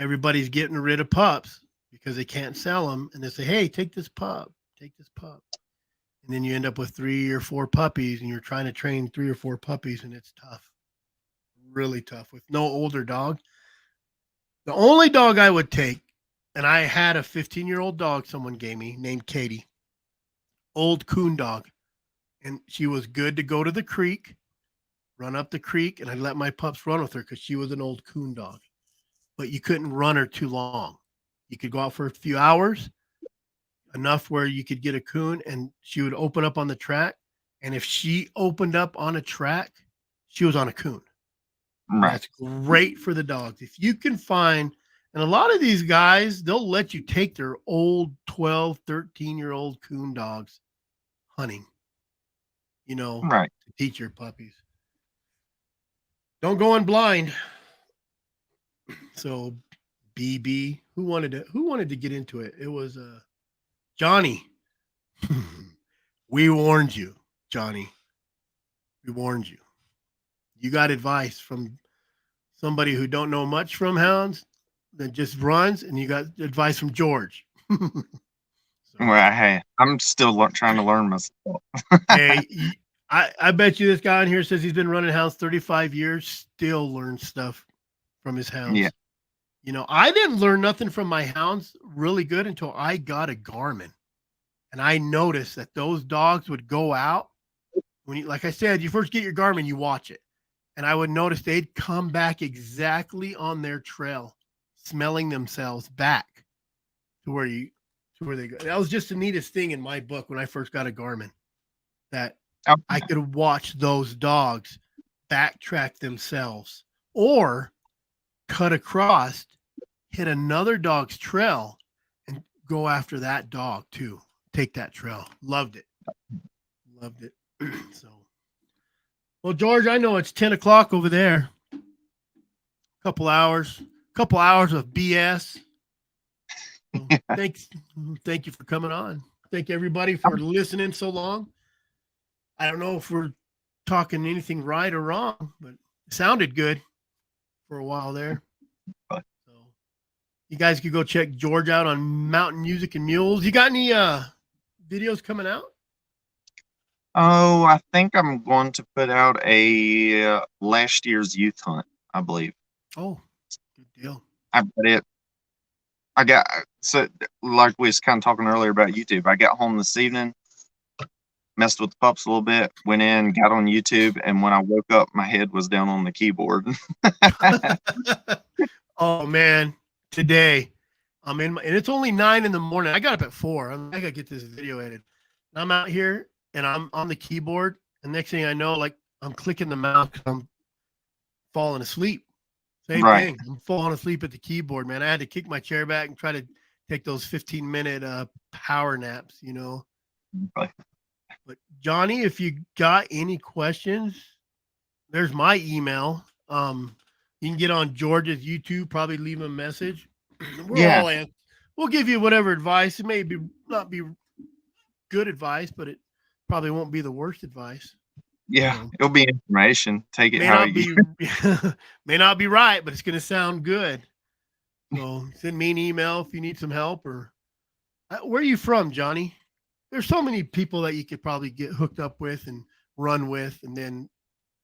everybody's getting rid of pups because they can't sell them. And they say, hey, take this pup. And then you end up with 3 or 4 puppies, and you're trying to train 3 or 4 puppies, and it's tough. Really tough with no older dog. The only dog I would take, and I had a 15-year-old dog someone gave me named Katie, old coon dog. And she was good to go to the creek, run up the creek, and I'd let my pups run with her because she was an old coon dog. But you couldn't run her too long. You could go out for a few hours, enough where you could get a coon, and she would open up on the track. And if she opened up on a track, she was on a coon. Right. That's great for the dogs. If you can find, and a lot of these guys, they'll let you take their old 12, 13-year-old coon dogs hunting, to teach your puppies. Don't go in blind. So BB, who wanted to get into it? It was Johnny. We warned you, Johnny. We warned you. You got advice from somebody who don't know much from hounds that just runs, and you got advice from George. So, Well, hey, I'm still trying to learn myself. hey, I bet you this guy in here says he's been running hounds 35 years, still learns stuff from his hounds. Yeah. You know, I didn't learn nothing from my hounds really good until I got a Garmin. And I noticed that those dogs would go out when you, like I said, you first get your Garmin, you watch it. And I would notice they'd come back exactly on their trail, smelling themselves back to where they go. That was just the neatest thing in my book when I first got a Garmin, that I could watch those dogs backtrack themselves or cut across, hit another dog's trail, and go after that dog too. Take that trail. Loved it. So, well, George, I know it's 10 o'clock over there. Couple hours of BS. So, thank you for coming on. Thank everybody for listening so long. I don't know if we're talking anything right or wrong, but it sounded good for a while there. So you guys could go check George out on Mountain Music and Mules. You got any videos coming out? Oh, I think I'm going to put out a last year's youth hunt, I believe. Oh, good deal. I got, so like we was kind of talking earlier about YouTube. I got home this evening, messed with the pups a little bit, went in, got on YouTube, and when I woke up, my head was down on the keyboard. Oh man, today I'm in and it's only 9 in the morning. I got up at 4. I gotta get this video edited. I'm out here and I'm on the keyboard, and next thing I know, like I'm clicking the mouse because I'm falling asleep. Same thing. I'm falling asleep at the keyboard, man. I had to kick my chair back and try to take those 15-minute power naps, you know. Right. But Johnny, if you got any questions, there's my email. You can get on George's YouTube, probably leave him a message. We'll give you whatever advice. It may not be good advice, but it probably won't be the worst advice. Yeah, it'll be information. Take it how you may not be right, but it's going to sound good. So send me an email if you need some help. Or where are you from, Johnny? There's so many people that you could probably get hooked up with and run with, and then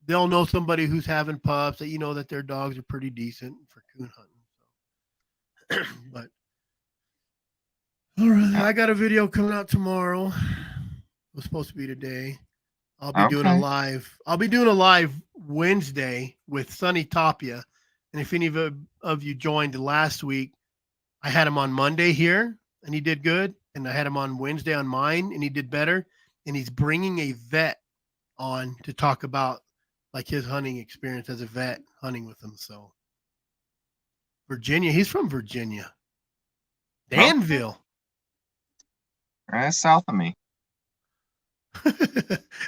they'll know somebody who's having pups that you know that their dogs are pretty decent for coon hunting. So. But all right, I got a video coming out tomorrow. It was supposed to be today. I'll be doing a live. I'll be doing a live Wednesday with Sonny Tapia. And if any of you joined last week, I had him on Monday here and he did good. And I had him on Wednesday on mine and he did better. And he's bringing a vet on to talk about like his hunting experience as a vet hunting with him. So Virginia, he's from Virginia. Danville. right south of me.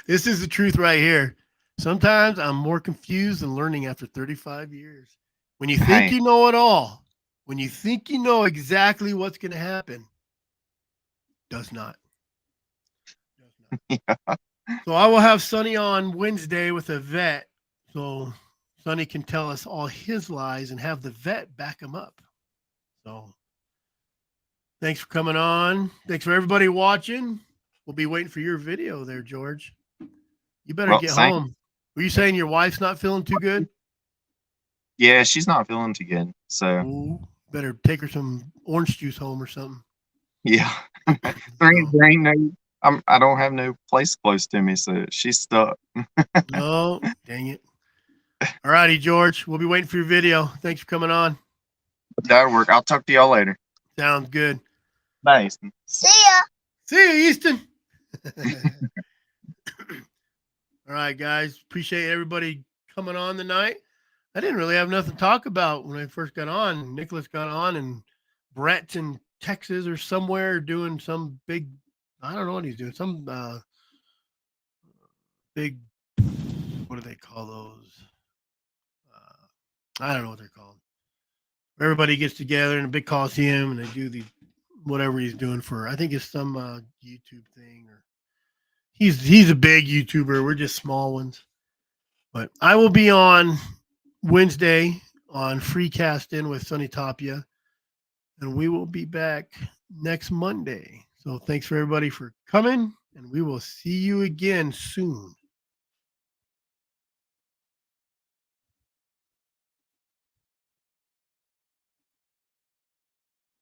This is the truth right here. Sometimes I'm more confused than learning after 35 years. When you think you know it all, when you think you know exactly what's going to happen, does not. Yeah. So I will have Sonny on Wednesday with a vet. So Sonny can tell us all his lies and have the vet back him up. So thanks for coming on. Thanks for everybody watching. We'll be waiting for your video there, George. You better get home. Were you saying your wife's not feeling too good? Yeah, she's not feeling too good. So better take her some orange juice home or something. Yeah. there ain't no, I don't have no place close to me, so she's stuck. No, dang it. All righty, George. We'll be waiting for your video. Thanks for coming on. That'll work. I'll talk to y'all later. Sounds good. Bye. See ya. See you, Easton. All right, guys. Appreciate everybody coming on tonight. I didn't really have nothing to talk about when I first got on. Nicholas got on, and Brett's in Texas or somewhere doing some big, I don't know what he's doing. Some big, what do they call those? I don't know what they're called. Everybody gets together in a big coliseum and they do the whatever he's doing for. I think it's some YouTube thing, or he's a big YouTuber. We're just small ones. But I will be on Wednesday on Freecast In with Sonny Tapia, and we will be back next Monday. So thanks for everybody for coming, and we will see you again soon.